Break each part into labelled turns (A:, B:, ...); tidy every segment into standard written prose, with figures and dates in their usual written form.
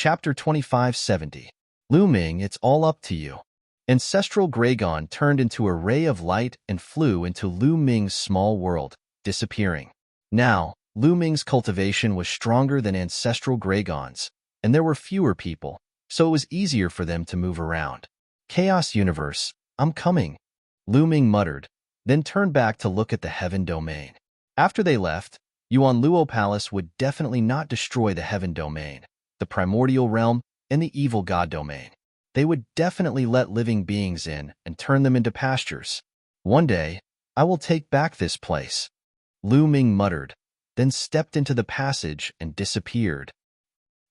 A: Chapter 2570. Looming, it's all up to you. Ancestral Gragon turned into a ray of light and flew into Lu Ming's small world, disappearing. Now, Lu Ming's cultivation was stronger than Ancestral Gragon's, and there were fewer people, so it was easier for them to move around. Chaos Universe, I'm coming, Lu Ming muttered, then turned back to look at the Heaven Domain. After they left, Yuan Luo Palace would definitely not destroy the Heaven Domain, the Primordial Realm, and the Evil God Domain. They would definitely let living beings in and turn them into pastures. One day, I will take back this place, Lu Ming muttered, then stepped into the passage and disappeared.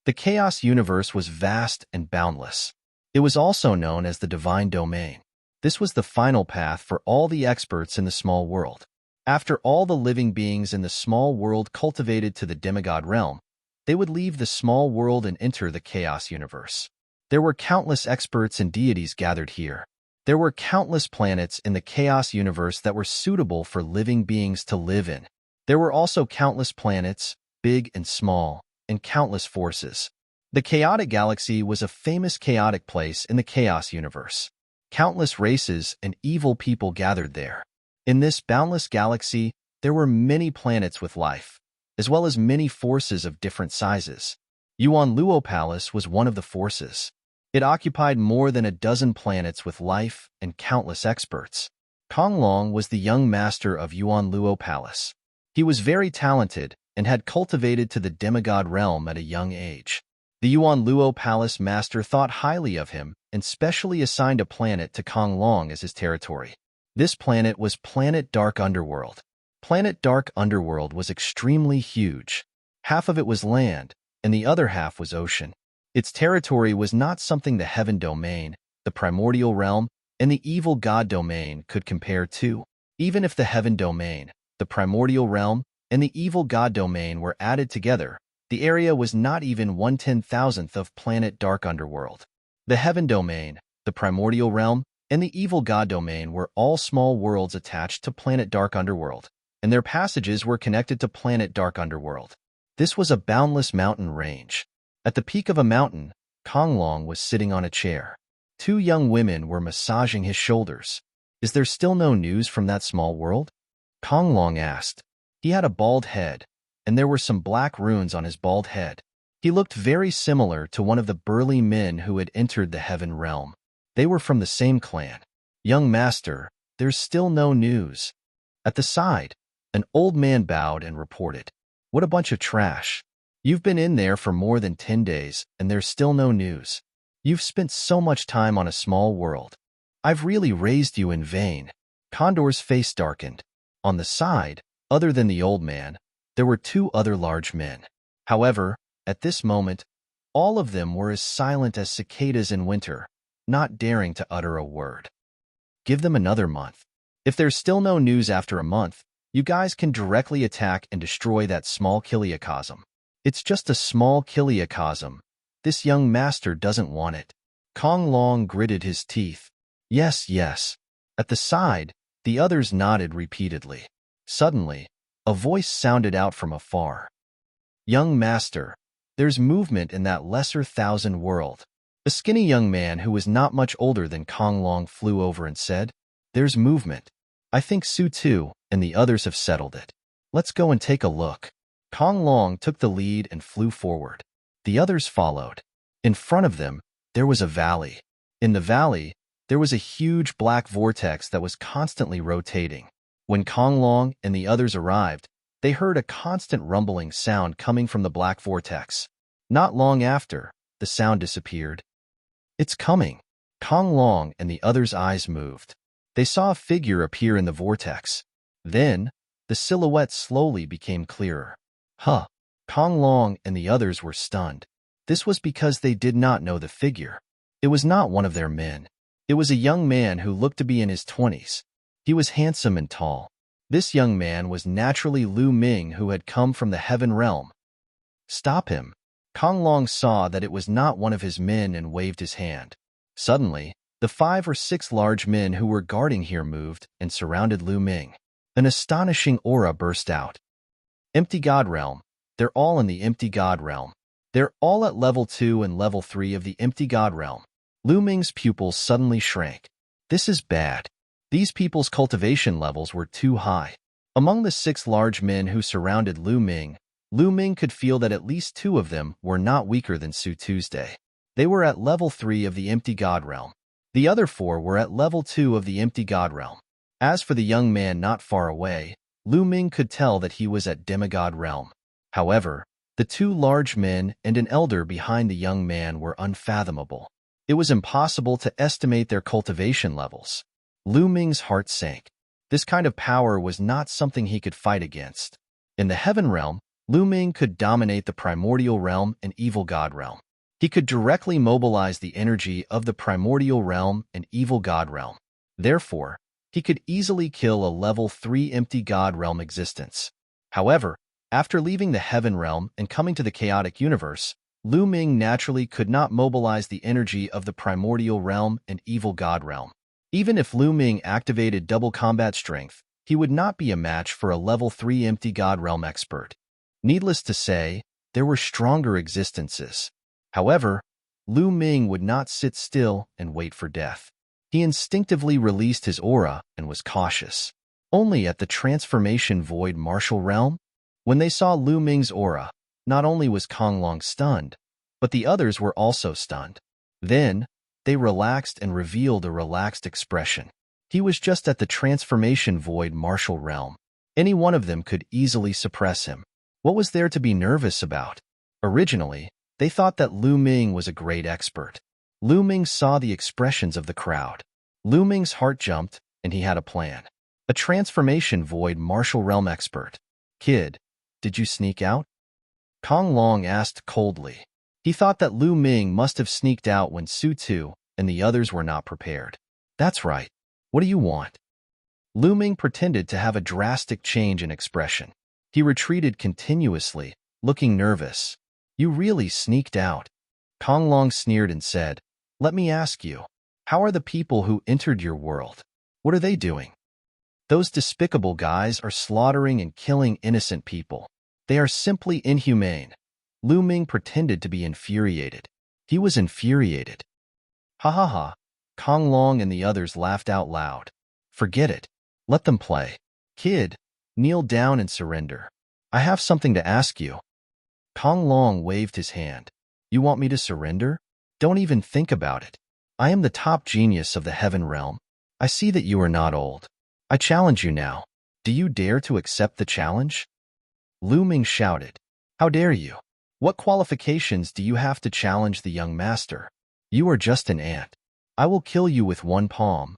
A: The Chaos Universe was vast and boundless. It was also known as the Divine Domain. This was the final path for all the experts in the small world. After all the living beings in the small world cultivated to the demigod realm, they would leave the small world and enter the Chaos Universe. There were countless experts and deities gathered here. There were countless planets in the Chaos Universe that were suitable for living beings to live in. There were also countless planets, big and small, and countless forces. The Chaotic Galaxy was a famous chaotic place in the Chaos Universe. Countless races and evil people gathered there. In this boundless galaxy, there were many planets with life, as well as many forces of different sizes. Yuan Luo Palace was one of the forces. It occupied more than a dozen planets with life and countless experts. Kong Long was the young master of Yuan Luo Palace. He was very talented and had cultivated to the demigod realm at a young age. The Yuan Luo Palace master thought highly of him and specially assigned a planet to Kong Long as his territory. This planet was Planet Dark Underworld. Planet Dark Underworld was extremely huge. Half of it was land, and the other half was ocean. Its territory was not something the Heaven Domain, the Primordial Realm, and the Evil God Domain could compare to. Even if the Heaven Domain, the Primordial Realm, and the Evil God Domain were added together, the area was not even 1/10,000th of Planet Dark Underworld. The Heaven Domain, the Primordial Realm, and the Evil God Domain were all small worlds attached to Planet Dark Underworld, and their passages were connected to Planet Dark Underworld. This was a boundless mountain range. At the peak of a mountain, Kong Long was sitting on a chair. Two young women were massaging his shoulders. Is there still no news from that small world? Kong Long asked. He had a bald head, and there were some black runes on his bald head. He looked very similar to one of the burly men who had entered the Heaven Realm. They were from the same clan. Young master, there's still no news. At the side, an old man bowed and reported, "What a bunch of trash. You've been in there for more than 10 days, and there's still no news. You've spent so much time on a small world. I've really raised you in vain." Condor's face darkened. On the side, other than the old man, there were two other large men. However, at this moment, all of them were as silent as cicadas in winter, not daring to utter a word. Give them another month. If there's still no news after a month, you guys can directly attack and destroy that small kiliacosm. It's just a small kiliacosm. This young master doesn't want it. Kong Long gritted his teeth. Yes, yes. At the side, the others nodded repeatedly. Suddenly, a voice sounded out from afar. Young master, there's movement in that lesser thousand world. A skinny young man who was not much older than Kong Long flew over and said, There's movement. I think Su Tu and the others have settled it. Let's go and take a look. Kong Long took the lead and flew forward. The others followed. In front of them, there was a valley. In the valley, there was a huge black vortex that was constantly rotating. When Kong Long and the others arrived, they heard a constant rumbling sound coming from the black vortex. Not long after, the sound disappeared. It's coming. Kong Long and the others' eyes moved. They saw a figure appear in the vortex. Then, the silhouette slowly became clearer. Huh! Kong Long and the others were stunned. This was because they did not know the figure. It was not one of their men. It was a young man who looked to be in his 20s. He was handsome and tall. This young man was naturally Lu Ming, who had come from the Heaven Realm. Stop him! Kong Long saw that it was not one of his men and waved his hand. Suddenly, the 5 or 6 large men who were guarding here moved and surrounded Lu Ming. An astonishing aura burst out. Empty God Realm. They're all in the Empty God Realm. They're all at level 2 and level 3 of the empty god realm. Lu Ming's pupils suddenly shrank. This is bad. These people's cultivation levels were too high. Among the 6 large men who surrounded Lu Ming could feel that at least 2 of them were not weaker than Su Tuesday. They were at level 3 of the empty god realm. The other 4 were at level 2 of the empty god realm. As for the young man not far away, Lu Ming could tell that he was at demigod realm. However, the 2 large men and an elder behind the young man were unfathomable. It was impossible to estimate their cultivation levels. Lu Ming's heart sank. This kind of power was not something he could fight against. In the heaven realm, Lu Ming could dominate the primordial realm and evil god realm. He could directly mobilize the energy of the primordial realm and evil god realm. Therefore, he could easily kill a level 3 empty god realm existence. However, after leaving the heaven realm and coming to the chaotic universe, Lu Ming naturally could not mobilize the energy of the primordial realm and evil god realm. Even if Lu Ming activated double combat strength, he would not be a match for a level 3 empty god realm expert. Needless to say, there were stronger existences. However, Lu Ming would not sit still and wait for death. He instinctively released his aura and was cautious. Only at the transformation void martial realm? When they saw Lu Ming's aura, not only was Kong Long stunned, but the others were also stunned. Then, they relaxed and revealed a relaxed expression. He was just at the transformation void martial realm. Any one of them could easily suppress him. What was there to be nervous about? Originally, they thought that Lu Ming was a great expert. Lu Ming saw the expressions of the crowd. Lu Ming's heart jumped, and he had a plan. A transformation void martial realm expert. Kid, did you sneak out? Kong Long asked coldly. He thought that Lu Ming must have sneaked out when Su Tu and the others were not prepared. That's right. What do you want? Lu Ming pretended to have a drastic change in expression. He retreated continuously, looking nervous. You really sneaked out. Kong Long sneered and said, Let me ask you, how are the people who entered your world? What are they doing? Those despicable guys are slaughtering and killing innocent people. They are simply inhumane. Lu Ming pretended to be infuriated. He was infuriated. Ha ha ha. Kong Long and the others laughed out loud. Forget it. Let them play. Kid, kneel down and surrender. I have something to ask you. Kong Long waved his hand. You want me to surrender? Don't even think about it. I am the top genius of the heaven realm. I see that you are not old. I challenge you now. Do you dare to accept the challenge? Lu Ming shouted. How dare you? What qualifications do you have to challenge the young master? You are just an ant. I will kill you with one palm.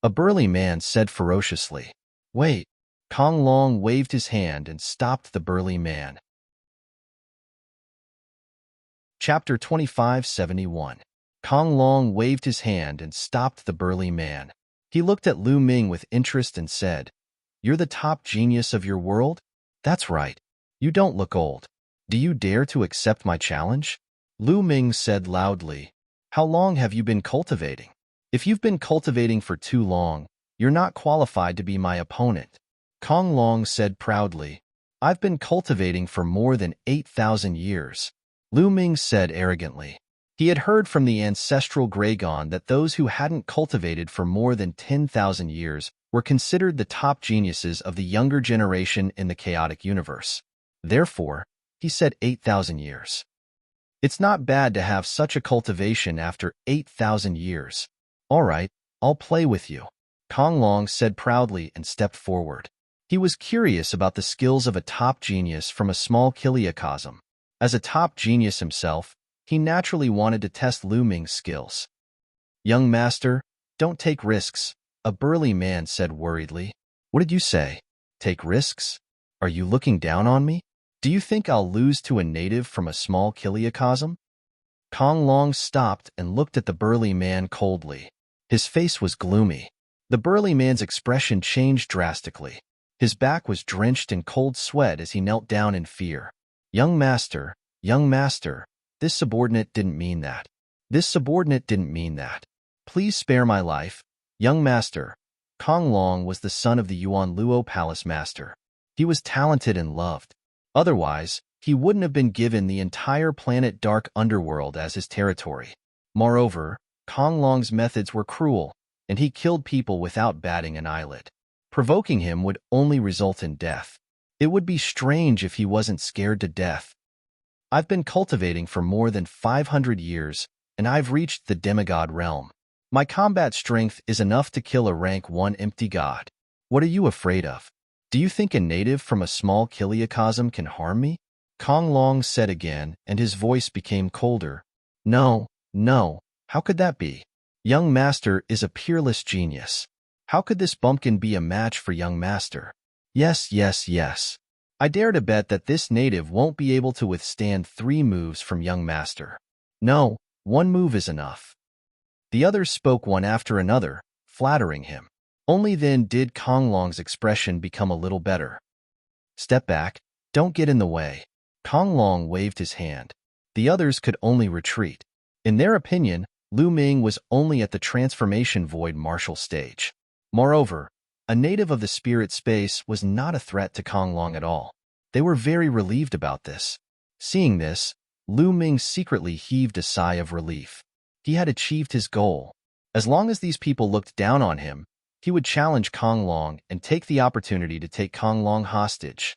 A: A burly man said ferociously. Wait. Kong Long waved his hand and stopped the burly man. Chapter 2571. Kong Long waved his hand and stopped the burly man. He looked at Lu Ming with interest and said, You're the top genius of your world? That's right. You don't look old. Do you dare to accept my challenge? Lu Ming said loudly, How long have you been cultivating? If you've been cultivating for too long, you're not qualified to be my opponent. Kong Long said proudly, I've been cultivating for more than 8,000 years. Lu Ming said arrogantly. He had heard from the ancestral Graygon that those who hadn't cultivated for more than 10,000 years were considered the top geniuses of the younger generation in the chaotic universe. Therefore, he said 8,000 years. It's not bad to have such a cultivation after 8,000 years. All right, I'll play with you. Kong Long said proudly and stepped forward. He was curious about the skills of a top genius from a small kiliacosm. As a top genius himself, he naturally wanted to test Lu Ming's skills. Young master, don't take risks, a burly man said worriedly. What did you say? Take risks? Are you looking down on me? Do you think I'll lose to a native from a small kiliacosm? Kong Long stopped and looked at the burly man coldly. His face was gloomy. The burly man's expression changed drastically. His back was drenched in cold sweat as he knelt down in fear. Young master, this subordinate didn't mean that. This subordinate didn't mean that. Please spare my life. Young master. Kong Long was the son of the Yuan Luo Palace master. He was talented and loved. Otherwise, he wouldn't have been given the entire planet Dark Underworld as his territory. Moreover, Kong Long's methods were cruel, and he killed people without batting an eyelid. Provoking him would only result in death. It would be strange if he wasn't scared to death. I've been cultivating for more than 500 years, and I've reached the demigod realm. My combat strength is enough to kill a rank 1 empty god. What are you afraid of? Do you think a native from a small kiliacosm can harm me? Kong Long said again, and his voice became colder. No, no, how could that be? Young Master is a peerless genius. How could this bumpkin be a match for Young Master? Yes, yes, yes. I dare to bet that this native won't be able to withstand 3 moves from Young Master. No, 1 move is enough. The others spoke one after another, flattering him. Only then did Kong Long's expression become a little better. Step back, don't get in the way. Kong Long waved his hand. The others could only retreat. In their opinion, Lu Ming was only at the transformation void martial stage. Moreover, a native of the spirit space was not a threat to Kong Long at all. They were very relieved about this. Seeing this, Lu Ming secretly heaved a sigh of relief. He had achieved his goal. As long as these people looked down on him, he would challenge Kong Long and take the opportunity to take Kong Long hostage.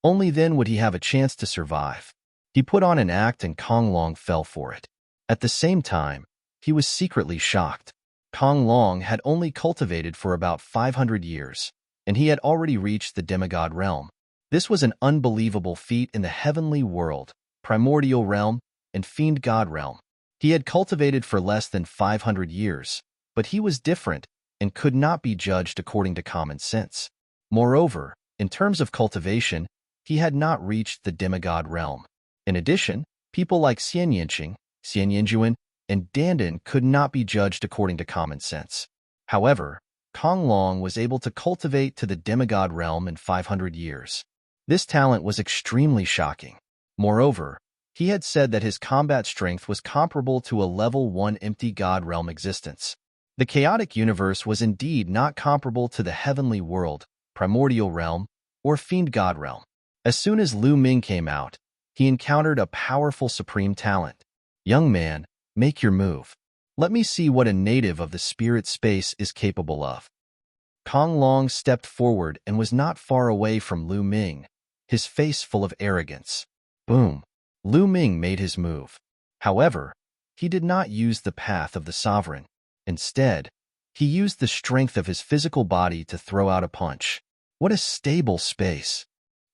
A: Only then would he have a chance to survive. He put on an act and Kong Long fell for it. At the same time, he was secretly shocked. Kong Long had only cultivated for about 500 years, and he had already reached the demigod realm. This was an unbelievable feat in the heavenly world, primordial realm, and fiend god realm. He had cultivated for less than 500 years, but he was different and could not be judged according to common sense. Moreover, in terms of cultivation, he had not reached the demigod realm. In addition, people like Xian Yanqing, Xian Yanjuan, and Dandan could not be judged according to common sense. However, Kong Long was able to cultivate to the demigod realm in 500 years. This talent was extremely shocking. Moreover, he had said that his combat strength was comparable to a level 1 empty god realm existence. The chaotic universe was indeed not comparable to the heavenly world, primordial realm, or fiend god realm. As soon as Lu Ming came out, he encountered a powerful supreme talent. Young man, make your move. Let me see what a native of the spirit space is capable of. Kong Long stepped forward and was not far away from Lu Ming, his face full of arrogance. Boom. Lu Ming made his move. However, he did not use the path of the sovereign. Instead, he used the strength of his physical body to throw out a punch. What a stable space.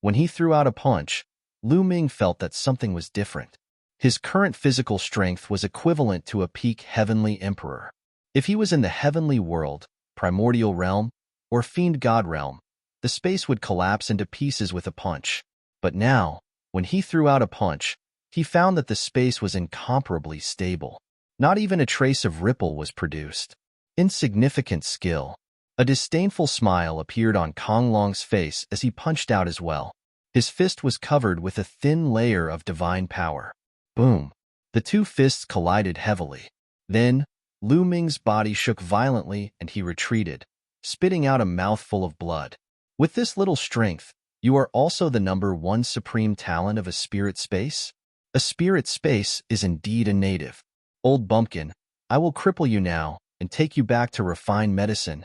A: When he threw out a punch, Lu Ming felt that something was different. His current physical strength was equivalent to a peak heavenly emperor. If he was in the heavenly world, primordial realm, or fiend god realm, the space would collapse into pieces with a punch. But now, when he threw out a punch, he found that the space was incomparably stable. Not even a trace of ripple was produced. Insignificant skill. A disdainful smile appeared on Kong Long's face as he punched out as well. His fist was covered with a thin layer of divine power. Boom. The 2 fists collided heavily. Then, Lu Ming's body shook violently and he retreated, spitting out a mouthful of blood. With this little strength, you are also the number 1 supreme talent of a spirit space? A spirit space is indeed a native. Old bumpkin, I will cripple you now and take you back to refined medicine.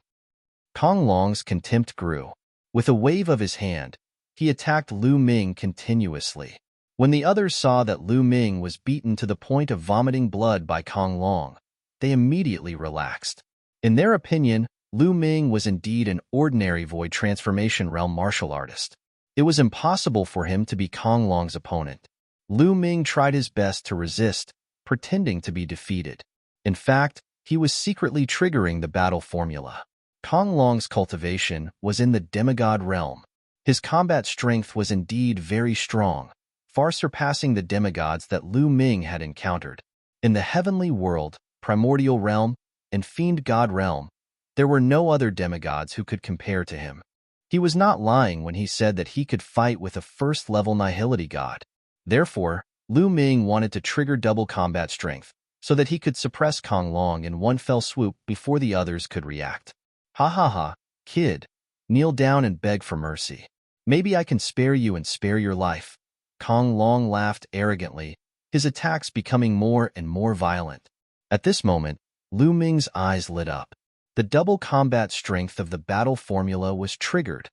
A: Kong Long's contempt grew. With a wave of his hand, he attacked Lu Ming continuously. When the others saw that Lu Ming was beaten to the point of vomiting blood by Kong Long, they immediately relaxed. In their opinion, Lu Ming was indeed an ordinary void transformation realm martial artist. It was impossible for him to be Kong Long's opponent. Lu Ming tried his best to resist, pretending to be defeated. In fact, he was secretly triggering the battle formula. Kong Long's cultivation was in the demigod realm. His combat strength was indeed very strong, far surpassing the demigods that Lu Ming had encountered. In the heavenly world, primordial realm, and fiend god realm, there were no other demigods who could compare to him. He was not lying when he said that he could fight with a first-level nihility god. Therefore, Lu Ming wanted to trigger double combat strength, so that he could suppress Kong Long in one fell swoop before the others could react. Ha ha ha, kid. Kneel down and beg for mercy. Maybe I can spare you and spare your life. Kong Long laughed arrogantly, his attacks becoming more and more violent. At this moment, Lu Ming's eyes lit up. The double combat strength of the battle formula was triggered.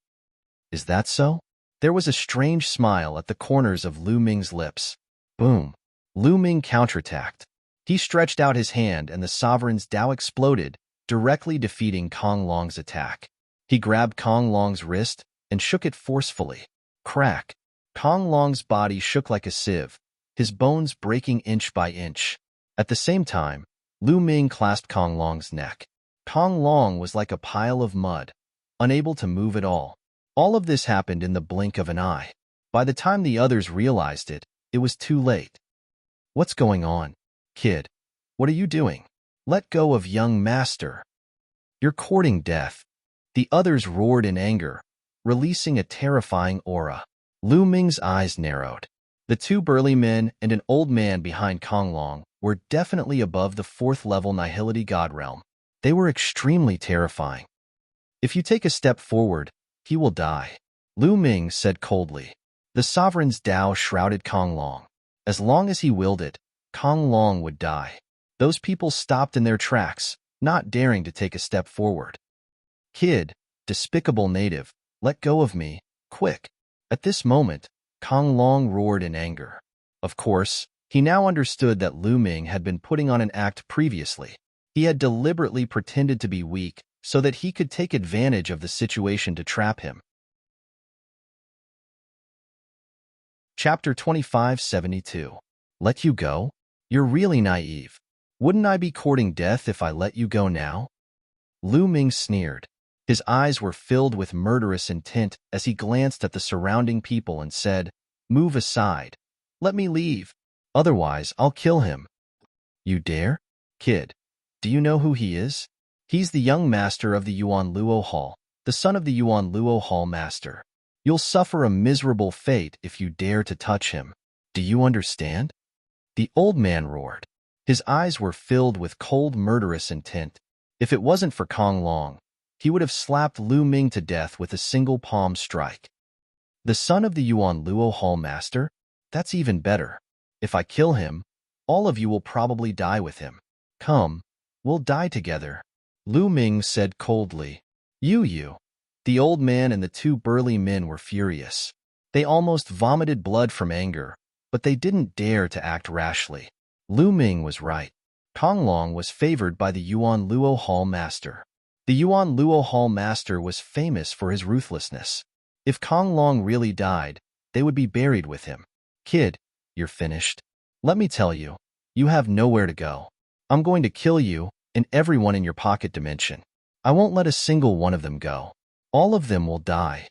A: Is that so? There was a strange smile at the corners of Lu Ming's lips. Boom! Lu Ming counterattacked. He stretched out his hand and the sovereign's Dao exploded, directly defeating Kong Long's attack. He grabbed Kong Long's wrist and shook it forcefully. Crack! Kong Long's body shook like a sieve, his bones breaking inch by inch. At the same time, Lu Ming clasped Kong Long's neck. Kong Long was like a pile of mud, unable to move at all. All of this happened in the blink of an eye. By the time the others realized it, it was too late. What's going on? Kid, what are you doing? Let go of young master. You're courting death. The others roared in anger, releasing a terrifying aura. Lu Ming's eyes narrowed. The two burly men and an old man behind Kong Long were definitely above the 4th level Nihility God realm. They were extremely terrifying. If you take a step forward, he will die, Lu Ming said coldly. The sovereign's Dao shrouded Kong Long. As long as he willed it, Kong Long would die. Those people stopped in their tracks, not daring to take a step forward. Kid, despicable native, let go of me, quick. At this moment, Kong Long roared in anger. Of course, he now understood that Lu Ming had been putting on an act previously. He had deliberately pretended to be weak so that he could take advantage of the situation to trap him. Chapter 2572. Let you go? You're really naive. Wouldn't I be courting death if I let you go now? Lu Ming sneered. His eyes were filled with murderous intent as he glanced at the surrounding people and said, "Move aside. Let me leave. Otherwise, I'll kill him." You dare? Kid, do you know who he is? He's the young master of the Yuan Luo Hall, the son of the Yuan Luo Hall master. You'll suffer a miserable fate if you dare to touch him. Do you understand? The old man roared. His eyes were filled with cold, murderous intent. If it wasn't for Kong Long, he would have slapped Lu Ming to death with a single palm strike. The son of the Yuan Luo Hall master? That's even better. If I kill him, all of you will probably die with him. Come, we'll die together. Lu Ming said coldly. You. The old man and the two burly men were furious. They almost vomited blood from anger, but they didn't dare to act rashly. Lu Ming was right. Kong Long was favored by the Yuan Luo Hall master. The Yuan Luo Hall master was famous for his ruthlessness. If Kong Long really died, they would be buried with him. Kid, you're finished. Let me tell you, you have nowhere to go. I'm going to kill you and everyone in your pocket dimension. I won't let a single one of them go. All of them will die.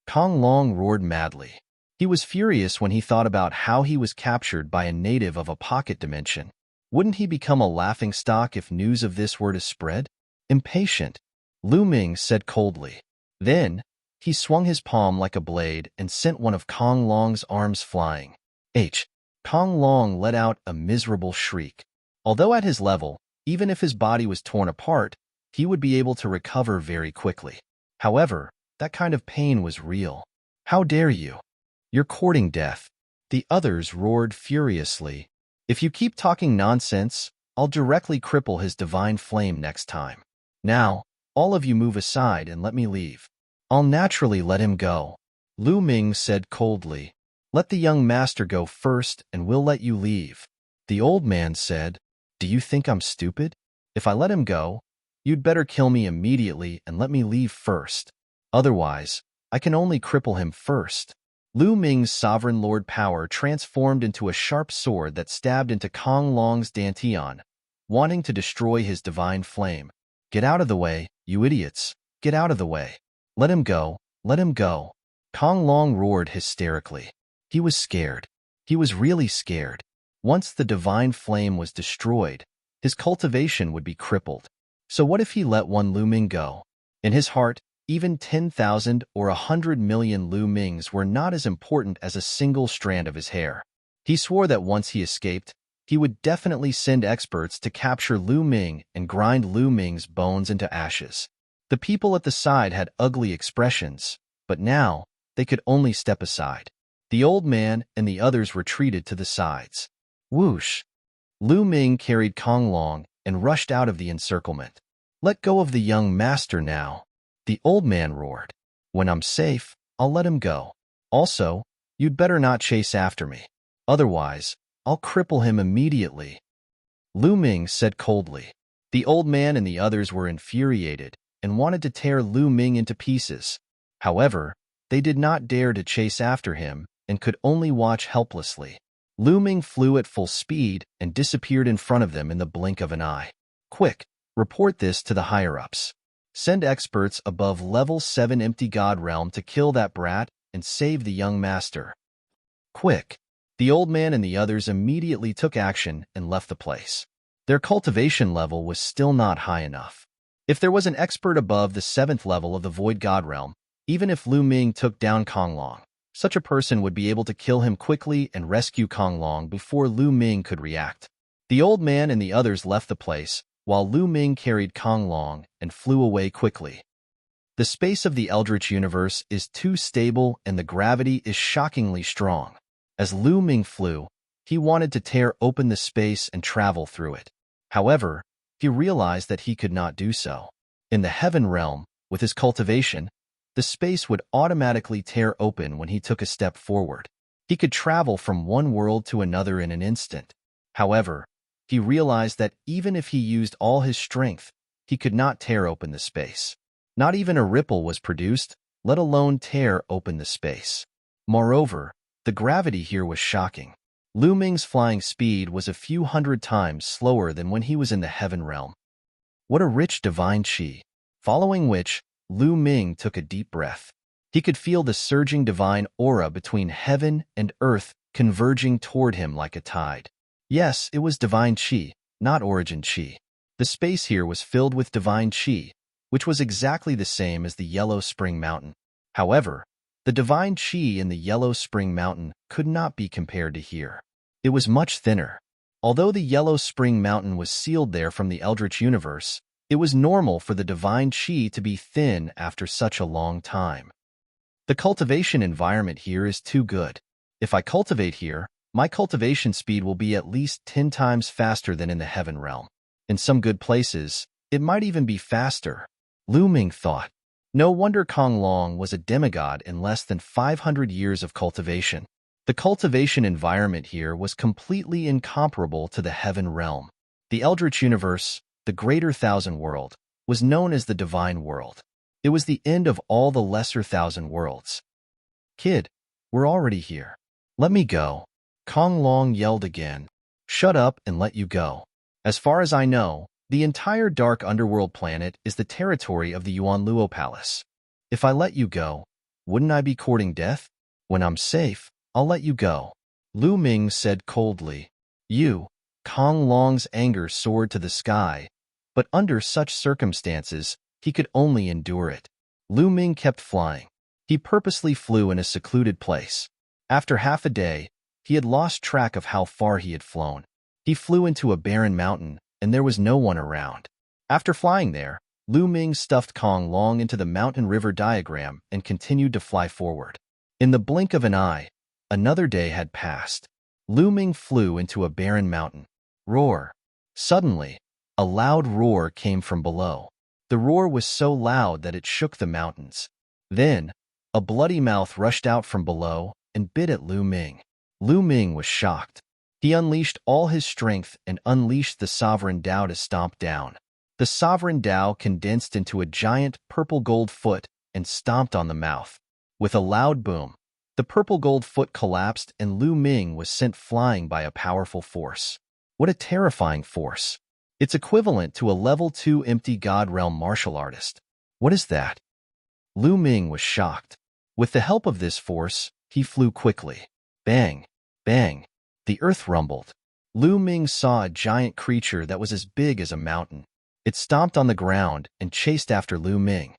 A: Kong Long roared madly. He was furious when he thought about how he was captured by a native of a pocket dimension. Wouldn't he become a laughingstock if news of this were to spread? Impatient, Lu Ming said coldly. Then, he swung his palm like a blade and sent one of Kong Long's arms flying. Kong Long let out a miserable shriek. Although at his level, even if his body was torn apart, he would be able to recover very quickly. However, that kind of pain was real. How dare you? You're courting death. The others roared furiously. If you keep talking nonsense, I'll directly cripple his divine flame next time. Now, all of you move aside and let me leave. I'll naturally let him go. Lu Ming said coldly. Let the young master go first and we'll let you leave. The old man said, Do you think I'm stupid? If I let him go, you'd better kill me immediately and let me leave first. Otherwise, I can only cripple him first. Lu Ming's sovereign lord power transformed into a sharp sword that stabbed into Kong Long's dantian, wanting to destroy his divine flame. Get out of the way, you idiots. Get out of the way. Let him go. Let him go. Kong Long roared hysterically. He was scared. He was really scared. Once the divine flame was destroyed, his cultivation would be crippled. So what if he let one Lu Ming go? In his heart, even 10,000 or 100 million Lu Mings were not as important as a single strand of his hair. He swore that once he escaped, he would definitely send experts to capture Lu Ming and grind Lu Ming's bones into ashes. The people at the side had ugly expressions, but now they could only step aside. The old man and the others retreated to the sides. Whoosh! Lu Ming carried Kong Long and rushed out of the encirclement. Let go of the young master now, the old man roared. When I'm safe, I'll let him go. Also, you'd better not chase after me. Otherwise, I'll cripple him immediately. Lu Ming said coldly. The old man and the others were infuriated and wanted to tear Lu Ming into pieces. However, they did not dare to chase after him and could only watch helplessly. Lu Ming flew at full speed and disappeared in front of them in the blink of an eye. Quick, report this to the higher-ups. Send experts above level 7 Empty God Realm to kill that brat and save the young master. Quick! The old man and the others immediately took action and left the place. Their cultivation level was still not high enough. If there was an expert above the 7th level of the Void God Realm, even if Lu Ming took down Kong Long, such a person would be able to kill him quickly and rescue Kong Long before Lu Ming could react. The old man and the others left the place, while Lu Ming carried Kong Long and flew away quickly. The space of the Eldritch universe is too stable and the gravity is shockingly strong. As Lu Ming flew, he wanted to tear open the space and travel through it. However, he realized that he could not do so. In the Heaven Realm, with his cultivation, the space would automatically tear open when he took a step forward. He could travel from one world to another in an instant. However, he realized that even if he used all his strength, he could not tear open the space. Not even a ripple was produced, let alone tear open the space. Moreover, the gravity here was shocking. Lu Ming's flying speed was a few hundred times slower than when he was in the Heaven Realm. What a rich divine qi! Following which, Lu Ming took a deep breath. He could feel the surging divine aura between heaven and earth converging toward him like a tide. Yes, it was divine qi, not origin qi. The space here was filled with divine qi, which was exactly the same as the Yellow Spring Mountain. However, the divine qi in the Yellow Spring Mountain could not be compared to here. It was much thinner. Although the Yellow Spring Mountain was sealed there from the Eldritch universe, it was normal for the divine qi to be thin after such a long time. The cultivation environment here is too good. If I cultivate here, my cultivation speed will be at least 10 times faster than in the Heaven Realm. In some good places, it might even be faster. Lu Ming thought. No wonder Kong Long was a demigod in less than 500 years of cultivation. The cultivation environment here was completely incomparable to the Heaven Realm. The Eldritch universe, the Greater Thousand World, was known as the Divine World. It was the end of all the lesser thousand worlds. Kid, we're already here. Let me go. Kong Long yelled again. Shut up and let you go. As far as I know, the entire dark underworld planet is the territory of the Yuan Luo Palace. If I let you go, wouldn't I be courting death? When I'm safe, I'll let you go. Lu Ming said coldly. Kong Long's anger soared to the sky, but under such circumstances, he could only endure it. Lu Ming kept flying. He purposely flew in a secluded place. After half a day, he had lost track of how far he had flown. He flew into a barren mountain, and there was no one around. After flying there, Lu Ming stuffed Kong Long into the mountain river diagram and continued to fly forward. In the blink of an eye, another day had passed. Lu Ming flew into a barren mountain. Roar! Suddenly, a loud roar came from below. The roar was so loud that it shook the mountains. Then, a bloody mouth rushed out from below and bit at Lu Ming. Lu Ming was shocked. He unleashed all his strength and unleashed the Sovereign Tao to stomp down. The Sovereign Tao condensed into a giant purple gold foot and stomped on the mouth. With a loud boom, the purple gold foot collapsed and Lu Ming was sent flying by a powerful force. What a terrifying force! It's equivalent to a level 2 Empty God Realm martial artist. What is that? Lu Ming was shocked. With the help of this force, he flew quickly. Bang! Bang! The earth rumbled. Lu Ming saw a giant creature that was as big as a mountain. It stomped on the ground and chased after Lu Ming.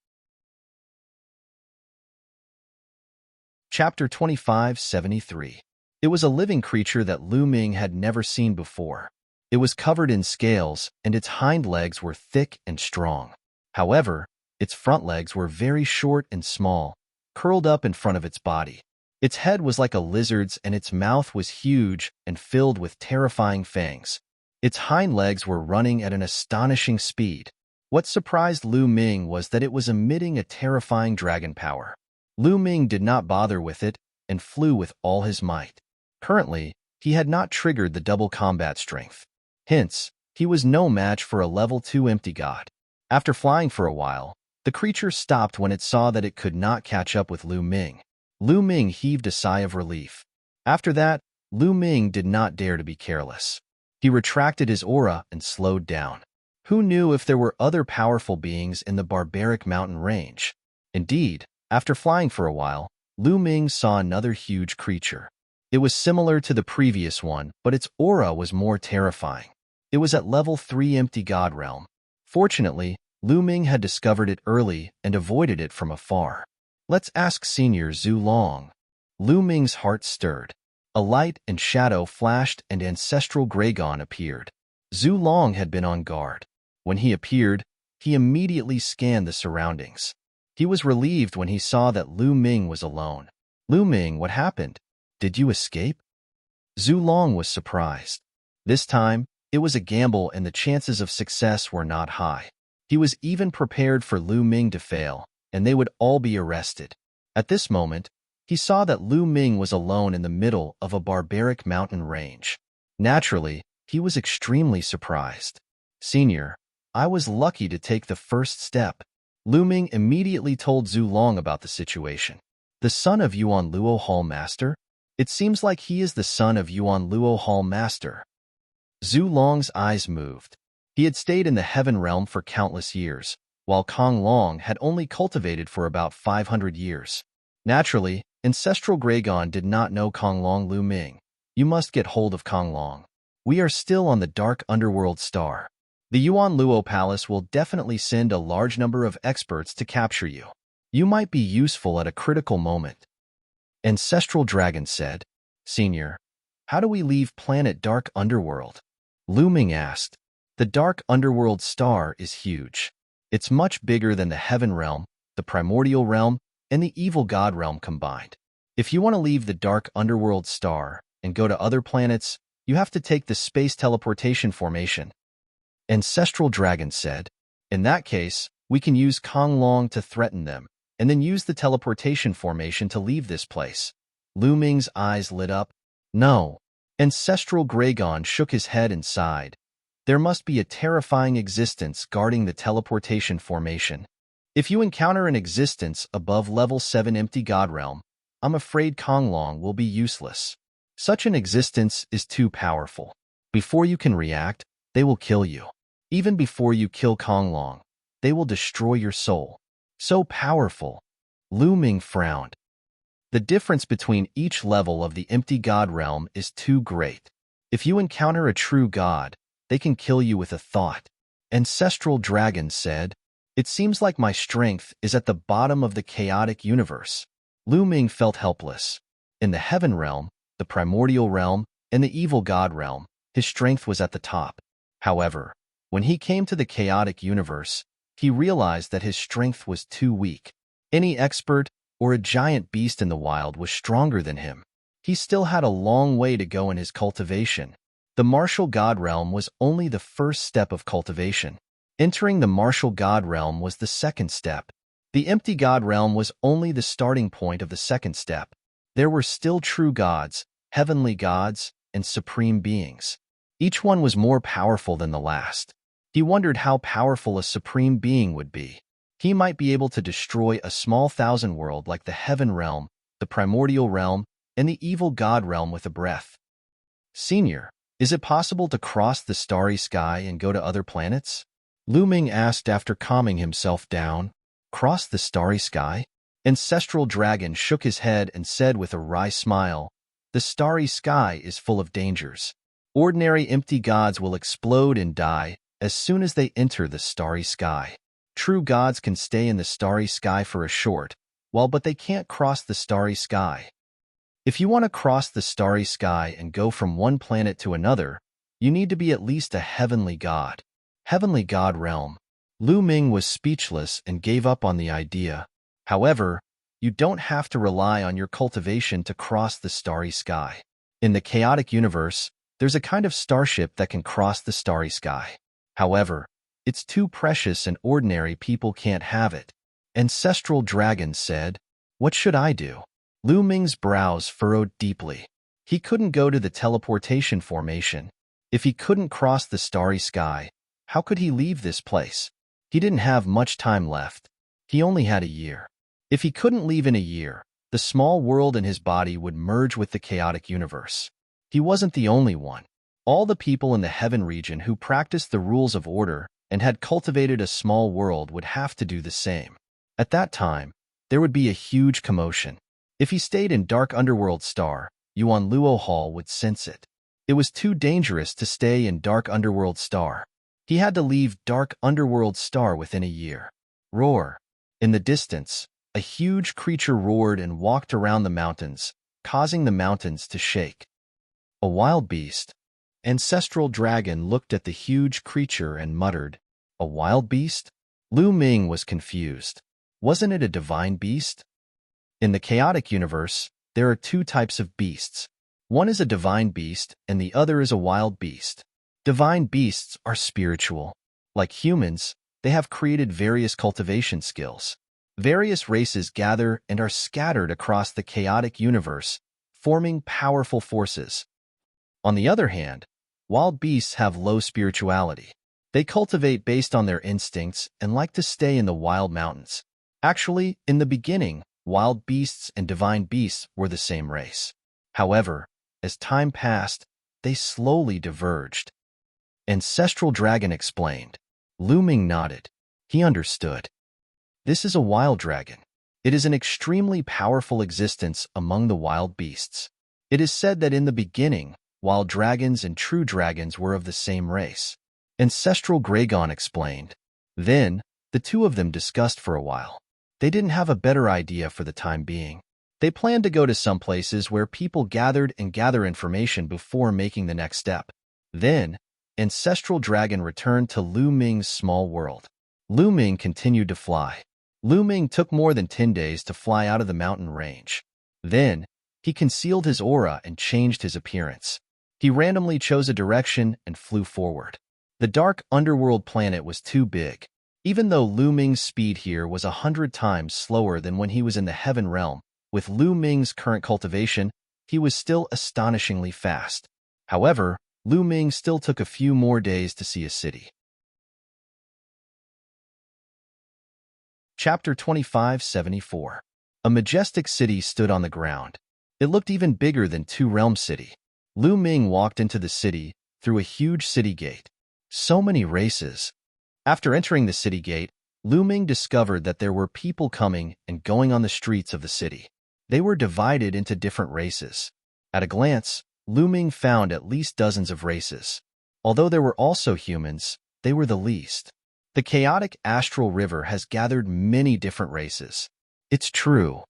A: Chapter 2573. It was a living creature that Lu Ming had never seen before. It was covered in scales, and its hind legs were thick and strong. However, its front legs were very short and small, curled up in front of its body. Its head was like a lizard's and its mouth was huge and filled with terrifying fangs. Its hind legs were running at an astonishing speed. What surprised Lu Ming was that it was emitting a terrifying dragon power. Lu Ming did not bother with it and flew with all his might. Currently, he had not triggered the double combat strength. Hence, he was no match for a level 2 empty god. After flying for a while, the creature stopped when it saw that it could not catch up with Lu Ming. Lu Ming heaved a sigh of relief. After that, Lu Ming did not dare to be careless. He retracted his aura and slowed down. Who knew if there were other powerful beings in the barbaric mountain range? Indeed, after flying for a while, Lu Ming saw another huge creature. It was similar to the previous one, but its aura was more terrifying. It was at level 3 empty god realm. Fortunately, Lu Ming had discovered it early and avoided it from afar. Let's ask Senior Zhu Long. Lu Ming's heart stirred. A light and shadow flashed and Ancestral Gragon appeared. Zhu Long had been on guard. When he appeared, he immediately scanned the surroundings. He was relieved when he saw that Lu Ming was alone. Lu Ming, what happened? Did you escape? Zhu Long was surprised. This time, it was a gamble and the chances of success were not high. He was even prepared for Lu Ming to fail, and they would all be arrested. At this moment, he saw that Lu Ming was alone in the middle of a barbaric mountain range. Naturally, he was extremely surprised. Senior, I was lucky to take the first step. Lu Ming immediately told Zhu Long about the situation. The son of Yuan Luo Hall Master? It seems like he is the son of Yuan Luo Hall Master. Zhu Long's eyes moved. He had stayed in the heaven realm for countless years, while Kong Long had only cultivated for about 500 years. Naturally, Ancestral Gragon did not know Kong Long Lu Ming. You must get hold of Kong Long. We are still on the dark underworld star. The Yuan Luo Palace will definitely send a large number of experts to capture you. You might be useful at a critical moment. Ancestral Dragon said, Senior, how do we leave planet Dark Underworld? Lu Ming asked. The Dark Underworld star is huge. It's much bigger than the Heaven Realm, the Primordial Realm, and the Evil God Realm combined. If you want to leave the Dark Underworld star and go to other planets, you have to take the space teleportation formation. Ancestral Dragon said, in that case, we can use Kong Long to threaten them, and then use the teleportation formation to leave this place. Lu Ming's eyes lit up. No. Ancestral Gragon shook his head and sighed. There must be a terrifying existence guarding the teleportation formation. If you encounter an existence above level 7 empty god realm, I'm afraid Kong Long will be useless. Such an existence is too powerful. Before you can react, they will kill you. Even before you kill Kong Long, they will destroy your soul. So powerful. Lu Ming frowned. The difference between each level of the empty god realm is too great. If you encounter a true god, they can kill you with a thought. Ancestral Dragon said, it seems like my strength is at the bottom of the chaotic universe. Lu Ming felt helpless. In the Heaven Realm, the Primordial Realm, and the Evil God Realm, his strength was at the top. However, when he came to the chaotic universe, he realized that his strength was too weak. Any expert or a giant beast in the wild was stronger than him. He still had a long way to go in his cultivation. The Martial God Realm was only the first step of cultivation. Entering the Martial God Realm was the second step. The Empty God Realm was only the starting point of the second step. There were still true gods, heavenly gods, and supreme beings. Each one was more powerful than the last. He wondered how powerful a supreme being would be. He might be able to destroy a small thousand world like the Heaven Realm, the Primordial Realm, and the Evil God Realm with a breath. Senior, is it possible to cross the starry sky and go to other planets? Lu Ming asked after calming himself down. Cross the starry sky? Ancestral Dragon shook his head and said with a wry smile, the starry sky is full of dangers. Ordinary empty gods will explode and die as soon as they enter the starry sky. True gods can stay in the starry sky for a short while, but they can't cross the starry sky. If you want to cross the starry sky and go from one planet to another, you need to be at least a heavenly god. Heavenly God Realm. Lu Ming was speechless and gave up on the idea. However, You don't have to rely on your cultivation to cross the starry sky. In the chaotic universe, there's a kind of starship that can cross the starry sky. However, it's too precious and ordinary people can't have it. Ancestral Dragon said, "What should I do?" Lu Ming's brows furrowed deeply. He couldn't go to the teleportation formation. If he couldn't cross the starry sky, how could he leave this place? He didn't have much time left. He only had a year. If he couldn't leave in a year, the small world in his body would merge with the chaotic universe. He wasn't the only one. All the people in the heaven region who practiced the rules of order and had cultivated a small world would have to do the same. At that time, there would be a huge commotion. If he stayed in Dark Underworld Star, Yuan Luo Hall would sense it. It was too dangerous to stay in Dark Underworld Star. He had to leave Dark Underworld Star within a year. Roar. In the distance, a huge creature roared and walked around the mountains, causing the mountains to shake. A wild beast. Ancestral Dragon looked at the huge creature and muttered, "A wild beast?" Lu Ming was confused. Wasn't it a divine beast? In the chaotic universe, there are two types of beasts. One is a divine beast, and the other is a wild beast. Divine beasts are spiritual. Like humans, they have created various cultivation skills. Various races gather and are scattered across the chaotic universe, forming powerful forces. On the other hand, wild beasts have low spirituality. They cultivate based on their instincts and like to stay in the wild mountains. Actually, in the beginning, wild beasts and divine beasts were the same race. However, as time passed, they slowly diverged. Ancestral Dragon explained. Lu Ming nodded. He understood. This is a wild dragon. It is an extremely powerful existence among the wild beasts. It is said that in the beginning, wild dragons and true dragons were of the same race. Ancestral Gragon explained. Then, the two of them discussed for a while. They didn't have a better idea for the time being. They planned to go to some places where people gathered and gather information before making the next step. Then, Ancestral Dragon returned to Lu Ming's small world. Lu Ming continued to fly. Lu Ming took more than 10 days to fly out of the mountain range. Then, he concealed his aura and changed his appearance. He randomly chose a direction and flew forward. The dark underworld planet was too big. Even though Lu Ming's speed here was 100 times slower than when he was in the heaven realm, with Lu Ming's current cultivation, he was still astonishingly fast. However, Lu Ming still took a few more days to see a city. Chapter 2574. A majestic city stood on the ground. It looked even bigger than Two Realm City. Lu Ming walked into the city through a huge city gate. So many races. After entering the city gate, Lu Ming discovered that there were people coming and going on the streets of the city. They were divided into different races. At a glance, Lu Ming found at least dozens of races. Although there were also humans, they were the least. The chaotic astral river has gathered many different races. It's true.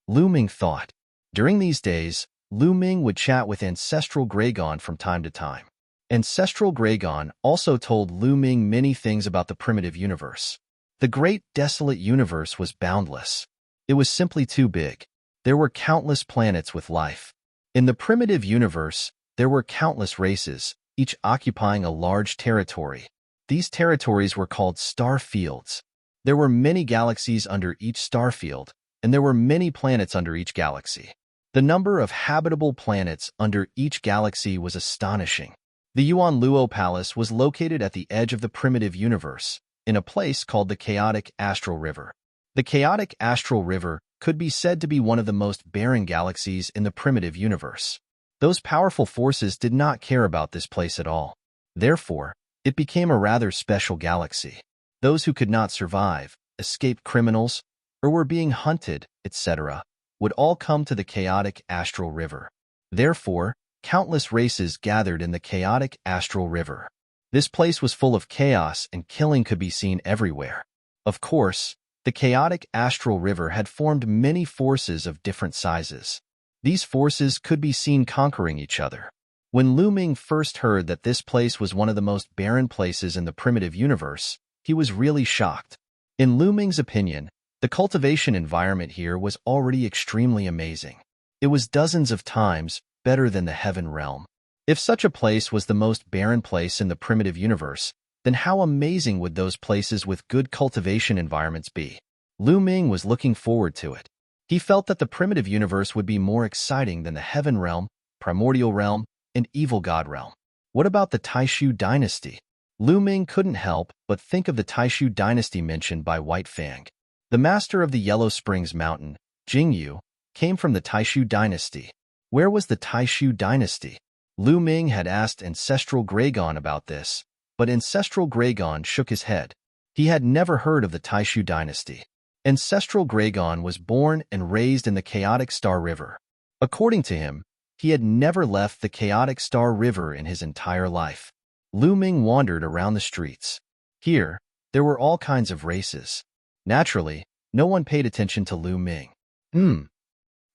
A: Lu Ming thought. During these days, Lu Ming would chat with Ancestral Gragon from time to time. Ancestral Gragon also told Lu Ming many things about the primitive universe. The great desolate universe was boundless. It was simply too big. There were countless planets with life. In the primitive universe, there were countless races, each occupying a large territory. These territories were called star fields. There were many galaxies under each star field, and there were many planets under each galaxy. The number of habitable planets under each galaxy was astonishing. The Yuan Luo Palace was located at the edge of the primitive universe, in a place called the Chaotic Astral River. The Chaotic Astral River could be said to be one of the most barren galaxies in the primitive universe. Those powerful forces did not care about this place at all. Therefore, it became a rather special galaxy. Those who could not survive, escaped criminals, or were being hunted, etc., would all come to the Chaotic Astral River. Therefore, countless races gathered in the Chaotic Astral River. This place was full of chaos and killing could be seen everywhere. Of course, the Chaotic Astral River had formed many forces of different sizes. These forces could be seen conquering each other. When Lu Ming first heard that this place was one of the most barren places in the primitive universe, he was really shocked. In Lu Ming's opinion, The cultivation environment here was already extremely amazing. It was dozens of times better than the heaven realm. If such a place was the most barren place in the primitive universe, then how amazing would those places with good cultivation environments be? Lu Ming was looking forward to it. He felt that the primitive universe would be more exciting than the heaven realm, primordial realm, and evil god realm. What about the Taishu dynasty? Lu Ming couldn't help but think of the Taishu dynasty mentioned by White Fang. The master of the Yellow Springs Mountain, Jingyu, came from the Taishu dynasty. Where was the Taishu dynasty? Lu Ming had asked Ancestral Gregon about this, but Ancestral Gregon shook his head. He had never heard of the Taishu dynasty. Ancestral Gregon was born and raised in the Chaotic Star River. According to him, he had never left the Chaotic Star River in his entire life. Lu Ming wandered around the streets. Here, there were all kinds of races. Naturally, no one paid attention to Lu Ming.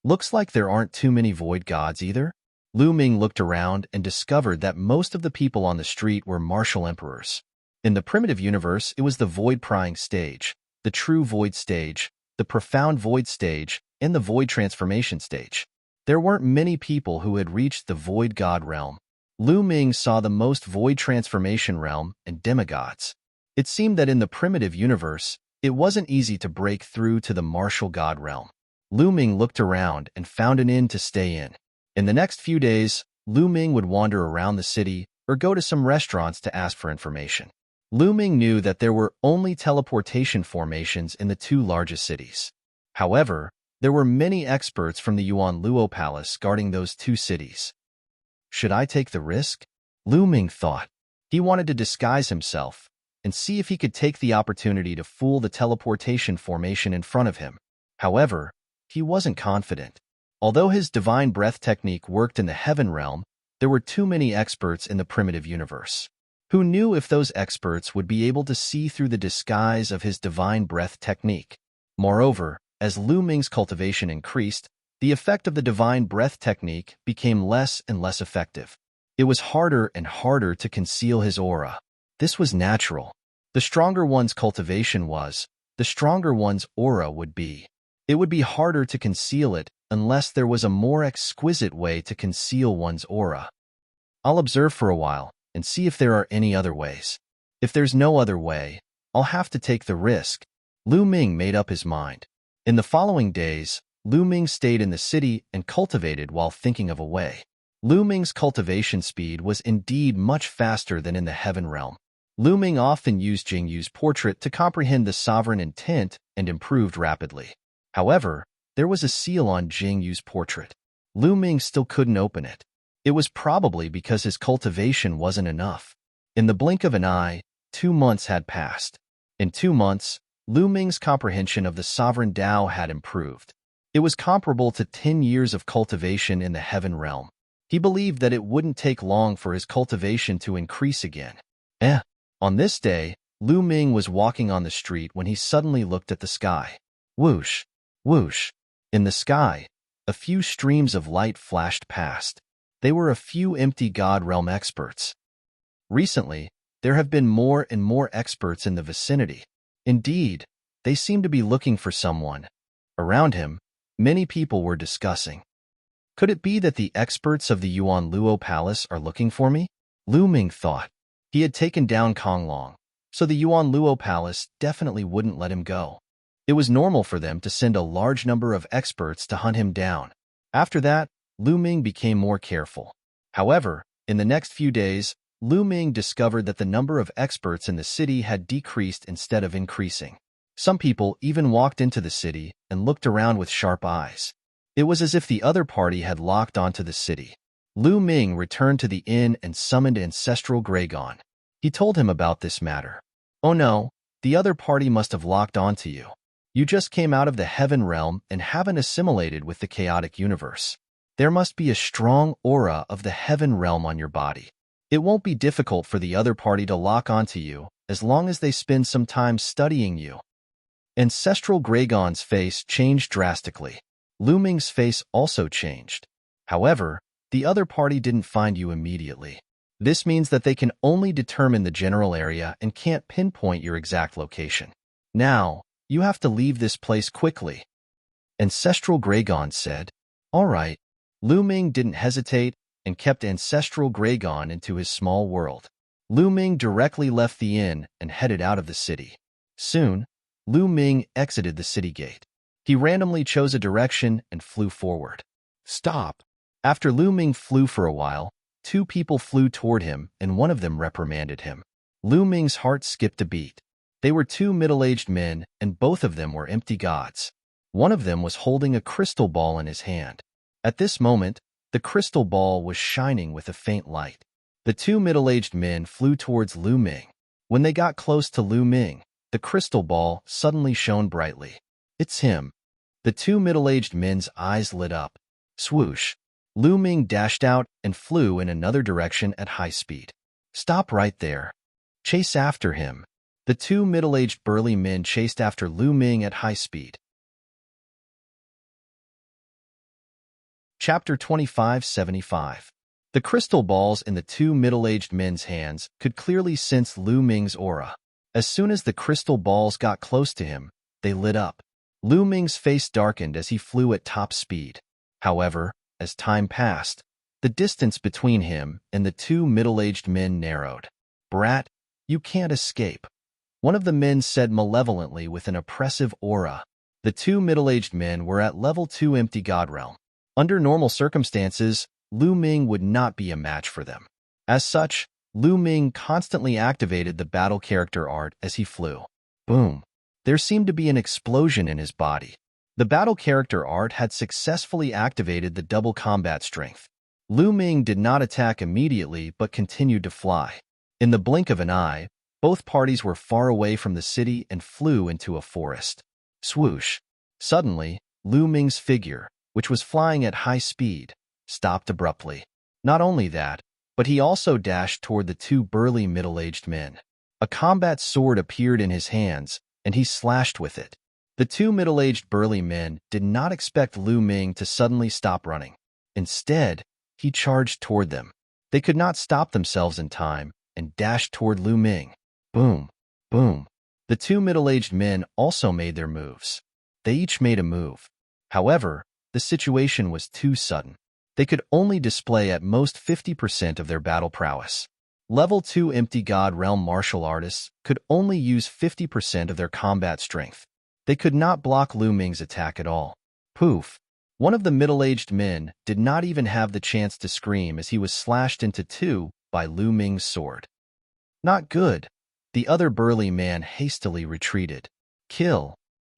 A: Looks like there aren't too many void gods either. Lu Ming looked around and discovered that most of the people on the street were martial emperors. In the primitive universe, it was the void-prying stage, the true void stage, the profound void stage, and the void transformation stage. There weren't many people who had reached the void god realm. Lu Ming saw the most void transformation realm and demigods. It seemed that in the primitive universe, it wasn't easy to break through to the martial god realm. Lu Ming looked around and found an inn to stay in. In the next few days, Lu Ming would wander around the city or go to some restaurants to ask for information. Lu Ming knew that there were only teleportation formations in the two largest cities. However, there were many experts from the Yuan Luo Palace guarding those two cities. Should I take the risk? Lu Ming thought. He wanted to disguise himself and see if he could take the opportunity to fool the teleportation formation in front of him. However, he wasn't confident. Although his divine breath technique worked in the heaven realm, there were too many experts in the primitive universe. Who knew if those experts would be able to see through the disguise of his divine breath technique? Moreover, as Lu Ming's cultivation increased, the effect of the divine breath technique became less and less effective. It was harder and harder to conceal his aura. This was natural. The stronger one's cultivation was, the stronger one's aura would be. It would be harder to conceal it unless there was a more exquisite way to conceal one's aura. I'll observe for a while and see if there are any other ways. If there's no other way, I'll have to take the risk. Lu Ming made up his mind. In the following days, Lu Ming stayed in the city and cultivated while thinking of a way. Lu Ming's cultivation speed was indeed much faster than in the heaven realm. Lu Ming often used Jingyu's portrait to comprehend the sovereign intent and improved rapidly. However, there was a seal on Jingyu's portrait. Lu Ming still couldn't open it. It was probably because his cultivation wasn't enough. In the blink of an eye, 2 months had passed. In 2 months, Lu Ming's comprehension of the sovereign Tao had improved. It was comparable to 10 years of cultivation in the heaven realm. He believed that it wouldn't take long for his cultivation to increase again. On this day, Lu Ming was walking on the street when he suddenly looked at the sky. Whoosh, whoosh. In the sky, a few streams of light flashed past. They were a few empty God realm experts. Recently, there have been more and more experts in the vicinity. Indeed, they seem to be looking for someone. Around him, many people were discussing. Could it be that the experts of the Yuan Luo Palace are looking for me? Lu Ming thought. He had taken down Kong Long, so the Yuan Luo Palace definitely wouldn't let him go. It was normal for them to send a large number of experts to hunt him down. After that, Lu Ming became more careful. However, in the next few days, Lu Ming discovered that the number of experts in the city had decreased instead of increasing. Some people even walked into the city and looked around with sharp eyes. It was as if the other party had locked onto the city. Lu Ming returned to the inn and summoned Ancestral Gregon. He told him about this matter. Oh no, the other party must have locked onto you. You just came out of the heaven realm and haven't assimilated with the chaotic universe. There must be a strong aura of the heaven realm on your body. It won't be difficult for the other party to lock onto you as long as they spend some time studying you. Ancestral Gregon's face changed drastically. Lu Ming's face also changed. However, the other party didn't find you immediately. This means that they can only determine the general area and can't pinpoint your exact location. Now, You have to leave this place quickly. Ancestral Gragon said. All right. Lu Ming didn't hesitate and kept Ancestral Gragon into his small world. Lu Ming directly left the inn and headed out of the city. Soon, Lu Ming exited the city gate. He randomly chose a direction and flew forward. Stop! After Lu Ming flew for a while, two people flew toward him and one of them reprimanded him. Lu Ming's heart skipped a beat. They were two middle-aged men and both of them were empty gods. One of them was holding a crystal ball in his hand. At this moment, the crystal ball was shining with a faint light. The two middle-aged men flew towards Lu Ming. When they got close to Lu Ming, the crystal ball suddenly shone brightly. It's him. The two middle-aged men's eyes lit up. Swoosh! Lu Ming dashed out and flew in another direction at high speed. Stop right there. Chase after him. The two middle-aged burly men chased after Lu Ming at high speed. Chapter 2575. The crystal balls in the two middle-aged men's hands could clearly sense Lu Ming's aura. As soon as the crystal balls got close to him, they lit up. Lu Ming's face darkened as he flew at top speed. However, as time passed, the distance between him and the two middle-aged men narrowed. Brat, you can't escape. One of the men said malevolently with an oppressive aura. The two middle-aged men were at level 2 empty god realm. Under normal circumstances, Lu Ming would not be a match for them. As such, Lu Ming constantly activated the battle character art as he flew. Boom! There seemed to be an explosion in his body. The battle character art had successfully activated the double combat strength. Lu Ming did not attack immediately but continued to fly. In the blink of an eye, both parties were far away from the city and flew into a forest. Swoosh! Suddenly, Lu Ming's figure, which was flying at high speed, stopped abruptly. Not only that, but he also dashed toward the two burly middle-aged men. A combat sword appeared in his hands, and he slashed with it. The two middle-aged burly men did not expect Lu Ming to suddenly stop running. Instead, he charged toward them. They could not stop themselves in time and dashed toward Lu Ming. Boom! Boom! The two middle-aged men also made their moves. They each made a move. However, the situation was too sudden. They could only display at most 50% of their battle prowess. Level 2 empty god realm martial artists could only use 50% of their combat strength. They could not block Lu Ming's attack at all. Poof! One of the middle-aged men did not even have the chance to scream as he was slashed into two by Lu Ming's sword. Not good. The other burly man hastily retreated. Kill!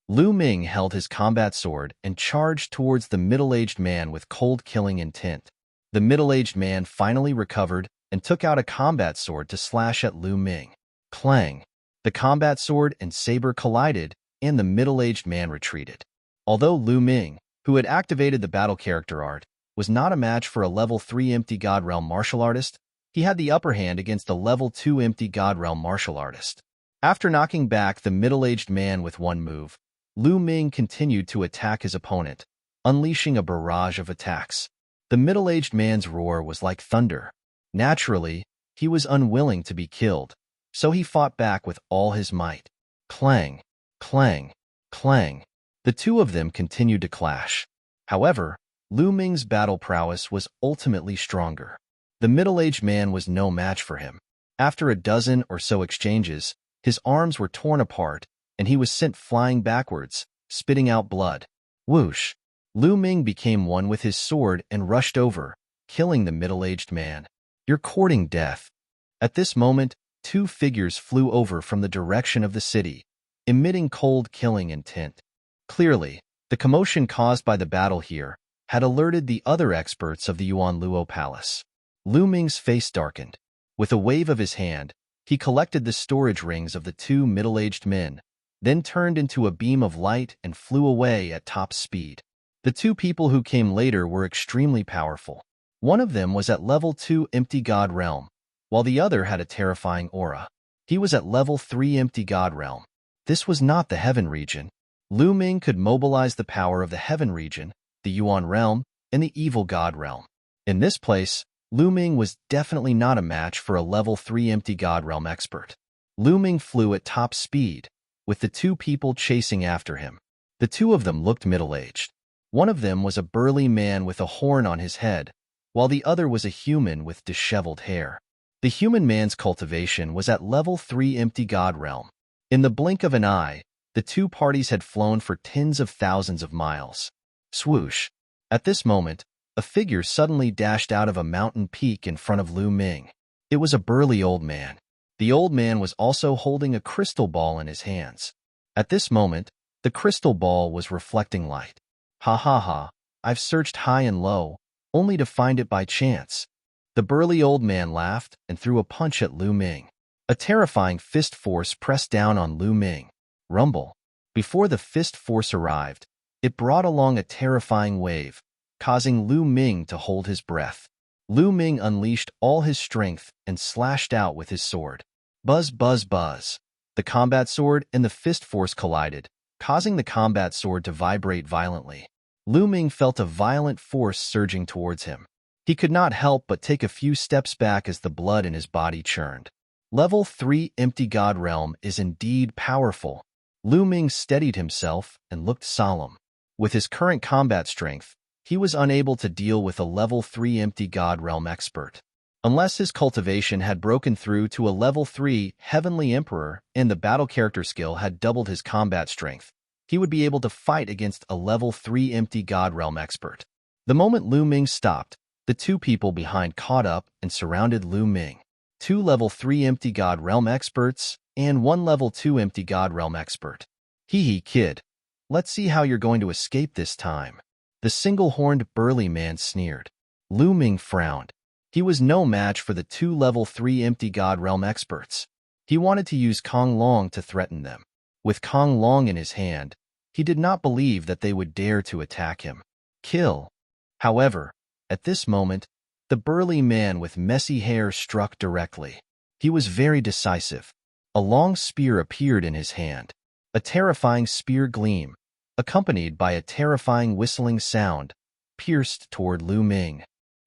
A: Lu Ming held his combat sword and charged towards the middle-aged man with cold-killing intent. The middle-aged man finally recovered and took out a combat sword to slash at Lu Ming. Clang! The combat sword and saber collided, and the middle-aged man retreated. Although Lu Ming, who had activated the battle character art, was not a match for a level 3 empty god realm martial artist, he had the upper hand against a level 2 empty god realm martial artist. After knocking back the middle-aged man with one move, Lu Ming continued to attack his opponent, unleashing a barrage of attacks. The middle-aged man's roar was like thunder. Naturally, he was unwilling to be killed, so he fought back with all his might. Clang! Clang! Clang! The two of them continued to clash. However, Lu Ming's battle prowess was ultimately stronger. The middle-aged man was no match for him. After a dozen or so exchanges, his arms were torn apart, and he was sent flying backwards, spitting out blood. Whoosh! Lu Ming became one with his sword and rushed over, killing the middle-aged man. You're courting death. At this moment, two figures flew over from the direction of the city, emitting cold-killing intent. Clearly, the commotion caused by the battle here had alerted the other experts of the Yuan Luo Palace. Lu Ming's face darkened. With a wave of his hand, he collected the storage rings of the two middle-aged men, then turned into a beam of light and flew away at top speed. The two people who came later were extremely powerful. One of them was at level 2 empty god realm, while the other had a terrifying aura. He was at level 3 empty god realm. This was not the heaven region. Lu Ming could mobilize the power of the heaven region, the Yuan realm, and the evil god realm. In this place, Lu Ming was definitely not a match for a level 3 empty god realm expert. Lu Ming flew at top speed. with the two people chasing after him. The two of them looked middle-aged. One of them was a burly man with a horn on his head, while the other was a human with disheveled hair. The human man's cultivation was at level 3 empty god realm. In the blink of an eye, the two parties had flown for tens of thousands of miles. Swoosh! At this moment, a figure suddenly dashed out of a mountain peak in front of Lu Ming. It was a burly old man. The old man was also holding a crystal ball in his hands. At this moment, the crystal ball was reflecting light. Ha ha ha, I've searched high and low, only to find it by chance. The burly old man laughed and threw a punch at Lu Ming. A terrifying fist force pressed down on Lu Ming. Rumble. Before the fist force arrived, it brought along a terrifying wave, causing Lu Ming to hold his breath. Lu Ming unleashed all his strength and slashed out with his sword. Buzz, buzz, buzz. The combat sword and the fist force collided, causing the combat sword to vibrate violently. Lu Ming felt a violent force surging towards him. He could not help but take a few steps back as the blood in his body churned. Level 3 Empty God Realm is indeed powerful. Lu Ming steadied himself and looked solemn. With his current combat strength, he was unable to deal with a level 3 Empty God Realm expert. Unless his cultivation had broken through to a level 3 Heavenly Emperor and the battle character skill had doubled his combat strength, he would be able to fight against a level 3 Empty God Realm expert. The moment Lu Ming stopped, the two people behind caught up and surrounded Lu Ming. 2 level 3 Empty God Realm experts and 1 level 2 Empty God Realm expert. Hee hee, kid. Let's see how you're going to escape this time. The single-horned burly man sneered. Lu Ming frowned. He was no match for the 2 level 3 Empty God Realm experts. He wanted to use Kong Long to threaten them. With Kong Long in his hand, he did not believe that they would dare to attack him. Kill. However, at this moment, the burly man with messy hair struck directly. He was very decisive. A long spear appeared in his hand. A terrifying spear gleam, accompanied by a terrifying whistling sound, pierced toward Lu Ming.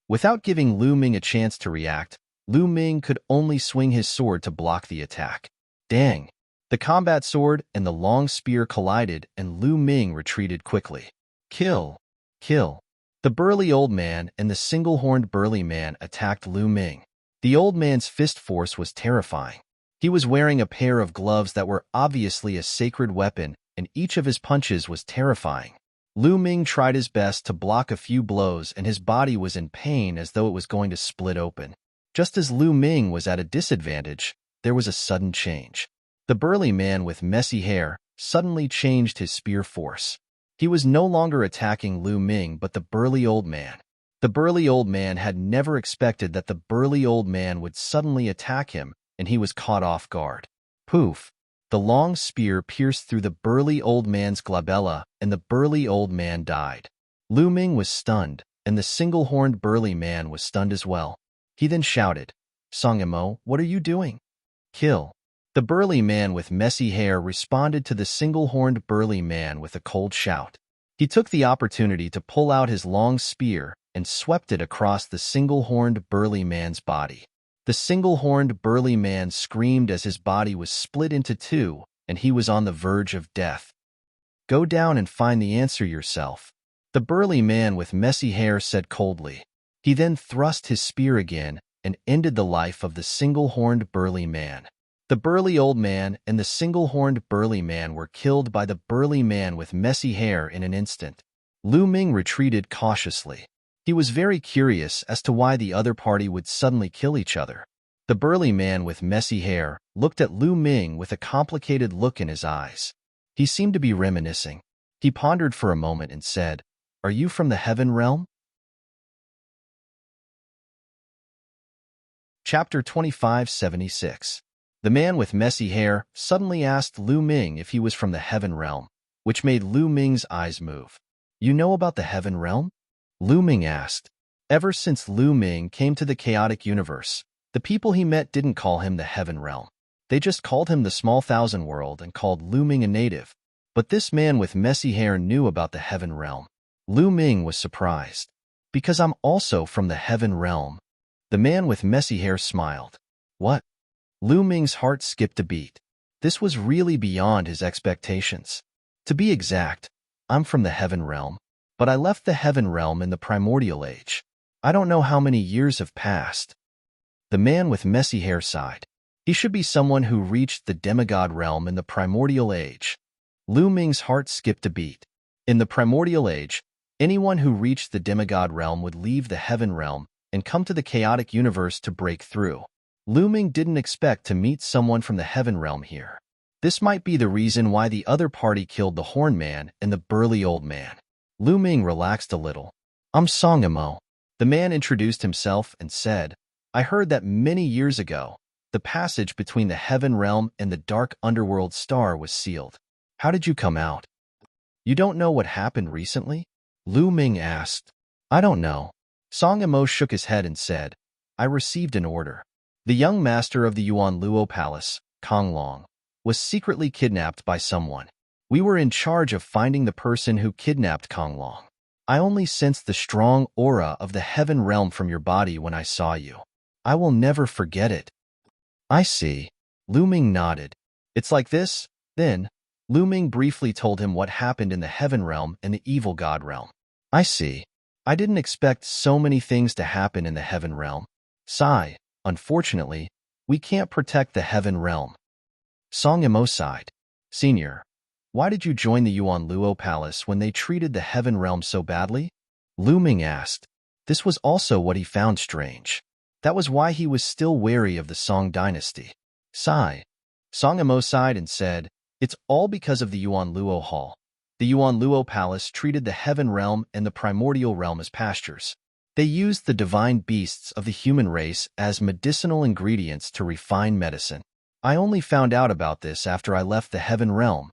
A: Without giving Lu Ming a chance to react, Lu Ming could only swing his sword to block the attack. Dang! The combat sword and the long spear collided and Lu Ming retreated quickly. Kill! Kill! The burly old man and the single-horned burly man attacked Lu Ming. The old man's fist force was terrifying. He was wearing a pair of gloves that were obviously a sacred weapon, and each of his punches was terrifying. Lu Ming tried his best to block a few blows, and his body was in pain as though it was going to split open. Just as Lu Ming was at a disadvantage, there was a sudden change. The burly man with messy hair suddenly changed his spear force. He was no longer attacking Lu Ming but the burly old man. The burly old man had never expected that the burly old man would suddenly attack him, and he was caught off guard. Poof! The long spear pierced through the burly old man's glabella, and the burly old man died. Lu Ming was stunned, and the single-horned burly man was stunned as well. He then shouted, "Songimo, what are you doing?" Kill. The burly man with messy hair responded to the single-horned burly man with a cold shout. He took the opportunity to pull out his long spear and swept it across the single-horned burly man's body. The single-horned burly man screamed as his body was split into two, and he was on the verge of death. Go down and find the answer yourself, the burly man with messy hair said coldly. He then thrust his spear again and ended the life of the single-horned burly man. The burly old man and the single-horned burly man were killed by the burly man with messy hair in an instant. Lu Ming retreated cautiously. He was very curious as to why the other party would suddenly kill each other. The burly man with messy hair looked at Lu Ming with a complicated look in his eyes. He seemed to be reminiscing. He pondered for a moment and said, "Are you from the Heaven Realm?" Chapter 2576. The man with messy hair suddenly asked Lu Ming if he was from the Heaven Realm, which made Lu Ming's eyes move. You know about the Heaven Realm? Lu Ming asked. Ever since Lu Ming came to the chaotic universe, the people he met didn't call him the Heaven Realm. They just called him the Small Thousand World and called Lu Ming a native. But this man with messy hair knew about the Heaven Realm. Lu Ming was surprised. Because I'm also from the Heaven Realm. The man with messy hair smiled. What? Lu Ming's heart skipped a beat. This was really beyond his expectations. To be exact, I'm from the Heaven Realm, but I left the Heaven Realm in the Primordial Age. I don't know how many years have passed. The man with messy hair sighed. He should be someone who reached the demigod realm in the Primordial Age. Lu Ming's heart skipped a beat. In the Primordial Age, anyone who reached the demigod realm would leave the Heaven Realm and come to the chaotic universe to break through. Lu Ming didn't expect to meet someone from the Heaven Realm here. This might be the reason why the other party killed the Horn Man and the burly old man. Lu Ming relaxed a little. I'm Song Imo. The man introduced himself and said, I heard that many years ago, the passage between the Heaven Realm and the dark underworld star was sealed. How did you come out? You don't know what happened recently? Lu Ming asked. I don't know. Song Imo shook his head and said, I received an order. The young master of the Yuan Luo Palace, Kong Long, was secretly kidnapped by someone. We were in charge of finding the person who kidnapped Kong Long. I only sensed the strong aura of the Heaven Realm from your body when I saw you. I will never forget it. I see. Lu Ming nodded. It's like this, then. Lu Ming briefly told him what happened in the Heaven Realm and the Evil God Realm. I see. I didn't expect so many things to happen in the Heaven Realm. Sigh. Unfortunately, we can't protect the Heaven Realm. Song Imo sighed. Senior, why did you join the Yuan Luo Palace when they treated the Heaven Realm so badly? Lu Ming asked. This was also what he found strange. That was why he was still wary of the Song dynasty. Sigh. Song Imo sighed and said, It's all because of the Yuan Luo Hall. The Yuan Luo Palace treated the Heaven Realm and the Primordial Realm as pastures. They used the divine beasts of the human race as medicinal ingredients to refine medicine. I only found out about this after I left the Heaven Realm.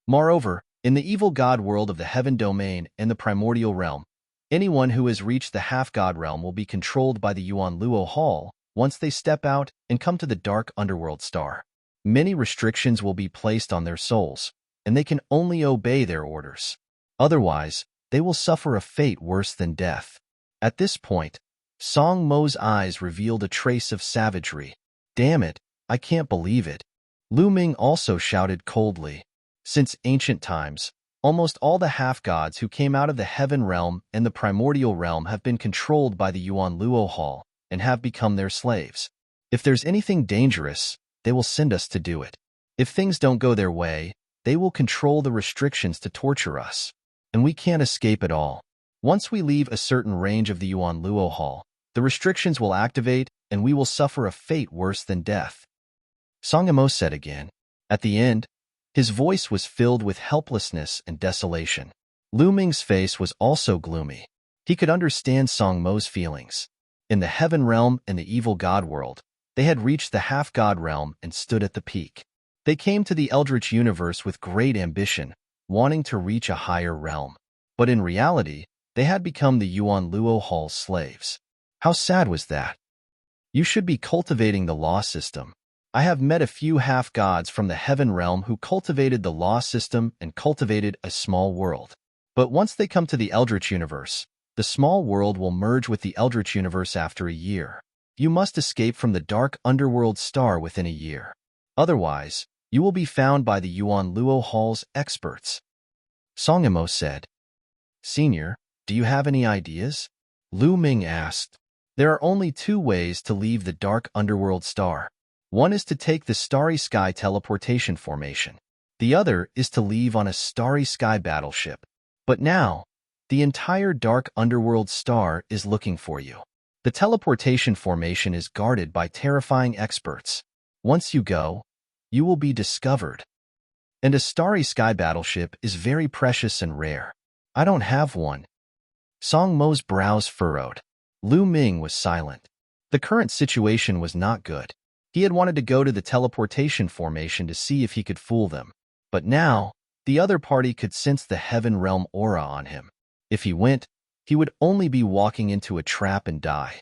A: Moreover, in the evil god world of the Heaven Domain and the Primordial Realm, anyone who has reached the half-god realm will be controlled by the Yuan Luo Hall once they step out and come to the dark underworld star. Many restrictions will be placed on their souls, and they can only obey their orders. Otherwise, they will suffer a fate worse than death. At this point, Song Mo's eyes revealed a trace of savagery. Damn it, I can't believe it. Lu Ming also shouted coldly. Since ancient times, almost all the half-gods who came out of the Heaven Realm and the Primordial Realm have been controlled by the Yuan Luo Hall and have become their slaves. If there's anything dangerous, they will send us to do it. If things don't go their way, they will control the restrictions to torture us. And we can't escape at all. Once we leave a certain range of the Yuan Luo Hall, the restrictions will activate and we will suffer a fate worse than death. Song Imo said again. At the end, his voice was filled with helplessness and desolation. Lu Ming's face was also gloomy. He could understand Song Mo's feelings. In the Heaven Realm and the Evil God world, they had reached the half-god realm and stood at the peak. They came to the Eldritch universe with great ambition, wanting to reach a higher realm. But in reality, they had become the Yuan Luo Hall's slaves. How sad was that? You should be cultivating the law system. I have met a few half-gods from the Heaven Realm who cultivated the law system and cultivated a small world. But once they come to the Eldritch universe, the small world will merge with the Eldritch universe after a year. You must escape from the dark underworld star within a year. Otherwise, you will be found by the Yuan Luo Hall's experts. Song Imo said. Senior, do you have any ideas? Lu Ming asked. There are only two ways to leave the dark underworld star. One is to take the Starry Sky teleportation formation. The other is to leave on a Starry Sky battleship. But now, the entire dark underworld star is looking for you. The teleportation formation is guarded by terrifying experts. Once you go, you will be discovered. And a Starry Sky battleship is very precious and rare. I don't have one. Song Mo's brows furrowed. Lu Ming was silent. The current situation was not good. He had wanted to go to the teleportation formation to see if he could fool them. But now, the other party could sense the Heaven Realm aura on him. If he went, he would only be walking into a trap and die.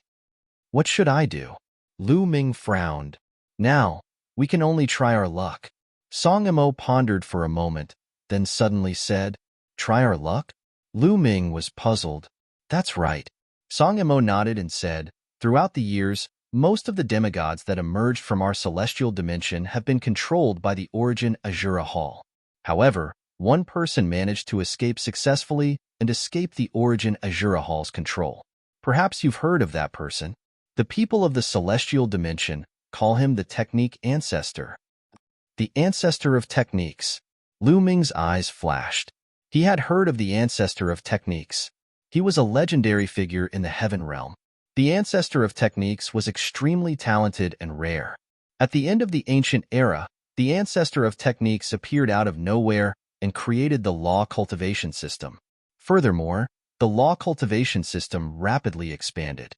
A: What should I do? Lu Ming frowned. Now, we can only try our luck. Song Imo pondered for a moment, then suddenly said, Try our luck? Lu Ming was puzzled. That's right. Song Imo nodded and said, Throughout the years, Most of the demigods that emerged from our celestial dimension have been controlled by the origin Azura Hall. However, one person managed to escape successfully and escape the origin Azura Hall's control. Perhaps you've heard of that person. The people of the celestial dimension call him the Technique Ancestor. The Ancestor of Techniques. Lu Ming's eyes flashed. He had heard of the Ancestor of Techniques. He was a legendary figure in the Heaven Realm. The Ancestor of Techniques was extremely talented and rare. At the end of the ancient era, the Ancestor of Techniques appeared out of nowhere and created the Law Cultivation System. Furthermore, the Law Cultivation System rapidly expanded.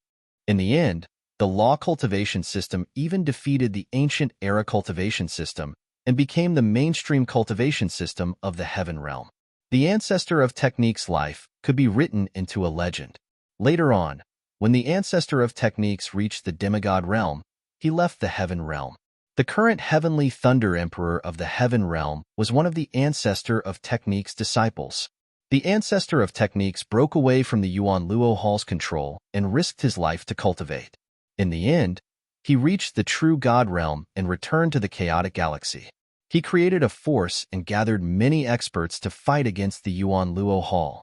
A: In the end, the Law Cultivation System even defeated the ancient era cultivation system and became the mainstream cultivation system of the Heaven Realm. The Ancestor of Techniques' life could be written into a legend. Later on, when the Ancestor of Techniques reached the demigod realm, he left the Heaven Realm. The current Heavenly Thunder Emperor of the Heaven Realm was one of the Ancestor of Techniques' disciples. The Ancestor of Techniques broke away from the Yuan Luo Hall's control and risked his life to cultivate. In the end, he reached the true God Realm and returned to the chaotic galaxy. He created a force and gathered many experts to fight against the Yuan Luo Hall.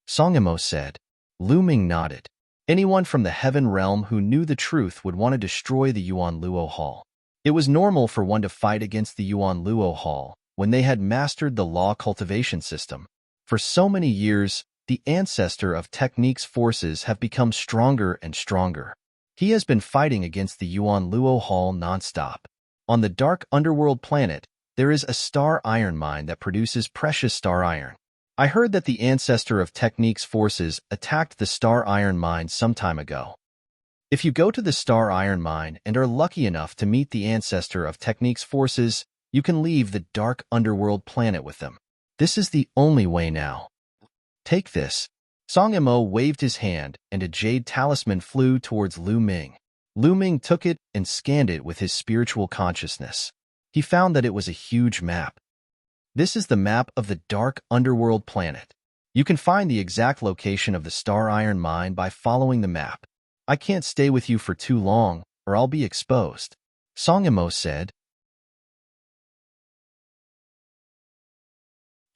A: Songimo said. Lu Ming nodded. Anyone from the Heaven Realm who knew the truth would want to destroy the Yuan Luo Hall. It was normal for one to fight against the Yuan Luo Hall when they had mastered the Law Cultivation System. For so many years, the Ancestor of Techniques' forces have become stronger and stronger. He has been fighting against the Yuan Luo Hall non-stop. On the dark underworld planet, there is a star iron mine that produces precious star iron. I heard that the Ancestor of Techniques' forces attacked the star iron mine some time ago. If you go to the star iron mine and are lucky enough to meet the Ancestor of Techniques' forces, you can leave the dark underworld planet with them. This is the only way now. Take this. Song Imo waved his hand and a jade talisman flew towards Lu Ming. Lu Ming took it and scanned it with his spiritual consciousness. He found that it was a huge map. This is the map of the dark underworld planet. You can find the exact location of the star iron mine by following the map. I can't stay with you for too long, or I'll be exposed. Song Imo said.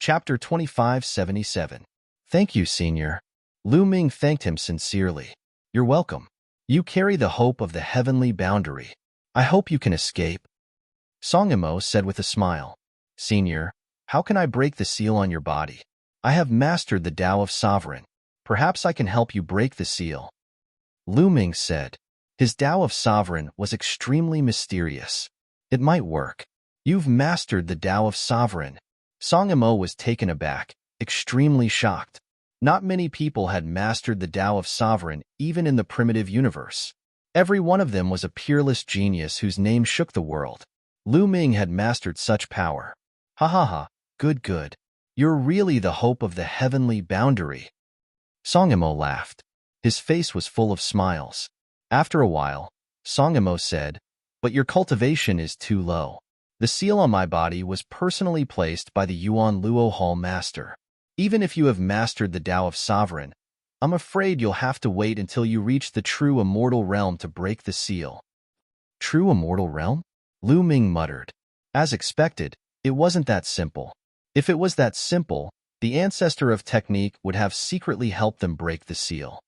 A: Chapter 2577. Thank you, Senior. Lu Ming thanked him sincerely. You're welcome. You carry the hope of the heavenly boundary. I hope you can escape. Song Imo said with a smile. Senior, how can I break the seal on your body? I have mastered the Tao of Sovereign. Perhaps I can help you break the seal. Lu Ming said. His Tao of Sovereign was extremely mysterious. It might work. You've mastered the Tao of Sovereign. Song Imo was taken aback, extremely shocked. Not many people had mastered the Tao of Sovereign even in the primitive universe. Every one of them was a peerless genius whose name shook the world. Lu Ming had mastered such power. Ha ha ha, good. You're really the hope of the heavenly boundary. Song Imo laughed. His face was full of smiles. After a while, Song Imo said, but your cultivation is too low. The seal on my body was personally placed by the Yuan Luo Hall Master. Even if you have mastered the Tao of Sovereign, I'm afraid you'll have to wait until you reach the true immortal realm to break the seal. True immortal realm? Lu Ming muttered. As expected, it wasn't that simple. If it was that simple, the Ancestor of Technique would have secretly helped them break the seal.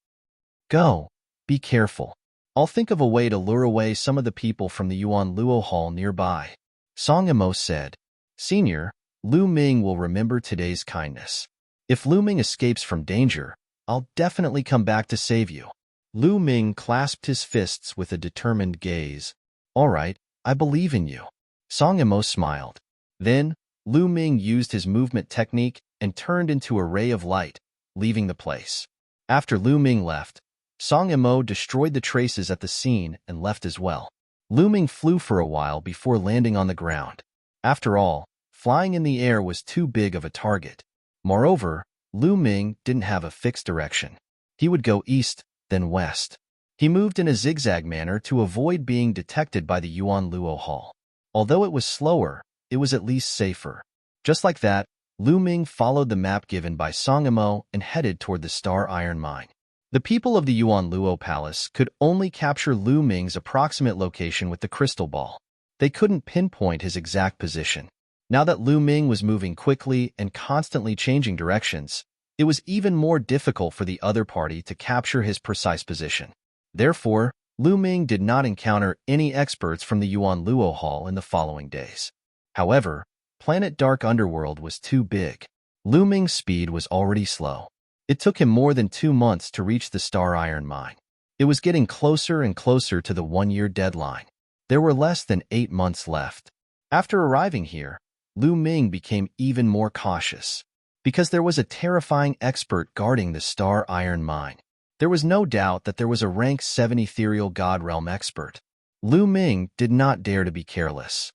A: Go. Be careful. I'll think of a way to lure away some of the people from the Yuan Luo Hall nearby. Song Imo said. Senior, Lu Ming will remember today's kindness. If Lu Ming escapes from danger, I'll definitely come back to save you. Lu Ming clasped his fists with a determined gaze. All right, I believe in you. Song Imo smiled. Then, Lu Ming used his movement technique and turned into a ray of light, leaving the place. After Lu Ming left, Song Imo destroyed the traces at the scene and left as well. Lu Ming flew for a while before landing on the ground. After all, flying in the air was too big of a target. Moreover, Lu Ming didn't have a fixed direction. He would go east, then west. He moved in a zigzag manner to avoid being detected by the Yuan Luo Hall. Although it was slower, it was at least safer. Just like that, Lu Ming followed the map given by Song Imo and headed toward the star iron mine. The people of the Yuan Luo Palace could only capture Lu Ming's approximate location with the crystal ball. They couldn't pinpoint his exact position. Now that Lu Ming was moving quickly and constantly changing directions, it was even more difficult for the other party to capture his precise position. Therefore, Lu Ming did not encounter any experts from the Yuan Luo Hall in the following days. However, Planet Dark Underworld was too big. Lu Ming's speed was already slow. It took him more than 2 months to reach the Star Iron Mine. It was getting closer and closer to the 1-year deadline. There were less than 8 months left. After arriving here, Lu Ming became even more cautious, because there was a terrifying expert guarding the Star Iron Mine. There was no doubt that there was a rank 7 ethereal God Realm expert. Lu Ming did not dare to be careless.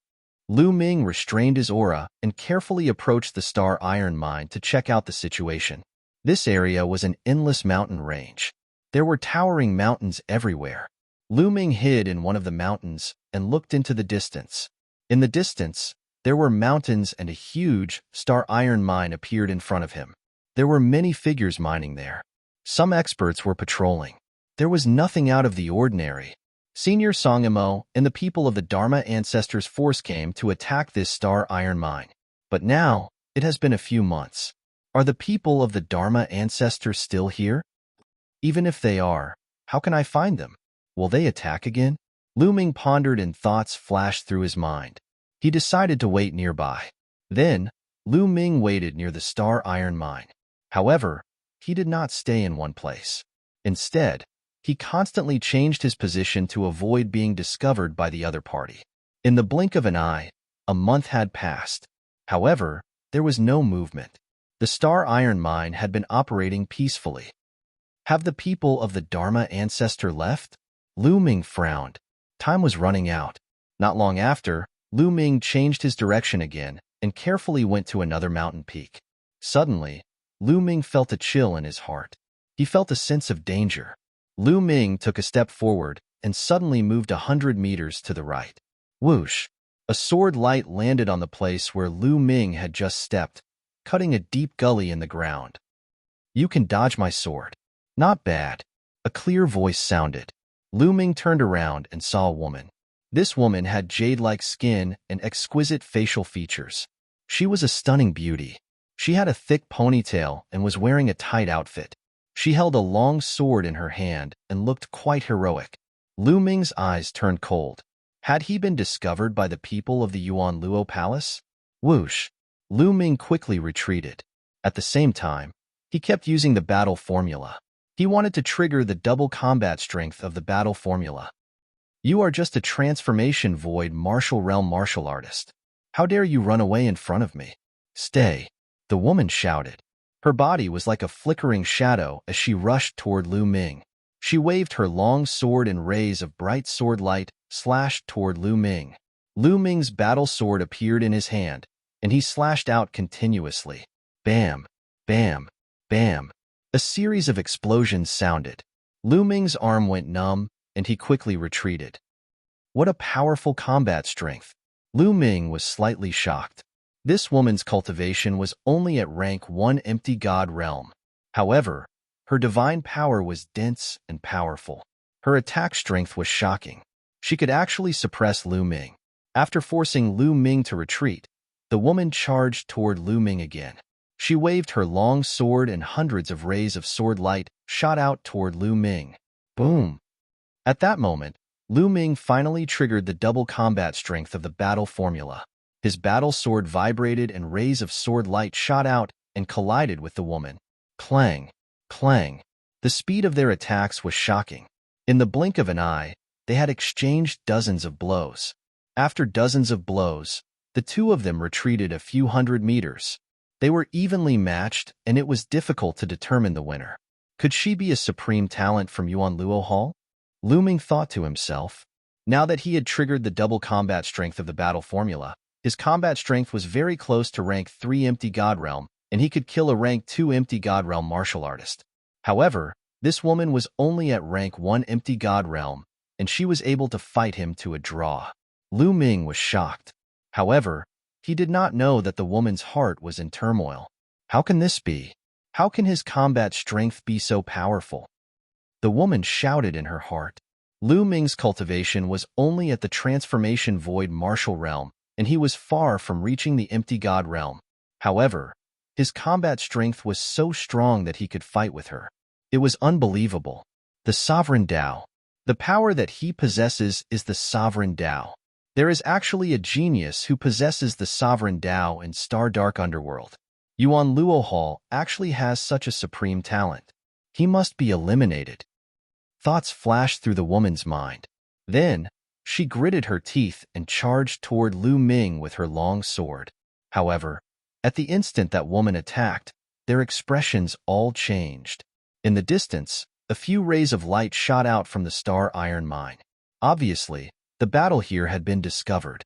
A: Lu Ming restrained his aura and carefully approached the Star Iron Mine to check out the situation. This area was an endless mountain range. There were towering mountains everywhere. Lu Ming hid in one of the mountains and looked into the distance. In the distance, there were mountains and a huge Star Iron Mine appeared in front of him. There were many figures mining there. Some experts were patrolling. There was nothing out of the ordinary. Senior Songimo and the people of the Dharma Ancestors Force came to attack this Star Iron Mine. But now, it has been a few months. Are the people of the Dharma Ancestors still here? Even if they are, how can I find them? Will they attack again? Lu Ming pondered and thoughts flashed through his mind. He decided to wait nearby. Then, Lu Ming waited near the Star Iron Mine. However, he did not stay in one place. Instead, he constantly changed his position to avoid being discovered by the other party. In the blink of an eye, a month had passed. However, there was no movement. The Star Iron Mine had been operating peacefully. Have the people of the Dharma Ancestor left? Lu Ming frowned. Time was running out. Not long after, Lu Ming changed his direction again and carefully went to another mountain peak. Suddenly, Lu Ming felt a chill in his heart. He felt a sense of danger. Lu Ming took a step forward and suddenly moved 100 meters to the right. Whoosh! A sword light landed on the place where Lu Ming had just stepped, cutting a deep gully in the ground. You can dodge my sword. Not bad. A clear voice sounded. Lu Ming turned around and saw a woman. This woman had jade-like skin and exquisite facial features. She was a stunning beauty. She had a thick ponytail and was wearing a tight outfit. She held a long sword in her hand and looked quite heroic. Lu Ming's eyes turned cold. Had he been discovered by the people of the Yuan Luo Palace? Whoosh! Lu Ming quickly retreated. At the same time, he kept using the battle formula. He wanted to trigger the double combat strength of the battle formula. You are just a transformation void martial realm martial artist. How dare you run away in front of me? Stay, the woman shouted. Her body was like a flickering shadow as she rushed toward Lu Ming. She waved her long sword and rays of bright sword light slashed toward Lu Ming. Lu Ming's battle sword appeared in his hand, and he slashed out continuously. Bam, bam, bam. A series of explosions sounded. Lu Ming's arm went numb, and he quickly retreated. What a powerful combat strength. Lu Ming was slightly shocked. This woman's cultivation was only at rank 1 empty god realm. However, her divine power was dense and powerful. Her attack strength was shocking. She could actually suppress Lu Ming. After forcing Lu Ming to retreat, the woman charged toward Lu Ming again. She waved her long sword and hundreds of rays of sword light shot out toward Lu Ming. Boom! At that moment, Lu Ming finally triggered the double combat strength of the battle formula. His battle sword vibrated and rays of sword light shot out and collided with the woman. Clang! Clang! The speed of their attacks was shocking. In the blink of an eye, they had exchanged dozens of blows. After dozens of blows, the two of them retreated a few hundred meters. They were evenly matched, and it was difficult to determine the winner. Could she be a supreme talent from Yuan Luo Hall? Lu Ming thought to himself. Now that he had triggered the double combat strength of the battle formula, his combat strength was very close to rank 3 empty god realm, and he could kill a rank 2 empty god realm martial artist. However, this woman was only at rank 1 empty god realm, and she was able to fight him to a draw. Lu Ming was shocked. However, he did not know that the woman's heart was in turmoil. How can this be? How can his combat strength be so powerful? the woman shouted in her heart. Lu Ming's cultivation was only at the transformation void martial realm, and he was far from reaching the empty god realm. However, his combat strength was so strong that he could fight with her. It was unbelievable. The Sovereign Tao. The power that he possesses is the Sovereign Tao. There is actually a genius who possesses the Sovereign Tao in Star Dark Underworld. Yuan Luo Hall actually has such a supreme talent. He must be eliminated. Thoughts flashed through the woman's mind. Then, she gritted her teeth and charged toward Lu Ming with her long sword. However, at the instant that woman attacked, their expressions all changed. In the distance, a few rays of light shot out from the star iron mine. Obviously, the battle here had been discovered.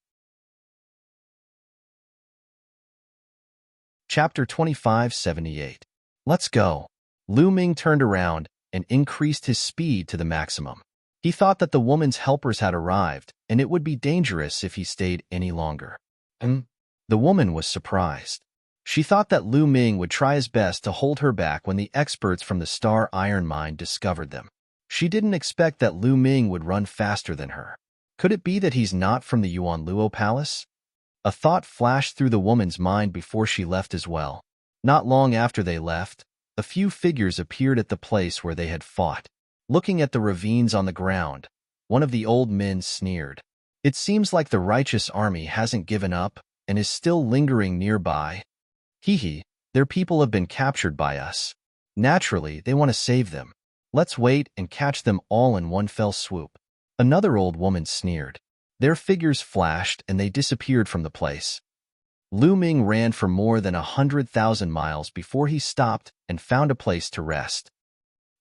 A: Chapter 2578. Let's go. Lu Ming turned around and increased his speed to the maximum. He thought that the woman's helpers had arrived, and it would be dangerous if he stayed any longer. The woman was surprised. She thought that Lu Ming would try his best to hold her back when the experts from the Star Iron Mine discovered them. She didn't expect that Lu Ming would run faster than her. Could it be that he's not from the Yuan Luo Palace? A thought flashed through the woman's mind before she left as well. Not long after they left, a few figures appeared at the place where they had fought. Looking at the ravines on the ground, one of the old men sneered. It seems like the righteous army hasn't given up and is still lingering nearby. Hee, their people have been captured by us. Naturally, they want to save them. Let's wait and catch them all in one fell swoop. Another old woman sneered. Their figures flashed and they disappeared from the place. Lu Ming ran for more than 100,000 miles before he stopped and found a place to rest.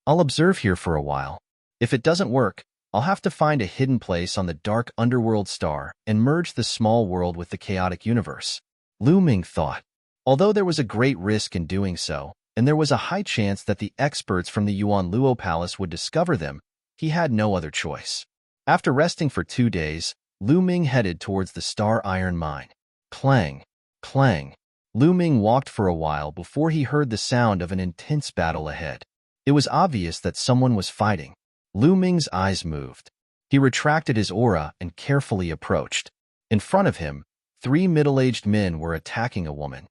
A: I'll observe here for a while. If it doesn't work, I'll have to find a hidden place on the dark underworld star and merge the small world with the chaotic universe. Lu Ming thought. Although there was a great risk in doing so, and there was a high chance that the experts from the Yuan Luo Palace would discover them, he had no other choice. After resting for 2 days, Lu Ming headed towards the Star Iron Mine. Clang, clang. Lu Ming walked for a while before he heard the sound of an intense battle ahead. It was obvious that someone was fighting. Lu Ming's eyes moved. He retracted his aura and carefully approached. In front of him, 3 middle-aged men were attacking a woman.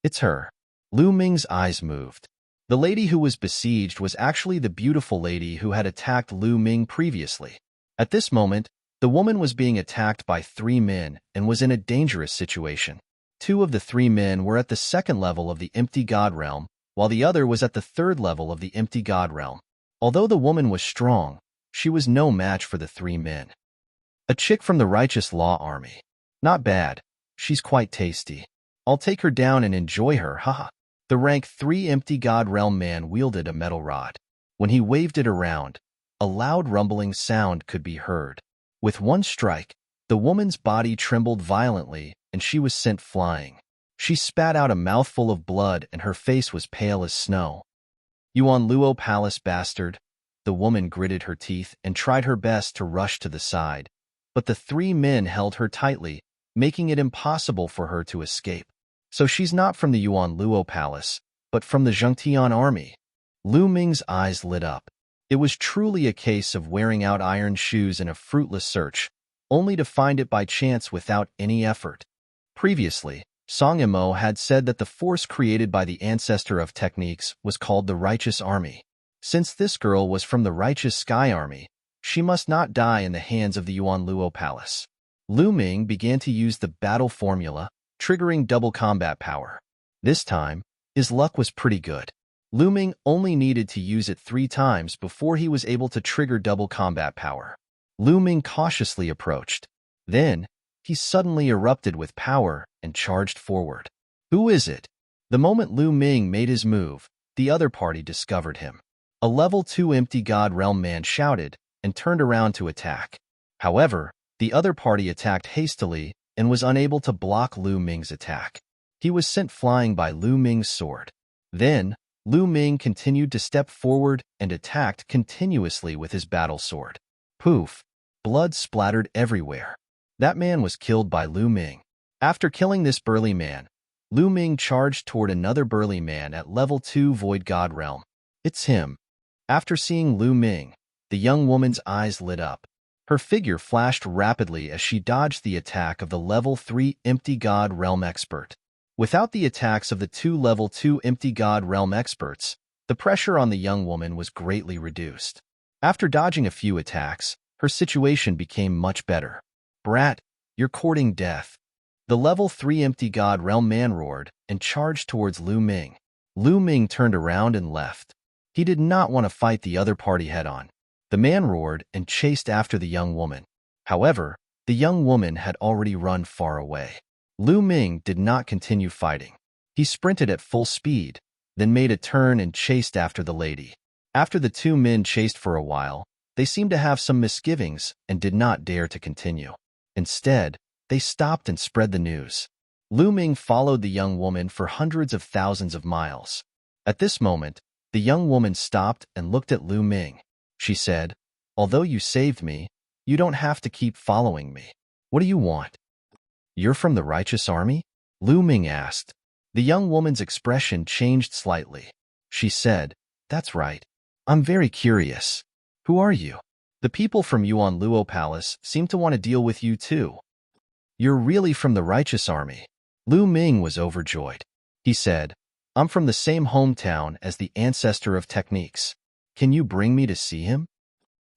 A: It's her. Lu Ming's eyes moved. The lady who was besieged was actually the beautiful lady who had attacked Lu Ming previously. At this moment, the woman was being attacked by 3 men and was in a dangerous situation. 2 of the 3 men were at the 2nd level of the Empty God Realm, while the other was at the 3rd level of the Empty God Realm. Although the woman was strong, she was no match for the 3 men. A chick from the Righteous Law Army. Not bad. She's quite tasty. I'll take her down and enjoy her, haha. The rank 3 Empty God Realm man wielded a metal rod. When he waved it around, a loud rumbling sound could be heard. With one strike, the woman's body trembled violently and she was sent flying. She spat out a mouthful of blood and her face was pale as snow. Yuan Luo Palace bastard. The woman gritted her teeth and tried her best to rush to the side, but the 3 men held her tightly, making it impossible for her to escape. So she's not from the Yuan Luo Palace, but from the Zhengtian army. Lu Ming's eyes lit up. It was truly a case of wearing out iron shoes in a fruitless search, only to find it by chance without any effort. Previously, Song Imo had said that the force created by the ancestor of techniques was called the Righteous Army. Since this girl was from the Righteous Sky Army, she must not die in the hands of the Yuan Luo Palace. Lu Ming began to use the battle formula, triggering double combat power. This time, his luck was pretty good. Lu Ming only needed to use it 3 times before he was able to trigger double combat power. Lu Ming cautiously approached. Then, he suddenly erupted with power and charged forward. Who is it? The moment Lu Ming made his move, the other party discovered him. A level 2 Empty God Realm man shouted and turned around to attack. However, the other party attacked hastily and was unable to block Lu Ming's attack. He was sent flying by Lu Ming's sword. Then, Lu Ming continued to step forward and attacked continuously with his battle sword. Poof! Blood splattered everywhere. That man was killed by Lu Ming. After killing this burly man, Lu Ming charged toward another burly man at level 2 Void God Realm. It's him. After seeing Lu Ming, the young woman's eyes lit up. Her figure flashed rapidly as she dodged the attack of the Level 3 Empty God Realm expert. Without the attacks of the two Level 2 Empty God Realm experts, the pressure on the young woman was greatly reduced. After dodging a few attacks, her situation became much better. "Brat, you're courting death." The Level 3 Empty God Realm man roared and charged towards Lu Ming. Lu Ming turned around and left. He did not want to fight the other party head-on. The man roared and chased after the young woman. However, the young woman had already run far away. Lu Ming did not continue fighting. He sprinted at full speed, then made a turn and chased after the lady. After the two men chased for a while, they seemed to have some misgivings and did not dare to continue. Instead, they stopped and spread the news. Lu Ming followed the young woman for hundreds of thousands of miles. At this moment, the young woman stopped and looked at Lu Ming. She said, "Although you saved me, you don't have to keep following me. What do you want?" "You're from the righteous army?" Lu Ming asked. The young woman's expression changed slightly. She said, "That's right. I'm very curious. Who are you? The people from Yuan Luo Palace seem to want to deal with you too." "You're really from the righteous army?" Lu Ming was overjoyed. He said, "I'm from the same hometown as the ancestor of techniques. Can you bring me to see him?"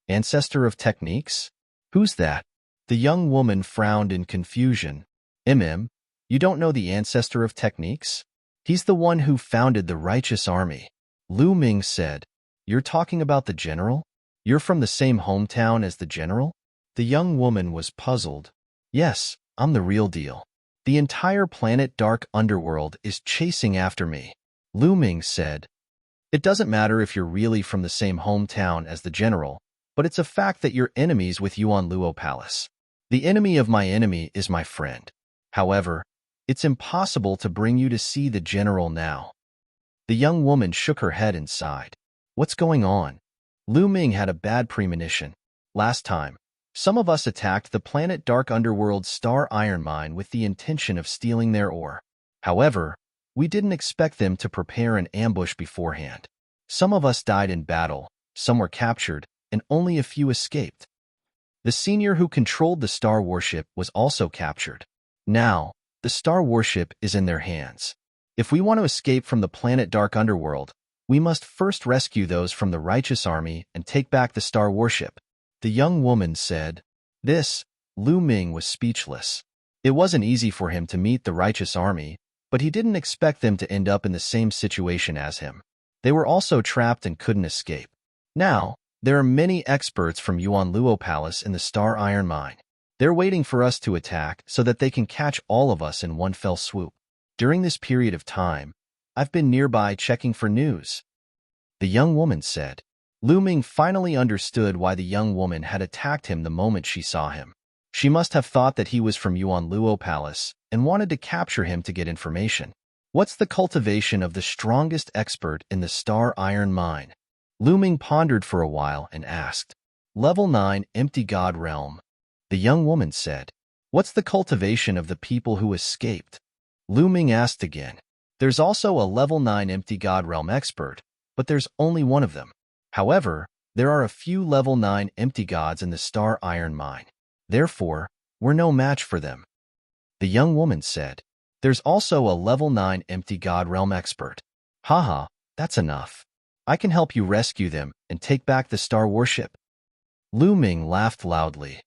A: "Ancestor of techniques? Who's that?" The young woman frowned in confusion. You don't know the ancestor of techniques? He's the one who founded the righteous army." Lu Ming said, "You're talking about the general? You're from the same hometown as the general?" The young woman was puzzled. "Yes, I'm the real deal. The entire planet Dark Underworld is chasing after me." Lu Ming said, "It doesn't matter if you're really from the same hometown as the general, but it's a fact that you're enemies with Yuan Luo Palace. The enemy of my enemy is my friend. However, it's impossible to bring you to see the general now." The young woman shook her head and sighed. "What's going on?" Lu Ming had a bad premonition. Last time, some of us attacked the planet Dark Underworld's star iron mine with the intention of stealing their ore. However, we didn't expect them to prepare an ambush beforehand. Some of us died in battle, some were captured, and only a few escaped. The senior who controlled the star warship was also captured. Now, the star warship is in their hands. If we want to escape from the planet Dark Underworld, we must first rescue those from the righteous army and take back the star warship." The young woman said. Lu Ming was speechless. It wasn't easy for him to meet the righteous army, but he didn't expect them to end up in the same situation as him. They were also trapped and couldn't escape. Now, there are many experts from Yuan Luo Palace in the Star Iron Mine. They're waiting for us to attack so that they can catch all of us in one fell swoop. During this period of time, I've been nearby checking for news," the young woman said. Lu Ming finally understood why the young woman had attacked him the moment she saw him. She must have thought that he was from Yuan Luo Palace and wanted to capture him to get information. "What's the cultivation of the strongest expert in the Star Iron Mine?" Lu Ming pondered for a while and asked. "Level 9 Empty God Realm," the young woman said. "What's the cultivation of the people who escaped?" Lu Ming asked again. "There's also a Level 9 Empty God Realm expert, but there's only one of them. However, there are a few Level 9 Empty Gods in the Star Iron Mine. Therefore, we're no match for them," the young woman said. "There's also a Level 9 Empty God Realm expert." "Haha, that's enough. I can help you rescue them and take back the star warship." Lu Ming laughed loudly.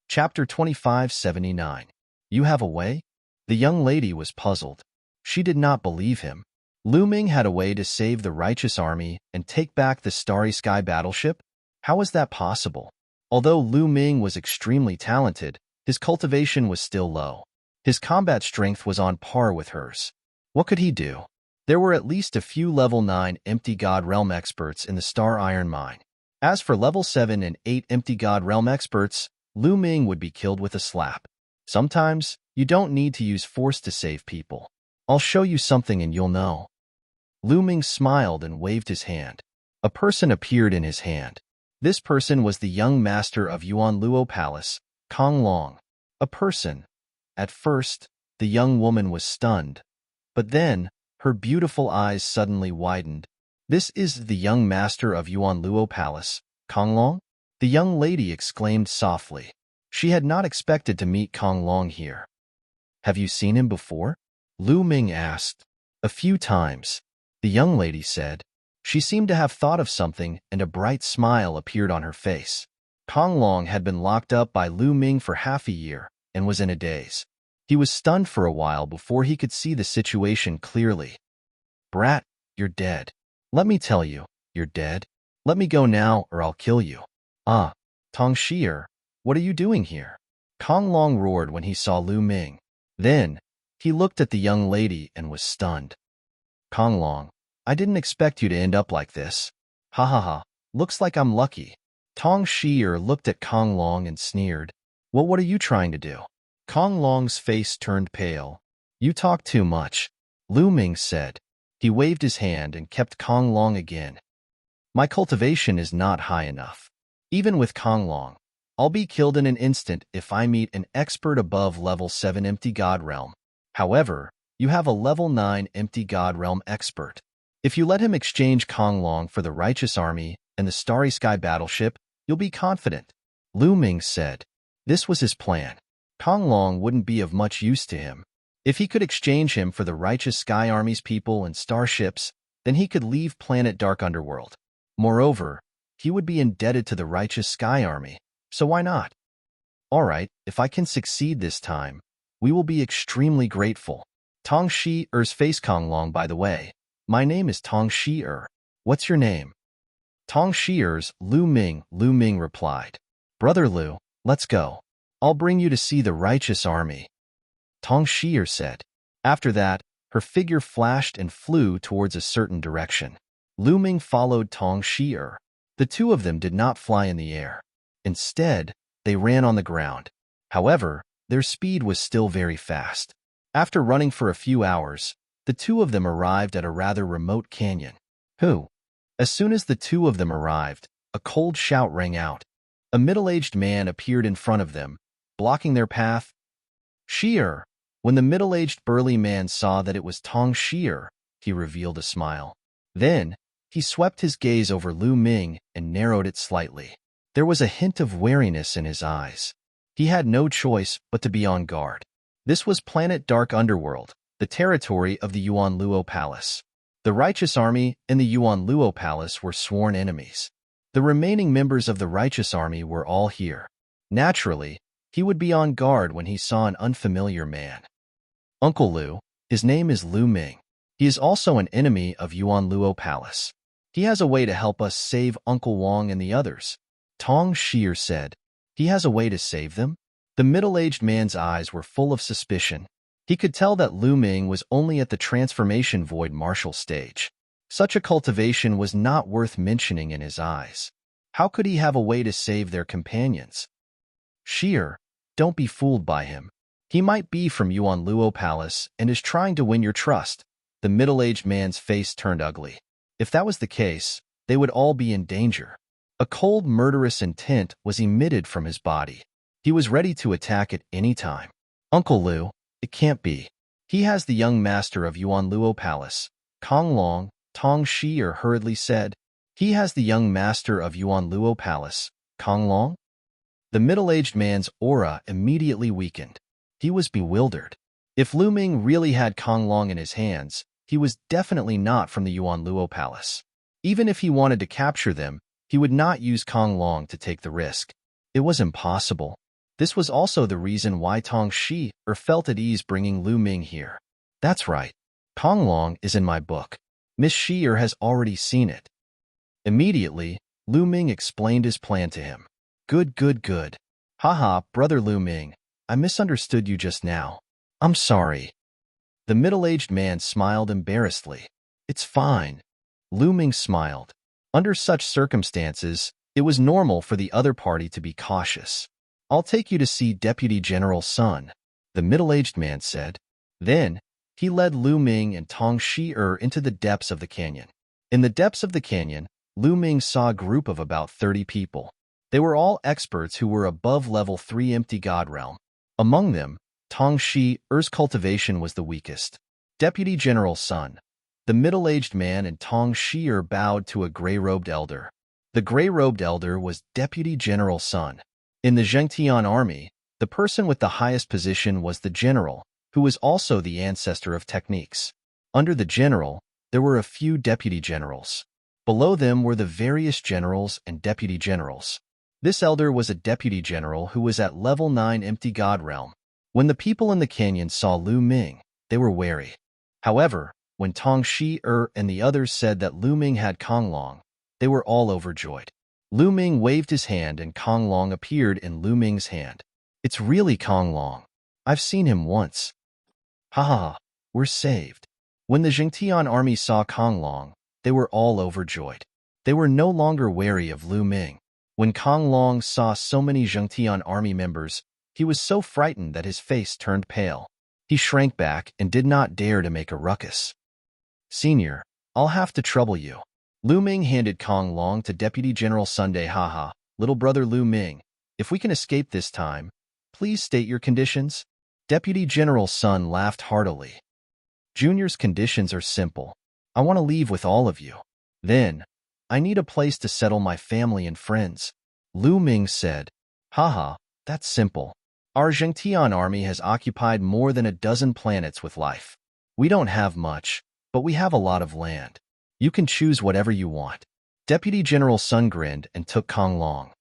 A: Chapter 2579. You have a way? The young lady was puzzled. She did not believe him. Lu Ming had a way to save the righteous army and take back the Starry Sky battleship? How was that possible? Although Lu Ming was extremely talented, his cultivation was still low. His combat strength was on par with hers. What could he do? There were at least a few Level 9 Empty God Realm experts in the Star Iron Mine. As for Level 7 and 8 Empty God Realm experts, Lu Ming would be killed with a slap. Sometimes, you don't need to use force to save people. I'll show you something and you'll know. Lu Ming smiled and waved his hand. A person appeared in his hand. This person was the young master of Yuan Luo Palace, Kong Long. A person. At first, the young woman was stunned. But then, Her beautiful eyes suddenly widened. "This is the young master of Yuanluo Palace, Konglong?" The young lady exclaimed softly. She had not expected to meet Konglong here. "Have you seen him before?" Lu Ming asked. "A few times," the young lady said. She seemed to have thought of something, and a bright smile appeared on her face. Konglong had been locked up by Lu Ming for half a year and was in a daze. He was stunned for a while before he could see the situation clearly. "Brat, you're dead. Let me tell you, you're dead. Let me go now or I'll kill you." "Ah, Tong Shi'er, what are you doing here?" Konglong roared when he saw Lu Ming. Then, he looked at the young lady and was stunned. "Konglong, I didn't expect you to end up like this. Ha ha ha, looks like I'm lucky." Tong Shi'er looked at Konglong and sneered. "Well, what are you trying to do?" Konglong's face turned pale. "You talk too much," Lu Ming said. He waved his hand and kept Konglong again. "My cultivation is not high enough. Even with Konglong, I'll be killed in an instant if I meet an expert above level 7 Empty God Realm. However, you have a level 9 Empty God Realm expert. If you let him exchange Konglong for the Righteous Army and the Starry Sky battleship, you'll be confident," Lu Ming said. This was his plan. Konglong wouldn't be of much use to him. If he could exchange him for the Righteous Sky Army's people and starships, then he could leave planet Dark Underworld. Moreover, he would be indebted to the Righteous Sky Army, so why not? "All right, if I can succeed this time, we will be extremely grateful." Tong Shi'er's face. "Konglong, by the way, my name is Tong Shi'er. What's your name?" Tong Shi'er's Lu Ming replied. "Brother Lu, let's go. I'll bring you to see the Righteous Army," Tong Shi'er said. After that, her figure flashed and flew towards a certain direction. Lu Ming followed Tong Shi'er. The two of them did not fly in the air. Instead, they ran on the ground. However, their speed was still very fast. After running for a few hours, the two of them arrived at a rather remote canyon. As soon as the two of them arrived, a cold shout rang out. A middle-aged man appeared in front of them, blocking their path. "Shi'er!" When the middle-aged burly man saw that it was Tong Shi'er, he revealed a smile. Then, he swept his gaze over Lu Ming and narrowed it slightly. There was a hint of wariness in his eyes. He had no choice but to be on guard. This was planet Dark Underworld, the territory of the Yuanluo Palace. The Righteous Army and the Yuanluo Palace were sworn enemies. The remaining members of the Righteous Army were all here. Naturally, he would be on guard when he saw an unfamiliar man. "Uncle Lu, his name is Lu Ming. He is also an enemy of Yuanluo Palace. He has a way to help us save Uncle Wong and the others," Tong Shi'er said. "He has a way to save them?" The middle-aged man's eyes were full of suspicion. He could tell that Lu Ming was only at the transformation void martial stage. Such a cultivation was not worth mentioning in his eyes. How could he have a way to save their companions? "Shi'er, don't be fooled by him. He might be from Yuanluo Palace and is trying to win your trust." The middle-aged man's face turned ugly. If that was the case, they would all be in danger. A cold, murderous intent was emitted from his body. He was ready to attack at any time. "Uncle Lu, it can't be. He has the young master of Yuanluo Palace, Konglong," Tong Shi'er hurriedly said. "He has the young master of Yuanluo Palace, Konglong?" The middle-aged man's aura immediately weakened. He was bewildered. If Lu Ming really had Konglong in his hands, he was definitely not from the Yuanluo Palace. Even if he wanted to capture them, he would not use Konglong to take the risk. It was impossible. This was also the reason why Tong Shi'er felt at ease bringing Lu Ming here. "That's right. Konglong is in my book. Miss Shi'er has already seen it." Immediately, Lu Ming explained his plan to him. Good. Haha, brother Lu Ming, I misunderstood you just now. I'm sorry." The middle-aged man smiled embarrassedly. "It's fine." Lu Ming smiled. Under such circumstances, it was normal for the other party to be cautious. "I'll take you to see Deputy General Sun," the middle-aged man said. Then, he led Lu Ming and Tong Shi'er into the depths of the canyon. In the depths of the canyon, Lu Ming saw a group of about 30 people. They were all experts who were above level 3 Empty God Realm. Among them, Tong Shi'er's cultivation was the weakest. Deputy General Sun, The middle-aged man and Tong Shi'er bowed to a gray-robed elder. The gray-robed elder was Deputy General Sun. In the Zhengtian army, the person with the highest position was the general, who was also the ancestor of techniques. Under the general, there were a few deputy generals. Below them were the various generals and deputy generals. This elder was a deputy general who was at level 9 empty god realm. When the people in the canyon saw Lu Ming, they were wary. However, when Tong Shi'er and the others said that Lu Ming had Konglong, they were all overjoyed. Lu Ming waved his hand and Konglong appeared in Lu Ming's hand. It's really Konglong. I've seen him once. Ha ha ha, we're saved. When the Zhengtian army saw Konglong, they were all overjoyed. They were no longer wary of Lu Ming. When Konglong saw so many Zhengtian army members, he was so frightened that his face turned pale. He shrank back and did not dare to make a ruckus. Senior, I'll have to trouble you. Lu Ming handed Konglong to Deputy General Sunday. Haha, little brother Lu Ming, if we can escape this time, please state your conditions. Deputy General Sun laughed heartily. Junior's conditions are simple. I want to leave with all of you. Then, I need a place to settle my family and friends. Lu Ming said. Haha, that's simple. Our Zhengtian army has occupied more than a dozen planets with life. We don't have much, but we have a lot of land. You can choose whatever you want. Deputy General Sun grinned and took Konglong.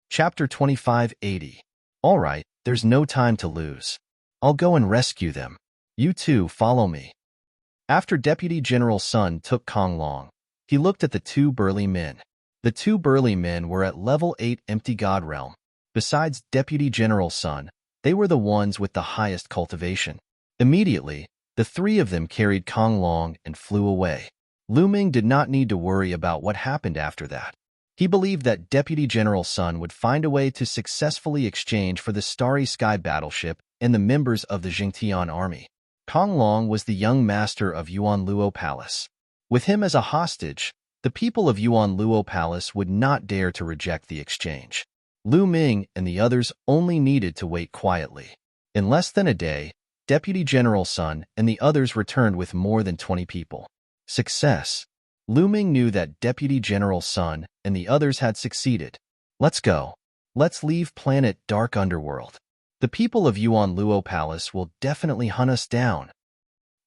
A: Chapter 2580. All right, there's no time to lose. I'll go and rescue them. You two follow me. After Deputy General Sun took Konglong, he looked at the two burly men. The two burly men were at level 8 empty god realm. Besides Deputy General Sun, they were the ones with the highest cultivation. Immediately, the three of them carried Konglong and flew away. Lu Ming did not need to worry about what happened after that. He believed that Deputy General Sun would find a way to successfully exchange for the Starry Sky battleship and the members of the Zhengtian army. Konglong was the young master of Yuanluo Palace. With him as a hostage, the people of Yuanluo Palace would not dare to reject the exchange. Lu Ming and the others only needed to wait quietly. In less than a day, Deputy General Sun and the others returned with more than 20 people. Success. Lu Ming knew that Deputy General Sun and the others had succeeded. Let's go. Let's leave planet Dark Underworld. The people of Yuanluo Palace will definitely hunt us down,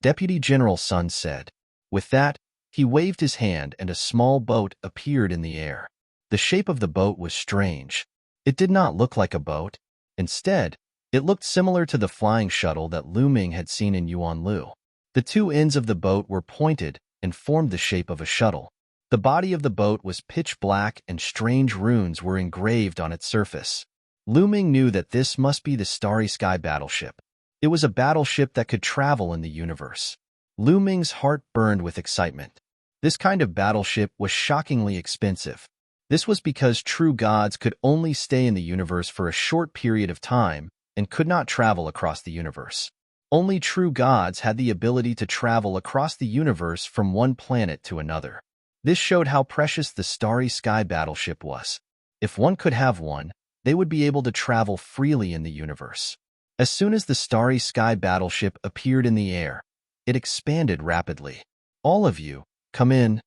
A: Deputy General Sun said. With that, he waved his hand and a small boat appeared in the air. The shape of the boat was strange. It did not look like a boat. Instead, it looked similar to the flying shuttle that Lu Ming had seen in Yuanlu. The two ends of the boat were pointed and formed the shape of a shuttle. The body of the boat was pitch black and strange runes were engraved on its surface. Lu Ming knew that this must be the Starry Sky battleship. It was a battleship that could travel in the universe. Lu Ming's heart burned with excitement. This kind of battleship was shockingly expensive. This was because true gods could only stay in the universe for a short period of time and could not travel across the universe. Only true gods had the ability to travel across the universe from one planet to another. This showed how precious the Starry Sky battleship was. If one could have one, they would be able to travel freely in the universe. As soon as the Starry Sky battleship appeared in the air, it expanded rapidly. All of you, come in,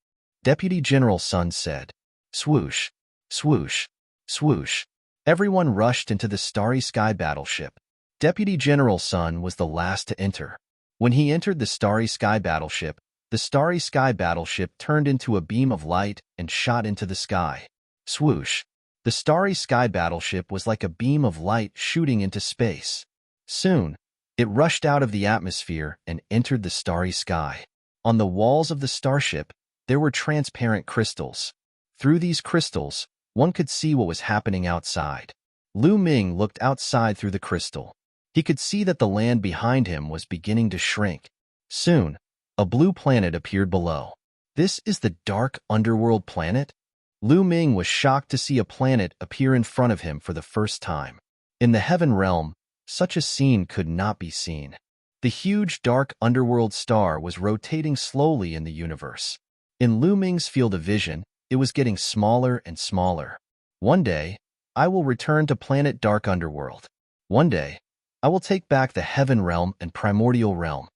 A: Deputy General Sun said. Swoosh, swoosh, swoosh. Everyone rushed into the Starry Sky battleship. Deputy General Sun was the last to enter. When he entered the Starry Sky battleship, the Starry Sky battleship turned into a beam of light and shot into the sky. Swoosh. The Starry Sky battleship was like a beam of light shooting into space. Soon, it rushed out of the atmosphere and entered the starry sky. On the walls of the starship, there were transparent crystals. Through these crystals, one could see what was happening outside. Lu Ming looked outside through the crystal. He could see that the land behind him was beginning to shrink. Soon, a blue planet appeared below. This is the Dark Underworld planet? Lu Ming was shocked to see a planet appear in front of him for the first time. In the heaven realm, such a scene could not be seen. The huge Dark Underworld star was rotating slowly in the universe. In Lu Ming's field of vision, it was getting smaller and smaller. One day, I will return to planet Dark Underworld. One day, I will take back the heaven realm and primordial realm.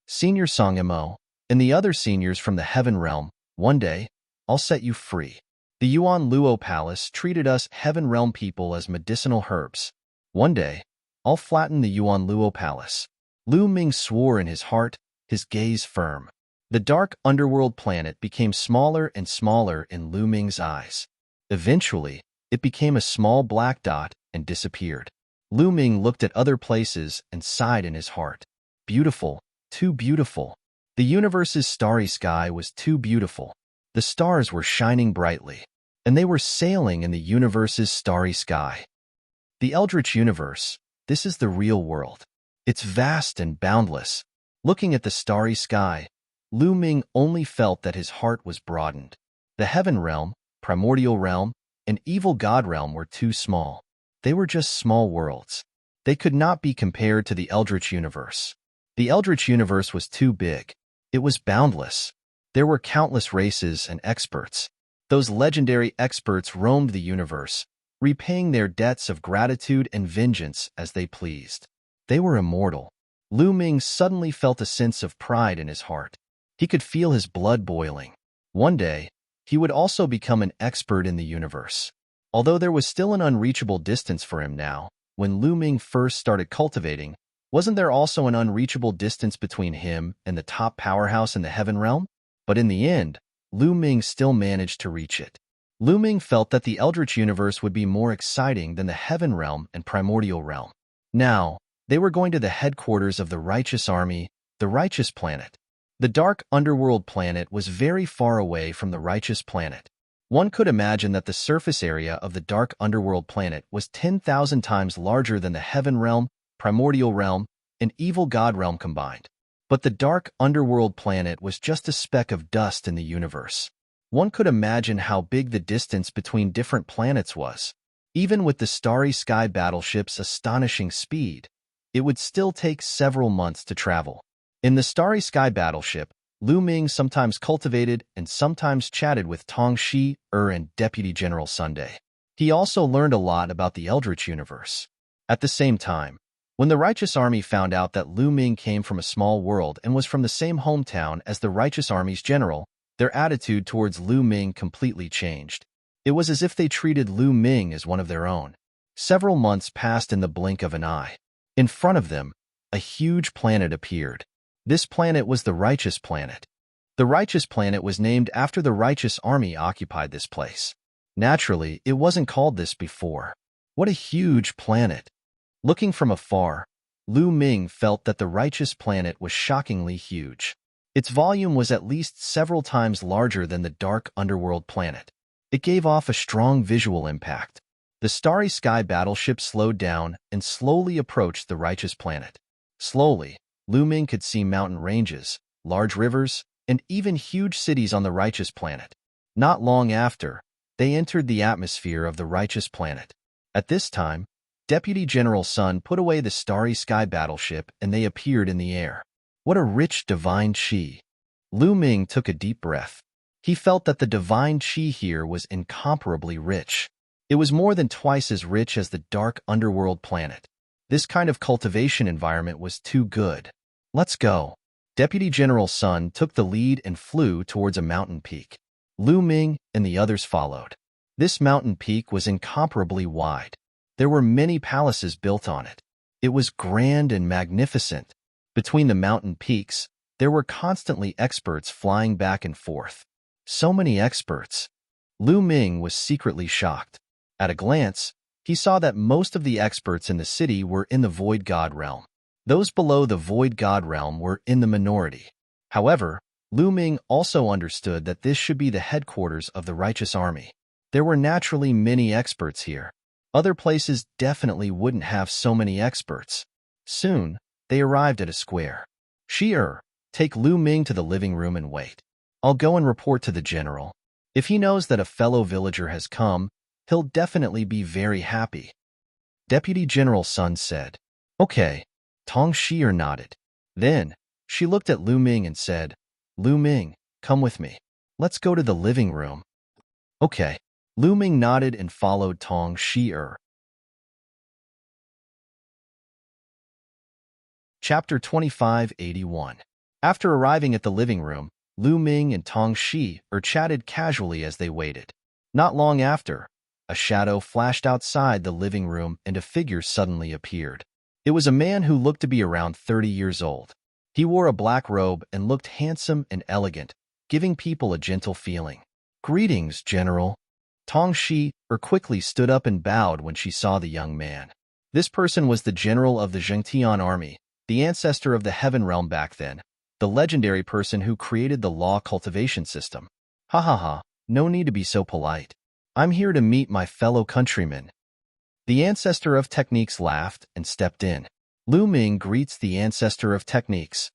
A: Senior Song Mo, and the other seniors from the heaven realm, one day, I'll set you free. The Yuan Luo Palace treated us heaven realm people as medicinal herbs. One day, I'll flatten the Yuan Luo Palace. Lu Ming swore in his heart, his gaze firm. The dark underworld planet became smaller and smaller in Lu Ming's eyes. Eventually, it became a small black dot and disappeared. Lu Ming looked at other places and sighed in his heart. Beautiful, too beautiful. The universe's starry sky was too beautiful. The stars were shining brightly, and they were sailing in the universe's starry sky. The Eldritch universe, this is the real world. It's vast and boundless. Looking at the starry sky, Lu Ming only felt that his heart was broadened. The heaven realm, primordial realm, and evil god realm were too small. They were just small worlds. They could not be compared to the Eldritch universe. The Eldritch universe was too big. It was boundless. There were countless races and experts. Those legendary experts roamed the universe, repaying their debts of gratitude and vengeance as they pleased. They were immortal. Lu Ming suddenly felt a sense of pride in his heart. He could feel his blood boiling. One day, he would also become an expert in the universe. Although there was still an unreachable distance for him now, when Lu Ming first started cultivating, wasn't there also an unreachable distance between him and the top powerhouse in the heaven realm? But in the end, Lu Ming still managed to reach it. Lu Ming felt that the Eldritch universe would be more exciting than the heaven realm and primordial realm. Now, they were going to the headquarters of the righteous army, the righteous planet. The dark underworld planet was very far away from the righteous planet. One could imagine that the surface area of the dark underworld planet was 10,000 times larger than the heaven realm, primordial realm, and evil god realm combined. But the dark underworld planet was just a speck of dust in the universe. One could imagine how big the distance between different planets was. Even with the starry sky battleship's astonishing speed, it would still take several months to travel. In the starry sky battleship, Lu Ming sometimes cultivated and sometimes chatted with Tong Shi, and Deputy General Sunday. He also learned a lot about the Eldritch universe. At the same time, when the righteous army found out that Lu Ming came from a small world and was from the same hometown as the righteous army's general, their attitude towards Lu Ming completely changed. It was as if they treated Lu Ming as one of their own. Several months passed in the blink of an eye. In front of them, a huge planet appeared. This planet was the Righteous Planet. The Righteous Planet was named after the righteous army occupied this place. Naturally, it wasn't called this before. What a huge planet! Looking from afar, Lu Ming felt that the Righteous Planet was shockingly huge. Its volume was at least several times larger than the dark underworld planet. It gave off a strong visual impact. The starry sky battleship slowed down and slowly approached the Righteous Planet. Slowly, Lu Ming could see mountain ranges, large rivers, and even huge cities on the Righteous Planet. Not long after, they entered the atmosphere of the Righteous Planet. At this time, Deputy General Sun put away the starry sky battleship and they appeared in the air. What a rich divine qi! Lu Ming took a deep breath. He felt that the divine qi here was incomparably rich. It was more than twice as rich as the dark underworld planet. This kind of cultivation environment was too good. Let's go. Deputy General Sun took the lead and flew towards a mountain peak. Lu Ming and the others followed. This mountain peak was incomparably wide. There were many palaces built on it. It was grand and magnificent. Between the mountain peaks, there were constantly experts flying back and forth. So many experts. Lu Ming was secretly shocked. At a glance, he saw that most of the experts in the city were in the Void God realm. Those below the Void God realm were in the minority. However, Lu Ming also understood that this should be the headquarters of the righteous army. There were naturally many experts here. Other places definitely wouldn't have so many experts. Soon, they arrived at a square. Shi-er, take Lu Ming to the living room and wait. I'll go and report to the general. If he knows that a fellow villager has come, he'll definitely be very happy. Deputy General Sun said. Okay. Tong Shi-er nodded. Then, she looked at Lu Ming and said, Lu Ming, come with me. Let's go to the living room. Okay. Lu Ming nodded and followed Tong Shi-er. Chapter 2581. After arriving at the living room, Lu Ming and Tong Shi chatted casually as they waited. Not long after, a shadow flashed outside the living room and a figure suddenly appeared. It was a man who looked to be around 30 years old. He wore a black robe and looked handsome and elegant, giving people a gentle feeling. "Greetings, General." Tong Shi quickly stood up and bowed when she saw the young man. This person was the general of the Zhengtian army, the ancestor of the Heaven Realm back then, the legendary person who created the law cultivation system. "Ha ha ha, no need to be so polite. I'm here to meet my fellow countrymen." The ancestor of techniques laughed and stepped in. Lu Ming greets the ancestor of techniques.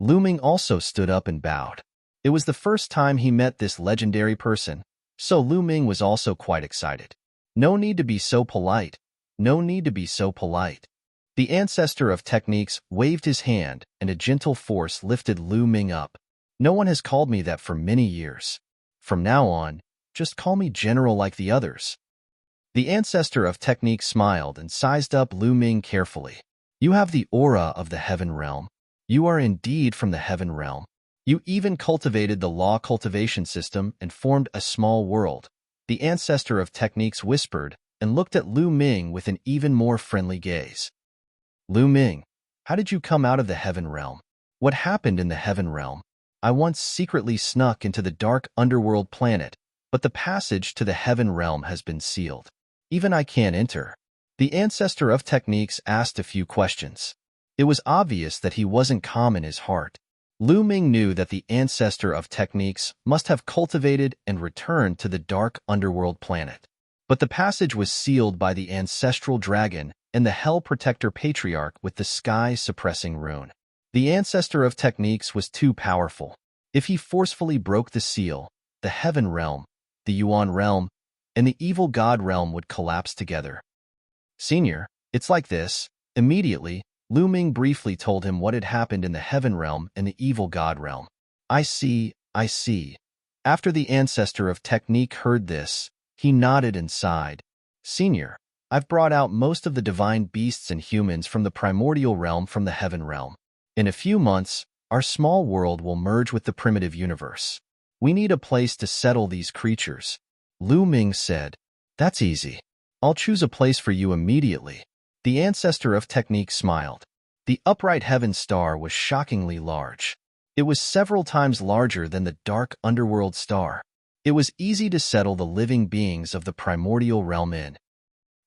A: Lu Ming also stood up and bowed. It was the first time he met this legendary person, so Lu Ming was also quite excited. "No need to be so polite. No need to be so polite." The ancestor of techniques waved his hand, and a gentle force lifted Lu Ming up. "No one has called me that for many years. From now on, just call me General like the others." The ancestor of technique smiled and sized up Lu Ming carefully. "You have the aura of the Heaven Realm. You are indeed from the Heaven Realm. You even cultivated the law cultivation system and formed a small world." The ancestor of techniques whispered and looked at Lu Ming with an even more friendly gaze. "Lu Ming, how did you come out of the Heaven Realm? What happened in the Heaven Realm? I once secretly snuck into the dark underworld planet, but the passage to the Heaven Realm has been sealed. Even I can't enter." The ancestor of techniques asked a few questions. It was obvious that he wasn't calm in his heart. Lu Ming knew that the ancestor of techniques must have cultivated and returned to the dark underworld planet. But the passage was sealed by the ancestral dragon and the Hell Protector Patriarch with the sky-suppressing rune. The ancestor of techniques was too powerful. If he forcefully broke the seal, the Heaven Realm, the Yuan Realm, and the Evil God Realm would collapse together. "Senior, it's like this." Immediately, Lu Ming briefly told him what had happened in the Heaven Realm and the Evil God Realm. I see. After the ancestor of technique heard this, he nodded and sighed. "Senior, I've brought out most of the divine beasts and humans from the primordial realm from the Heaven Realm. In a few months, our small world will merge with the primitive universe. We need a place to settle these creatures." Lu Ming said, "That's easy. I'll choose a place for you immediately." The ancestor of technique smiled. The upright heaven star was shockingly large. It was several times larger than the dark underworld star. It was easy to settle the living beings of the primordial realm in.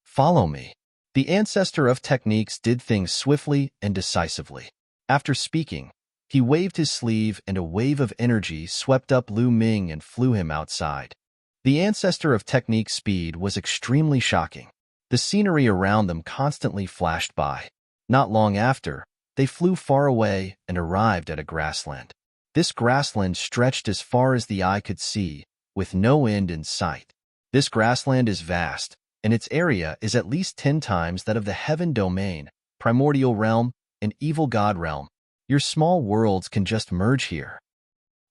A: "Follow me." The ancestor of techniques did things swiftly and decisively. After speaking, he waved his sleeve and a wave of energy swept up Lu Ming and flew him outside. The ancestor of technique's speed was extremely shocking. The scenery around them constantly flashed by. Not long after, they flew far away and arrived at a grassland. This grassland stretched as far as the eye could see, with no end in sight. This grassland is vast, and its area is at least 10 times that of the Heaven Domain, Primordial Realm, and Evil God Realm. Your small worlds can just merge here."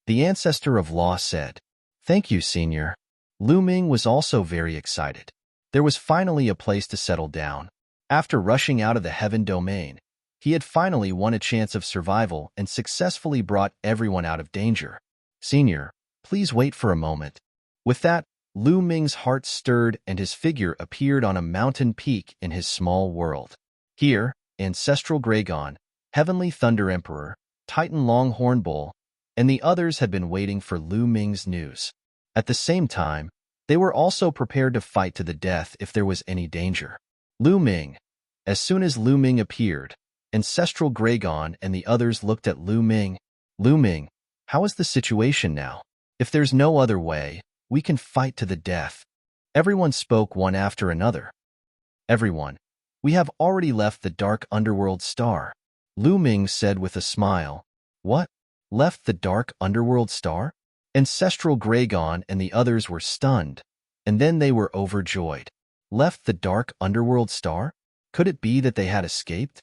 A: The ancestor of law said. "Thank you, Senior." Lu Ming was also very excited. There was finally a place to settle down. After rushing out of the Heaven Domain, he had finally won a chance of survival and successfully brought everyone out of danger. "Senior, please wait for a moment." With that, Lu Ming's heart stirred and his figure appeared on a mountain peak in his small world. Here, Ancestral Gragon, Heavenly Thunder Emperor, Titan Longhorn Bull, and the others had been waiting for Lu Ming's news. At the same time, they were also prepared to fight to the death if there was any danger. Lu Ming. As soon as Lu Ming appeared, Ancestral Gragon and the others looked at Lu Ming. "Lu Ming, how is the situation now? If there's no other way, we can fight to the death." Everyone spoke one after another. "Everyone, we have already left the dark underworld star," Lu Ming said with a smile. "What? Left the dark underworld star?" Ancestral Gragon and the others were stunned, and then they were overjoyed. Left the dark underworld star? Could it be that they had escaped?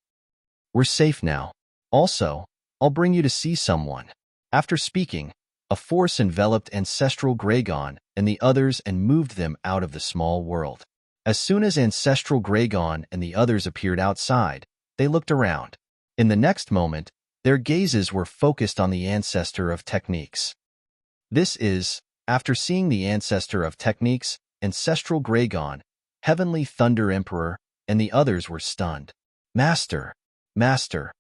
A: "We're safe now. Also, I'll bring you to see someone." After speaking, a force enveloped Ancestral Gragon and the others and moved them out of the small world. As soon as Ancestral Gragon and the others appeared outside, they looked around. In the next moment, their gazes were focused on the ancestor of techniques. This is, after seeing the ancestor of techniques, ancestral Gragon, Heavenly Thunder Emperor, and the others were stunned. Master, Master.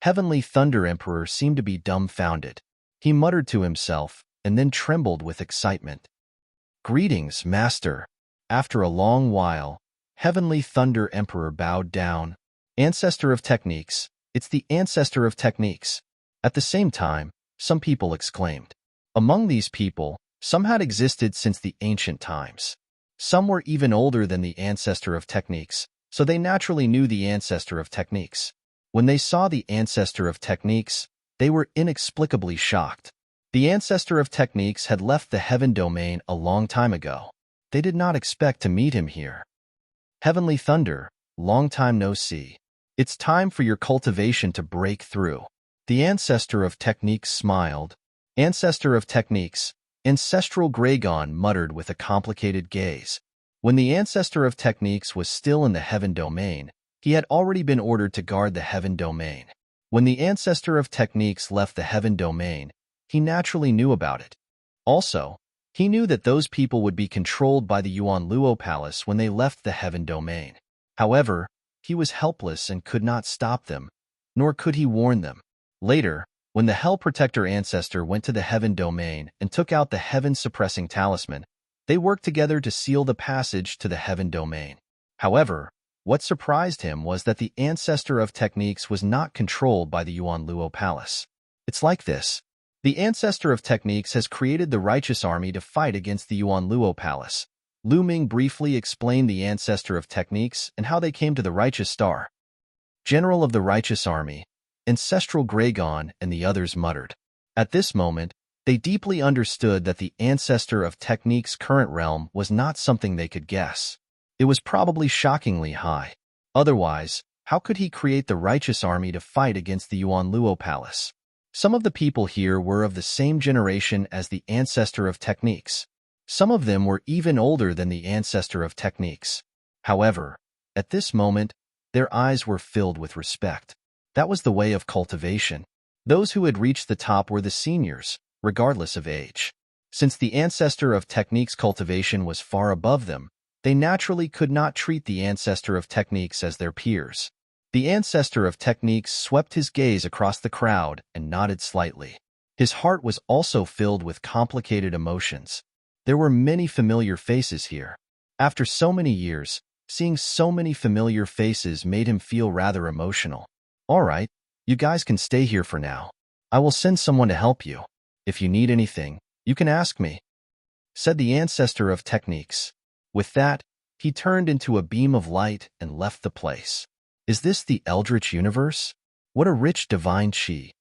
A: Heavenly Thunder Emperor seemed to be dumbfounded. He muttered to himself, and then trembled with excitement. Greetings, Master. After a long while, Heavenly Thunder Emperor bowed down. Ancestor of techniques, it's the ancestor of techniques. At the same time, some people exclaimed. Among these people, some had existed since the ancient times. Some were even older than the ancestor of techniques, so they naturally knew the ancestor of techniques. When they saw the ancestor of techniques, they were inexplicably shocked. The ancestor of techniques had left the heaven domain a long time ago. They did not expect to meet him here. Heavenly Thunder, long time no see. It's time for your cultivation to break through. The ancestor of techniques smiled. Ancestor of techniques, ancestral Gragon muttered with a complicated gaze. When the ancestor of techniques was still in the heaven domain, he had already been ordered to guard the heaven domain. When the ancestor of techniques left the heaven domain, he naturally knew about it. Also, he knew that those people would be controlled by the Yuan Luo Palace when they left the heaven domain. However, he was helpless and could not stop them, nor could he warn them. Later, when the Hell Protector ancestor went to the heaven domain and took out the heaven-suppressing talisman, they worked together to seal the passage to the heaven domain. However, what surprised him was that the ancestor of techniques was not controlled by the Yuan Luo Palace. It's like this. The ancestor of techniques has created the righteous army to fight against the Yuan Luo Palace. Lu Ming briefly explained the ancestor of techniques and how they came to the righteous star. General of the righteous army, ancestral Gragon and the others muttered. At this moment, they deeply understood that the ancestor of techniques' current realm was not something they could guess. It was probably shockingly high. Otherwise, how could he create the righteous army to fight against the Yuan Luo Palace? Some of the people here were of the same generation as the ancestor of techniques. Some of them were even older than the ancestor of techniques. However, at this moment, their eyes were filled with respect. That was the way of cultivation. Those who had reached the top were the seniors, regardless of age. Since the ancestor of techniques' cultivation was far above them, they naturally could not treat the ancestor of techniques as their peers. The ancestor of techniques swept his gaze across the crowd and nodded slightly. His heart was also filled with complicated emotions. There were many familiar faces here. After so many years, seeing so many familiar faces made him feel rather emotional. All right, you guys can stay here for now. I will send someone to help you. If you need anything, you can ask me, said the ancestor of techniques. With that, he turned into a beam of light and left the place. Is this the Eldritch universe? What a rich divine chi.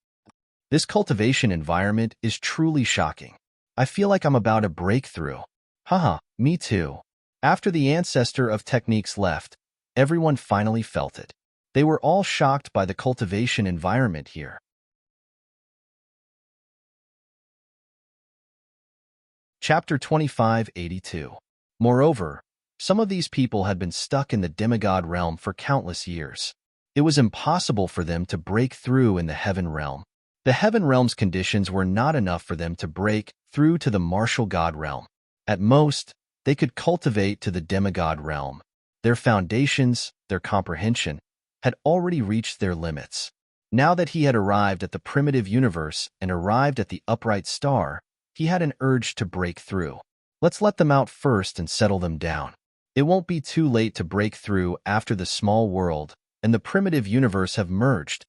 A: This cultivation environment is truly shocking. I feel like I'm about to break through. Haha, me too. After the ancestor of techniques left, everyone finally felt it. They were all shocked by the cultivation environment here. Chapter 2582. Moreover, some of these people had been stuck in the demigod realm for countless years. It was impossible for them to break through in the heaven realm. The heaven realm's conditions were not enough for them to break through to the martial god realm. At most, they could cultivate to the demigod realm. Their foundations, their comprehension, had already reached their limits. Now that he had arrived at the primitive universe and arrived at the upright star, he had an urge to break through. Let's let them out first and settle them down. It won't be too late to break through after the small world and the primitive universe have merged.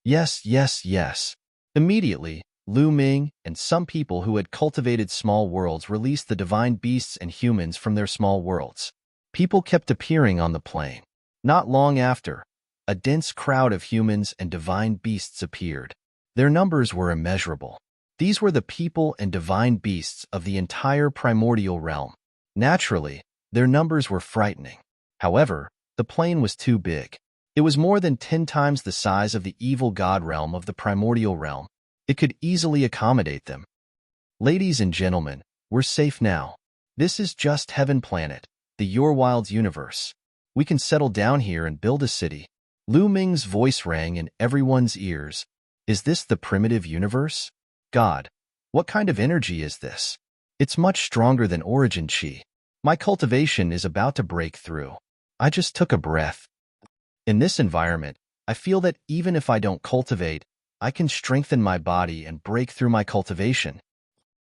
A: Yes, yes, yes. Immediately, Lu Ming and some people who had cultivated small worlds released the divine beasts and humans from their small worlds. People kept appearing on the plain. Not long after, a dense crowd of humans and divine beasts appeared. Their numbers were immeasurable. These were the people and divine beasts of the entire primordial realm. Naturally, their numbers were frightening. However, the plain was too big. It was more than 10 times the size of the evil god realm of the primordial realm. It could easily accommodate them. Ladies and gentlemen, we're safe now. This is just Heaven Planet, the Your Wilds universe. We can settle down here and build a city. Lu Ming's voice rang in everyone's ears. Is this the primitive universe? God, what kind of energy is this? It's much stronger than origin chi. My cultivation is about to break through. I just took a breath. In this environment, I feel that even if I don't cultivate, I can strengthen my body and break through my cultivation.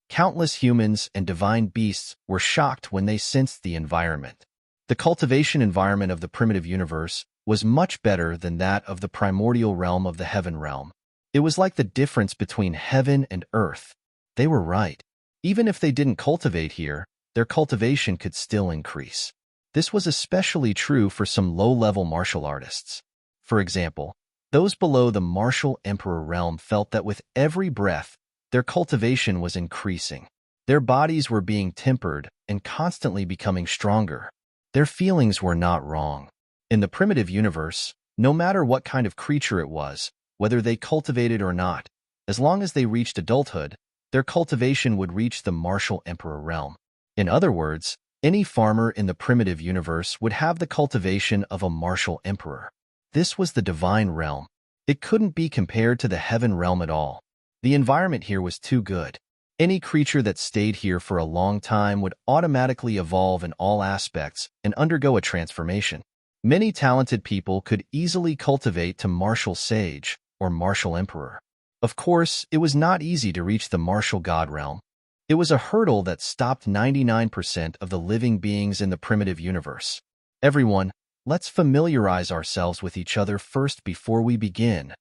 A: Countless humans and divine beasts were shocked when they sensed the environment. The cultivation environment of the primitive universe was much better than that of the primordial realm of the heaven realm. It was like the difference between heaven and earth. They were right. Even if they didn't cultivate here, their cultivation could still increase. This was especially true for some low-level martial artists. For example, those below the martial emperor realm felt that with every breath, their cultivation was increasing. Their bodies were being tempered and constantly becoming stronger. Their feelings were not wrong. In the primitive universe, no matter what kind of creature it was, whether they cultivated or not, as long as they reached adulthood, their cultivation would reach the martial emperor realm. In other words, any farmer in the primitive universe would have the cultivation of a martial emperor. This was the divine realm. It couldn't be compared to the heaven realm at all. The environment here was too good. Any creature that stayed here for a long time would automatically evolve in all aspects and undergo a transformation. Many talented people could easily cultivate to martial sage or martial emperor. Of course, it was not easy to reach the martial god realm. It was a hurdle that stopped 99% of the living beings in the primitive universe. Everyone, let's familiarize ourselves with each other first before we begin.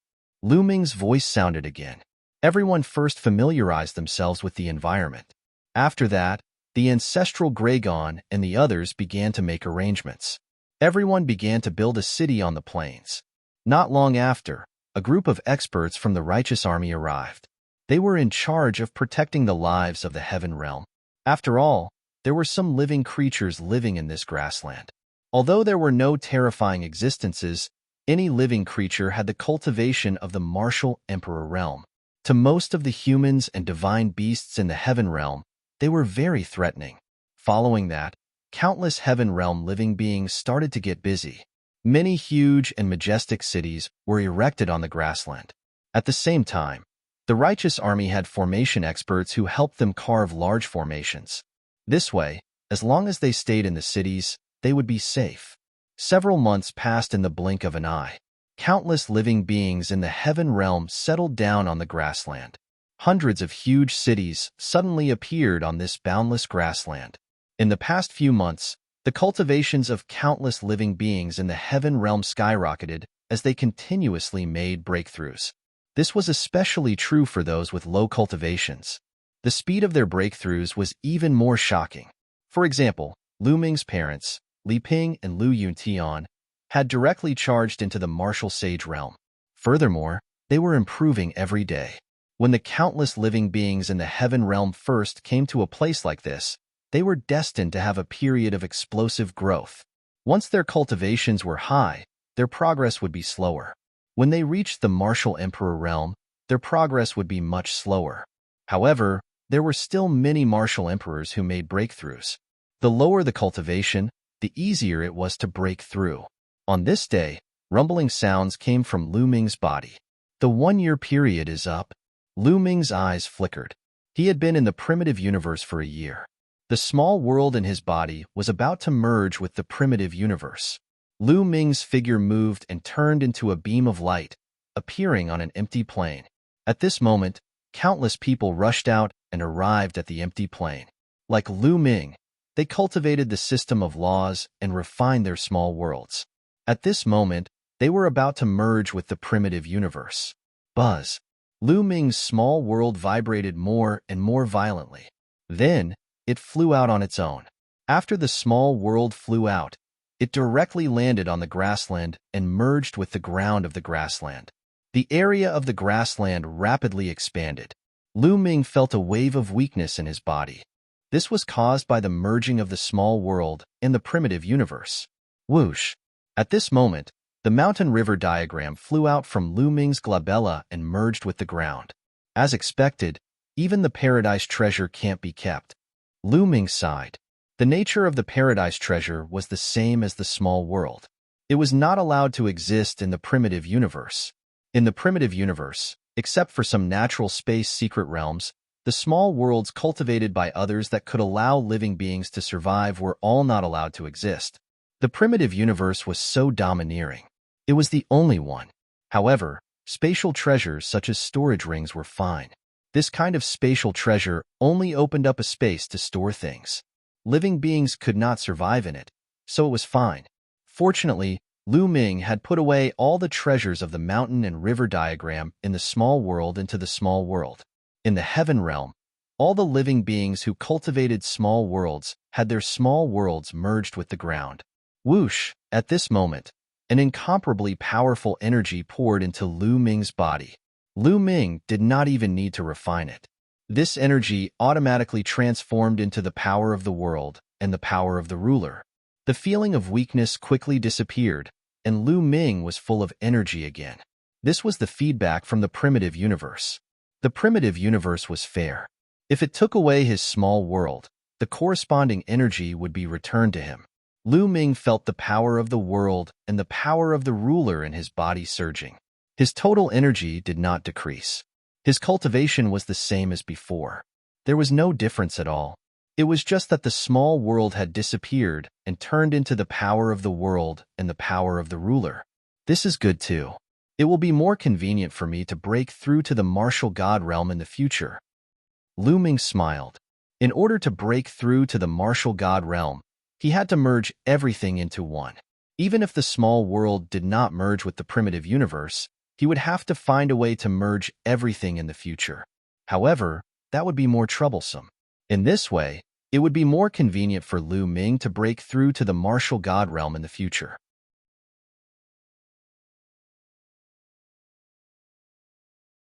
A: Lu Ming's voice sounded again. Everyone first familiarized themselves with the environment. After that, the ancestral Gragon and the others began to make arrangements. Everyone began to build a city on the plains. Not long after, a group of experts from the righteous army arrived. They were in charge of protecting the lives of the heaven realm. After all, there were some living creatures living in this grassland. Although there were no terrifying existences, any living creature had the cultivation of the martial emperor realm. To most of the humans and divine beasts in the heaven realm, they were very threatening. Following that, countless heaven realm living beings started to get busy. Many huge and majestic cities were erected on the grassland. At the same time, the righteous army had formation experts who helped them carve large formations. This way, as long as they stayed in the cities, they would be safe. Several months passed in the blink of an eye. Countless living beings in the heaven realm settled down on the grassland. Hundreds of huge cities suddenly appeared on this boundless grassland. In the past few months, the cultivations of countless living beings in the heaven realm skyrocketed as they continuously made breakthroughs. This was especially true for those with low cultivations. The speed of their breakthroughs was even more shocking. For example, Lu Ming's parents, Li Ping and Lu Yuntian, had directly charged into the martial sage realm. Furthermore, they were improving every day. When the countless living beings in the heaven realm first came to a place like this, they were destined to have a period of explosive growth. Once their cultivations were high, their progress would be slower. When they reached the martial emperor realm, their progress would be much slower. However, there were still many martial emperors who made breakthroughs. The lower the cultivation, the easier it was to break through. On this day, rumbling sounds came from Lu Ming's body. The 1-year period is up. Lu Ming's eyes flickered. He had been in the primitive universe for a year. The small world in his body was about to merge with the primitive universe. Lu Ming's figure moved and turned into a beam of light, appearing on an empty plain. At this moment, countless people rushed out and arrived at the empty plain. Like Lu Ming, they cultivated the system of laws and refined their small worlds. At this moment, they were about to merge with the primitive universe. Buzz. Lu Ming's small world vibrated more and more violently. Then, it flew out on its own. After the small world flew out, it directly landed on the grassland and merged with the ground of the grassland. The area of the grassland rapidly expanded. Lu Ming felt a wave of weakness in his body. This was caused by the merging of the small world and the primitive universe. Whoosh! At this moment, the mountain river diagram flew out from Lu Ming's glabella and merged with the ground. As expected, even the paradise treasure can't be kept. Lu Ming sighed. The nature of the paradise treasure was the same as the small world. It was not allowed to exist in the primitive universe. In the primitive universe, except for some natural space secret realms, the small worlds cultivated by others that could allow living beings to survive were all not allowed to exist. The primitive universe was so domineering. It was the only one. However, spatial treasures such as storage rings were fine. This kind of spatial treasure only opened up a space to store things. Living beings could not survive in it, so it was fine. Fortunately, Lu Ming had put away all the treasures of the mountain and river diagram in the small world into the small world. In the heaven realm, all the living beings who cultivated small worlds had their small worlds merged with the ground. Whoosh! At this moment, an incomparably powerful energy poured into Lu Ming's body. Lu Ming did not even need to refine it. This energy automatically transformed into the power of the world and the power of the ruler. The feeling of weakness quickly disappeared, and Lu Ming was full of energy again. This was the feedback from the primitive universe. The primitive universe was fair. If it took away his small world, the corresponding energy would be returned to him. Lu Ming felt the power of the world and the power of the ruler in his body surging. His total energy did not decrease. His cultivation was the same as before. There was no difference at all. It was just that the small world had disappeared and turned into the power of the world and the power of the ruler. This is good too. It will be more convenient for me to break through to the martial god realm in the future. Lu Ming smiled. In order to break through to the martial god realm, he had to merge everything into one. Even if the small world did not merge with the primitive universe, he would have to find a way to merge everything in the future. However, that would be more troublesome. In this way, it would be more convenient for Lu Ming to break through to the martial god realm in the future.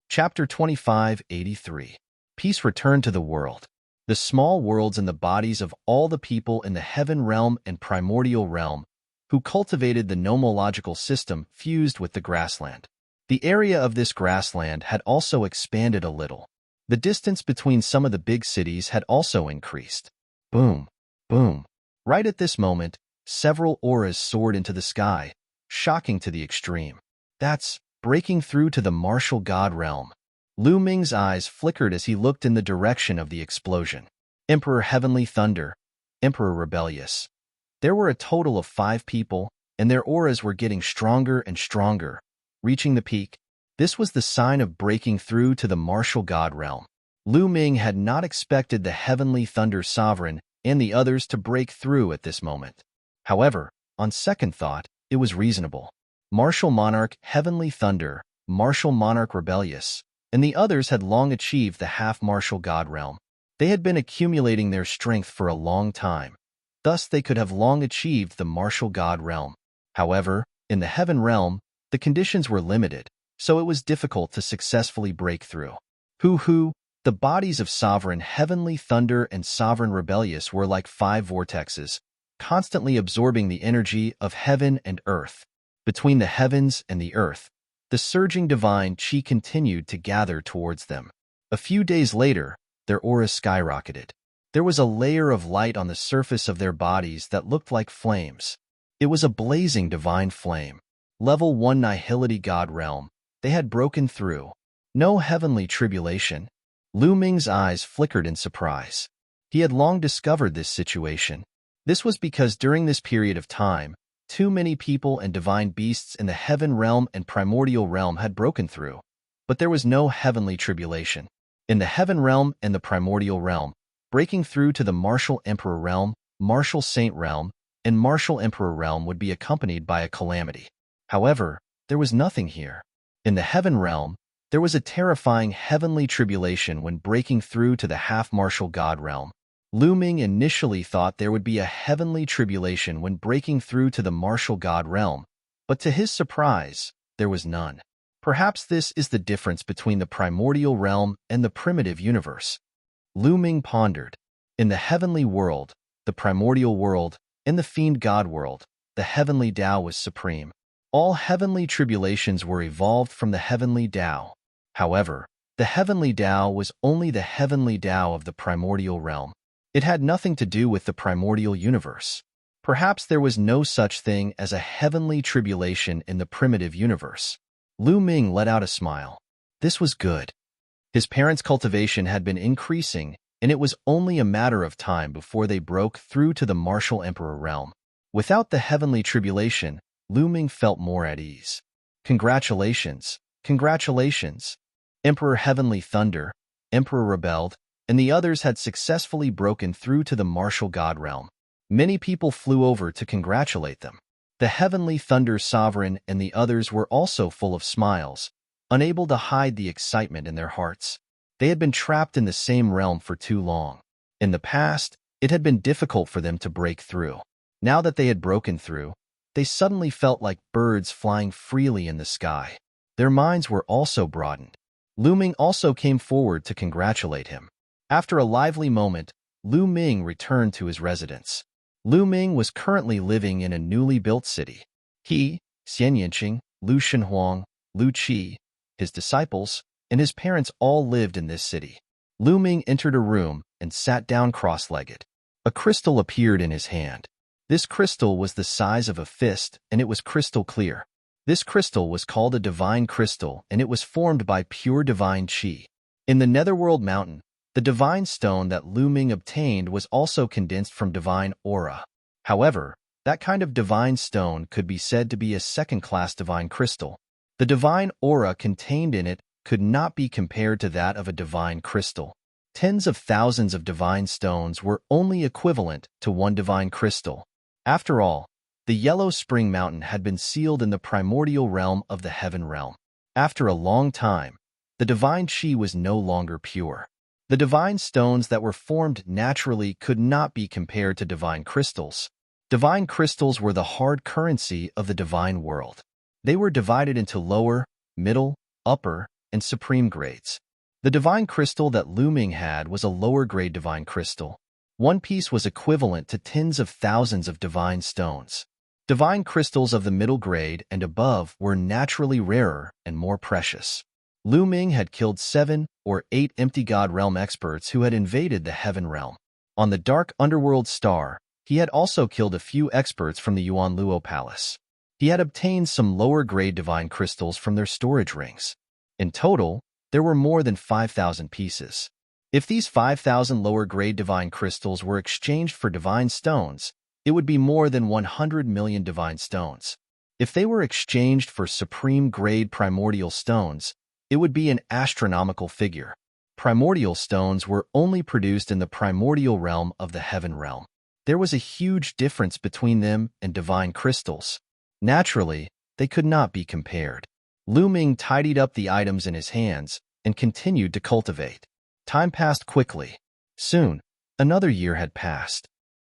A: Chapter 2583. Peace returned to the world. The small worlds and the bodies of all the people in the heaven realm and primordial realm who cultivated the nomological system fused with the grassland. The area of this grassland had also expanded a little. The distance between some of the big cities had also increased. Boom, boom. Right at this moment, several auras soared into the sky, shocking to the extreme. That's breaking through to the martial god realm. Lu Ming's eyes flickered as he looked in the direction of the explosion. Emperor Heavenly Thunder, Emperor Rebellious. There were a total of 5 people, and their auras were getting stronger and stronger. Reaching the peak, this was the sign of breaking through to the martial god realm. Lu Ming had not expected the Heavenly Thunder Sovereign and the others to break through at this moment. However, on second thought, it was reasonable. Martial Monarch Heavenly Thunder, Martial Monarch Rebellious, and the others had long achieved the half-martial god realm. They had been accumulating their strength for a long time. Thus, they could have long achieved the martial god realm. However, in the heaven realm, the conditions were limited, so it was difficult to successfully break through. The bodies of Sovereign Heavenly Thunder and Sovereign Rebellious were like 5 vortexes, constantly absorbing the energy of heaven and earth. Between the heavens and the earth, the surging divine chi continued to gather towards them. A few days later, their auras skyrocketed. There was a layer of light on the surface of their bodies that looked like flames. It was a blazing divine flame. Level 1 Nihility God Realm. They had broken through. No heavenly tribulation. Lu Ming's eyes flickered in surprise. He had long discovered this situation. This was because during this period of time, too many people and divine beasts in the heaven realm and primordial realm had broken through. But there was no heavenly tribulation. In the heaven realm and the primordial realm, breaking through to the martial emperor realm, martial saint realm, and martial emperor realm would be accompanied by a calamity. However, there was nothing here. In the heaven realm, there was a terrifying heavenly tribulation when breaking through to the half-martial god realm. Lu Ming initially thought there would be a heavenly tribulation when breaking through to the martial god realm, but to his surprise, there was none. Perhaps this is the difference between the primordial realm and the primitive universe. Lu Ming pondered. In the heavenly world, the primordial world, and the fiend god world, the heavenly Tao was supreme. All heavenly tribulations were evolved from the heavenly Tao. However, the heavenly Tao was only the heavenly Tao of the primordial realm. It had nothing to do with the primordial universe. Perhaps there was no such thing as a heavenly tribulation in the primitive universe. Lu Ming let out a smile. This was good. His parents' cultivation had been increasing, and it was only a matter of time before they broke through to the martial emperor realm. Without the heavenly tribulation, Lu Ming felt more at ease. Congratulations, congratulations. Emperor Heavenly Thunder, Emperor Rebelled, and the others had successfully broken through to the martial god realm. Many people flew over to congratulate them. The Heavenly Thunder Sovereign and the others were also full of smiles, unable to hide the excitement in their hearts. They had been trapped in the same realm for too long. In the past, it had been difficult for them to break through. Now that they had broken through, they suddenly felt like birds flying freely in the sky. Their minds were also broadened. Lu Ming also came forward to congratulate him. After a lively moment, Lu Ming returned to his residence. Lu Ming was currently living in a newly built city. He, Xian Yinqing, Lu Shenhuang, Lu Qi, his disciples, and his parents all lived in this city. Lu Ming entered a room and sat down cross-legged. A crystal appeared in his hand. This crystal was the size of a fist, and it was crystal clear. This crystal was called a divine crystal, and it was formed by pure divine qi. In the Netherworld Mountain, the divine stone that Lu Ming obtained was also condensed from divine aura. However, that kind of divine stone could be said to be a second-class divine crystal. The divine aura contained in it could not be compared to that of a divine crystal. Tens of thousands of divine stones were only equivalent to one divine crystal. After all, the Yellow Spring Mountain had been sealed in the primordial realm of the Heaven Realm. After a long time, the divine qi was no longer pure. The divine stones that were formed naturally could not be compared to divine crystals. Divine crystals were the hard currency of the divine world. They were divided into lower, middle, upper, and supreme grades. The divine crystal that Lu Ming had was a lower-grade divine crystal. One piece was equivalent to tens of thousands of divine stones. Divine crystals of the middle grade and above were naturally rarer and more precious. Lu Ming had killed 7 or 8 empty god realm experts who had invaded the Heaven Realm. On the dark underworld star, he had also killed a few experts from the Yuan Luo Palace. He had obtained some lower-grade divine crystals from their storage rings. In total, there were more than 5,000 pieces. If these 5,000 lower-grade divine crystals were exchanged for divine stones, it would be more than 100 million divine stones. If they were exchanged for supreme-grade primordial stones, it would be an astronomical figure. Primordial stones were only produced in the primordial realm of the Heaven Realm. There was a huge difference between them and divine crystals. Naturally, they could not be compared. Lu Ming tidied up the items in his hands and continued to cultivate. Time passed quickly. Soon, another year had passed.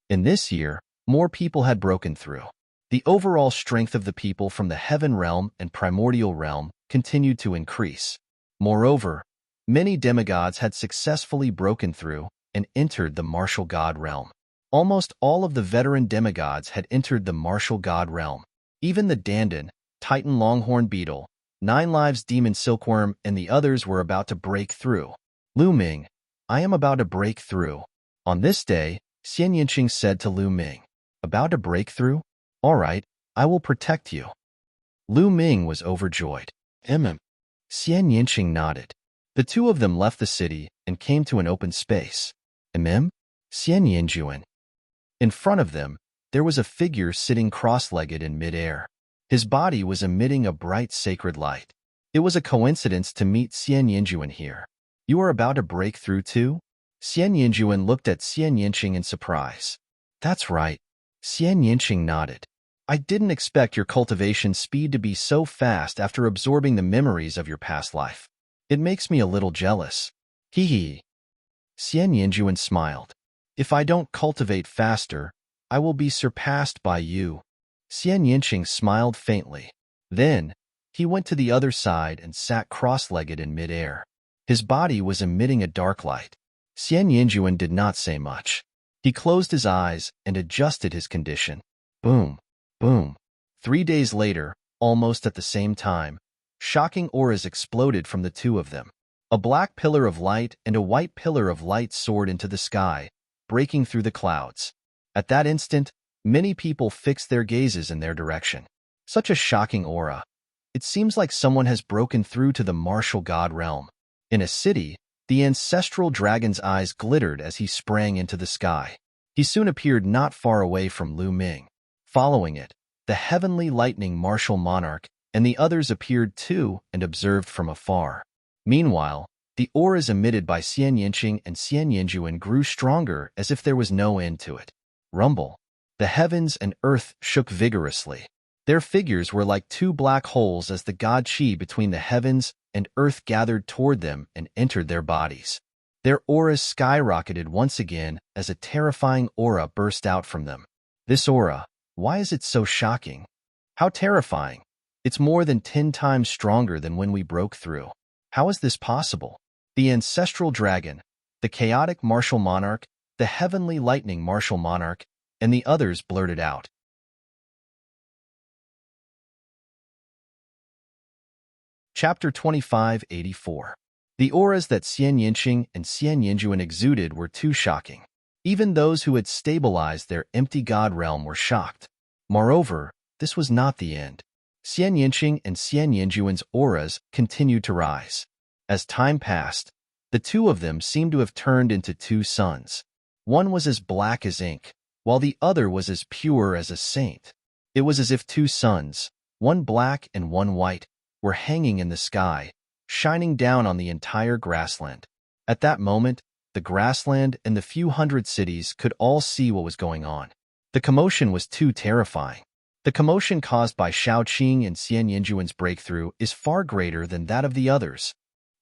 A: In this year, more people had broken through. The overall strength of the people from the Heaven Realm and Primordial Realm continued to increase. Moreover, many demigods had successfully broken through and entered the Martial God Realm. Almost all of the veteran demigods had entered the Martial God Realm. Even the Dandan, Titan Longhorn Beetle, 9 Lives Demon Silkworm, and the others were about to break through. Lu Ming, I am about to break through. On this day, Xian Yinqing said to Lu Ming, about to break through? All right, I will protect you. Lu Ming was overjoyed. Xian Yinqing nodded. The two of them left the city and came to an open space. Xian Yinjuan. In front of them, there was a figure sitting cross-legged in midair. His body was emitting a bright sacred light. It was a coincidence to meet Xian Yinjuan here. You are about to break through too? Xian Yinjuan looked at Xian Yinqing in surprise. That's right. Xian Yinqing nodded. I didn't expect your cultivation speed to be so fast after absorbing the memories of your past life. It makes me a little jealous. Hee hee. Xian Yinjuan smiled. If I don't cultivate faster, I will be surpassed by you. Xian Yinqing smiled faintly. Then, he went to the other side and sat cross-legged in midair. His body was emitting a dark light. Xian Yinjuan did not say much. He closed his eyes and adjusted his condition. Boom, boom. 3 days later, almost at the same time, shocking auras exploded from the two of them. A black pillar of light and a white pillar of light soared into the sky, breaking through the clouds. At that instant, Many people fixed their gazes in their direction. Such a shocking aura. It seems like someone has broken through to the martial god realm. In a city, the ancestral dragon's eyes glittered as he sprang into the sky. He soon appeared not far away from Lu Ming. Following it, the heavenly lightning martial monarch and the others appeared too and observed from afar. Meanwhile, the auras emitted by Xian Yinqing and Xian Yinjuan grew stronger as if there was no end to it. Rumble. The heavens and earth shook vigorously. Their figures were like two black holes as the god Qi between the heavens and earth gathered toward them and entered their bodies. Their auras skyrocketed once again as a terrifying aura burst out from them. This aura, why is it so shocking? How terrifying! It's more than 10 times stronger than when we broke through. How is this possible? The ancestral dragon, the chaotic martial monarch, the heavenly lightning martial monarch, and the others blurted out. Chapter 2584. The auras that Xian Yinqing and Xian Yinjuan exuded were too shocking. Even those who had stabilized their empty god realm were shocked. Moreover, this was not the end. Xian Yinqing and Xian Yinjuan's auras continued to rise. As time passed, the two of them seemed to have turned into two suns. One was as black as ink, while the other was as pure as a saint. It was as if two suns, one black and one white, were hanging in the sky, shining down on the entire grassland. At that moment, the grassland and the few hundred cities could all see what was going on. The commotion was too terrifying. The commotion caused by Shaoqing and Xian Yinjuan's breakthrough is far greater than that of the others.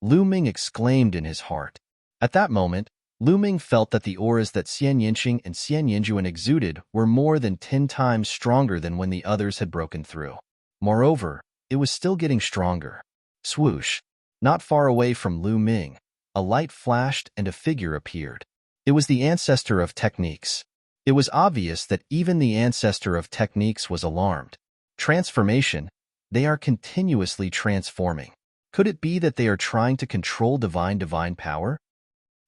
A: Lu Ming exclaimed in his heart. At that moment, Lu Ming felt that the auras that Xian Yinqing and Xian Yinjuan exuded were more than 10 times stronger than when the others had broken through. Moreover, it was still getting stronger. Swoosh! Not far away from Lu Ming, a light flashed and a figure appeared. It was the ancestor of techniques. It was obvious that even the ancestor of techniques was alarmed. Transformation, they are continuously transforming. Could it be that they are trying to control divine power?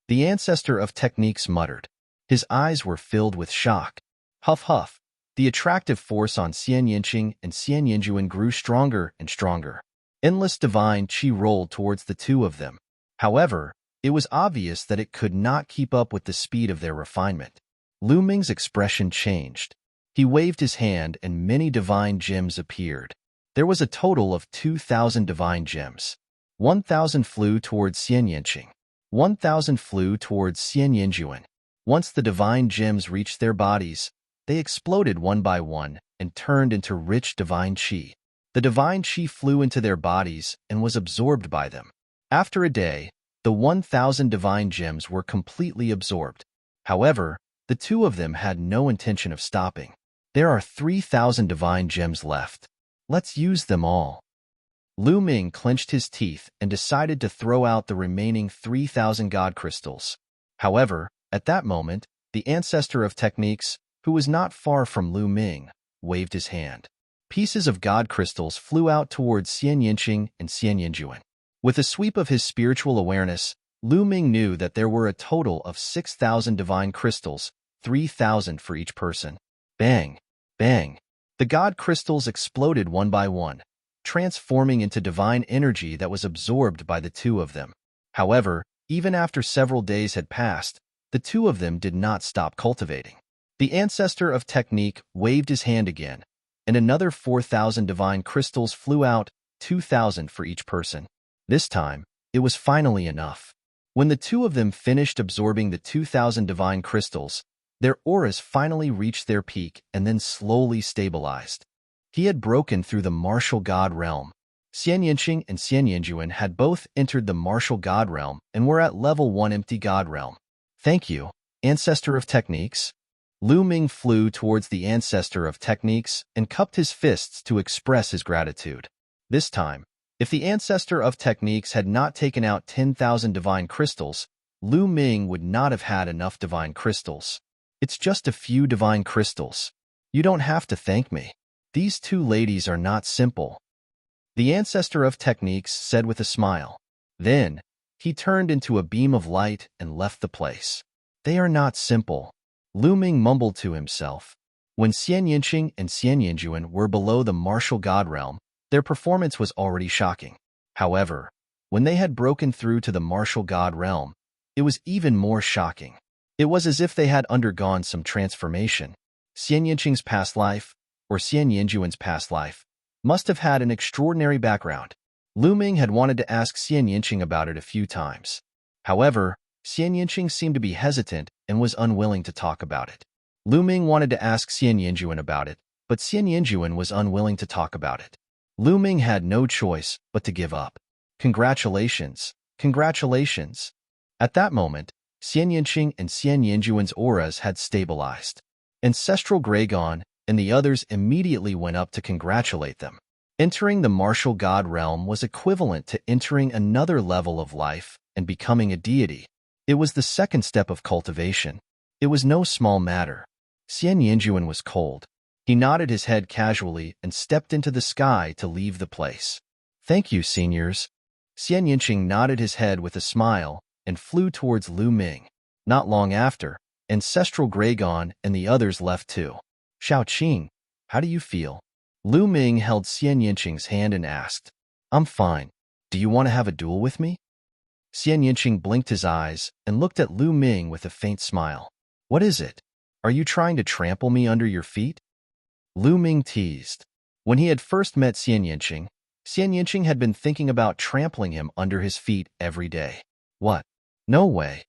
A: The ancestor of techniques muttered. His eyes were filled with shock. Huff huff. The attractive force on Xian Yinqing and Xian Yinjuan grew stronger and stronger. Endless divine qi rolled towards the two of them. However, it was obvious that it could not keep up with the speed of their refinement. Lu Ming's expression changed. He waved his hand and many divine gems appeared. There was a total of 2,000 divine gems. 1,000 flew towards Xian Yinqing. 1,000 flew towards Xian Yinjuan. Once the divine gems reached their bodies, they exploded one by one and turned into rich divine qi. The divine qi flew into their bodies and was absorbed by them. After a day, the 1,000 divine gems were completely absorbed. However, the two of them had no intention of stopping. There are 3,000 divine gems left. Let's use them all. Lu Ming clenched his teeth and decided to throw out the remaining 3,000 god crystals. However, at that moment, the ancestor of techniques, who was not far from Lu Ming, waved his hand. Pieces of god crystals flew out towards Xian Yinqing and Xian Yinjuan. With a sweep of his spiritual awareness, Lu Ming knew that there were a total of 6,000 divine crystals, 3,000 for each person. Bang! Bang! The god crystals exploded one by one, transforming into divine energy that was absorbed by the two of them. However, even after several days had passed, the two of them did not stop cultivating. The ancestor of technique waved his hand again, and another 4,000 divine crystals flew out, 2,000 for each person. This time, it was finally enough. When the two of them finished absorbing the 2,000 divine crystals, their auras finally reached their peak and then slowly stabilized. He had broken through the martial god realm. Xian Yinqing and Xian Yinjuan had both entered the martial god realm and were at level 1 empty god realm. Thank you, ancestor of techniques. Lu Ming flew towards the ancestor of techniques and cupped his fists to express his gratitude. This time, if the ancestor of techniques had not taken out 10,000 divine crystals, Lu Ming would not have had enough divine crystals. It's just a few divine crystals. You don't have to thank me. These two ladies are not simple. The ancestor of techniques said with a smile. Then, he turned into a beam of light and left the place. They are not simple. Lu Ming mumbled to himself. When Xian Yinqing and Xian Yinjuan were below the martial god realm, their performance was already shocking. However, when they had broken through to the martial god realm, it was even more shocking. It was as if they had undergone some transformation. Xian Yinqing's past life, or Xian Yinjuan's past life, must have had an extraordinary background. Lu Ming had wanted to ask Xian Yinqing about it a few times. However, Xian Yinqing seemed to be hesitant and was unwilling to talk about it. Lu Ming wanted to ask Xian Yinjuan about it, but Xian Yinjuan was unwilling to talk about it. Lu Ming had no choice but to give up. Congratulations, congratulations. At that moment, Xian Yinqing and Xian Yinjuan's auras had stabilized. Ancestral Gragon and the others immediately went up to congratulate them. Entering the martial god realm was equivalent to entering another level of life and becoming a deity. It was the second step of cultivation. It was no small matter. Xian Yinjuan was cold. He nodded his head casually and stepped into the sky to leave the place. Thank you, seniors. Xian Yinqing nodded his head with a smile and flew towards Lu Ming. Not long after, Ancestral Gragon and the others left too. Xiaoqing, how do you feel? Lu Ming held Xian Yinqing's hand and asked, I'm fine. Do you want to have a duel with me? Xian Yinqing blinked his eyes and looked at Lu Ming with a faint smile. What is it? Are you trying to trample me under your feet? Lu Ming teased. When he had first met Xian Yinqing had been thinking about trampling him under his feet every day. What? No way.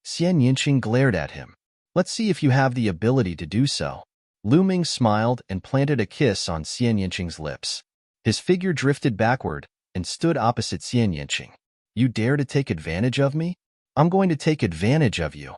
A: Xian Yinqing glared at him. Let's see if you have the ability to do so. Lu Ming smiled and planted a kiss on Xian Yinqing's lips. His figure drifted backward and stood opposite Xian Yinqing. You dare to take advantage of me? I'm going to take advantage of you.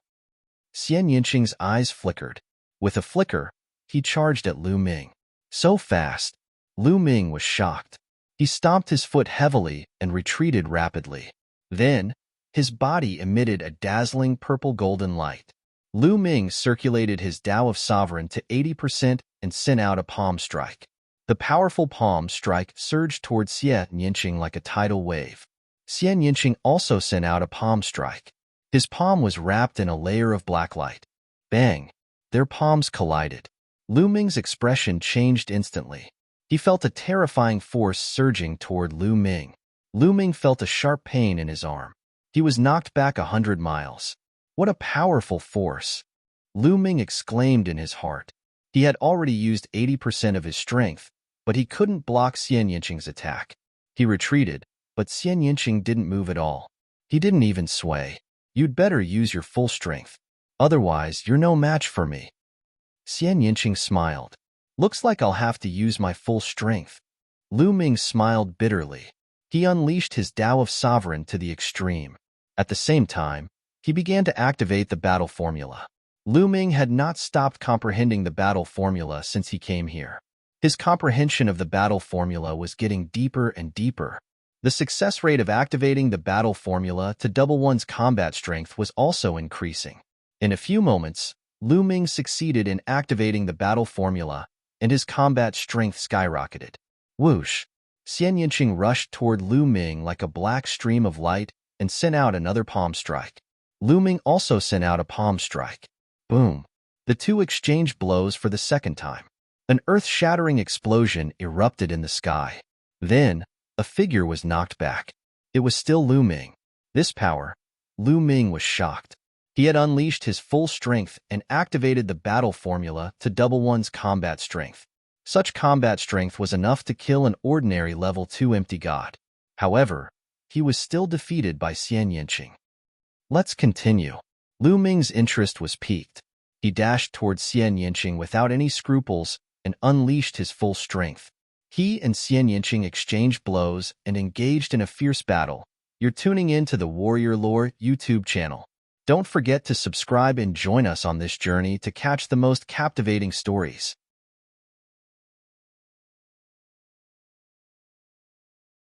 A: Xian Yinqing's eyes flickered. With a flicker, he charged at Lu Ming. So fast, Lu Ming was shocked. He stomped his foot heavily and retreated rapidly. Then, his body emitted a dazzling purple-golden light. Lu Ming circulated his Tao of Sovereign to 80% and sent out a palm strike. The powerful palm strike surged toward Xian Yinqing like a tidal wave. Xian Yinqing also sent out a palm strike. His palm was wrapped in a layer of black light. Bang! Their palms collided. Lu Ming's expression changed instantly. He felt a terrifying force surging toward Lu Ming. Lu Ming felt a sharp pain in his arm. He was knocked back 100 miles. What a powerful force! Lu Ming exclaimed in his heart. He had already used 80% of his strength, but he couldn't block Xian Yinqing's attack. He retreated, but Xian Yinqing didn't move at all. He didn't even sway. You'd better use your full strength. Otherwise, you're no match for me. Xian Yinqing smiled. Looks like I'll have to use my full strength. Lu Ming smiled bitterly. He unleashed his Tao of Sovereign to the extreme. At the same time, he began to activate the battle formula. Lu Ming had not stopped comprehending the battle formula since he came here. His comprehension of the battle formula was getting deeper and deeper. The success rate of activating the battle formula to double one's combat strength was also increasing. In a few moments, Lu Ming succeeded in activating the battle formula, and his combat strength skyrocketed. Whoosh! Xian Yinqing rushed toward Lu Ming like a black stream of light and sent out another palm strike. Lu Ming also sent out a palm strike. Boom! The two exchanged blows for the second time. An earth-shattering explosion erupted in the sky. Then, a figure was knocked back. It was still Lu Ming. This power, Lu Ming was shocked. He had unleashed his full strength and activated the battle formula to double one's combat strength. Such combat strength was enough to kill an ordinary level 2 empty god. However, he was still defeated by Xian Yinqing. Let's continue. Lu Ming's interest was piqued. He dashed towards Xian Yinqing without any scruples and unleashed his full strength. He and Xian Yinqing exchanged blows and engaged in a fierce battle. You're tuning in to the Warrior Lore YouTube channel. Don't forget to subscribe and join us on this journey to catch the most captivating stories.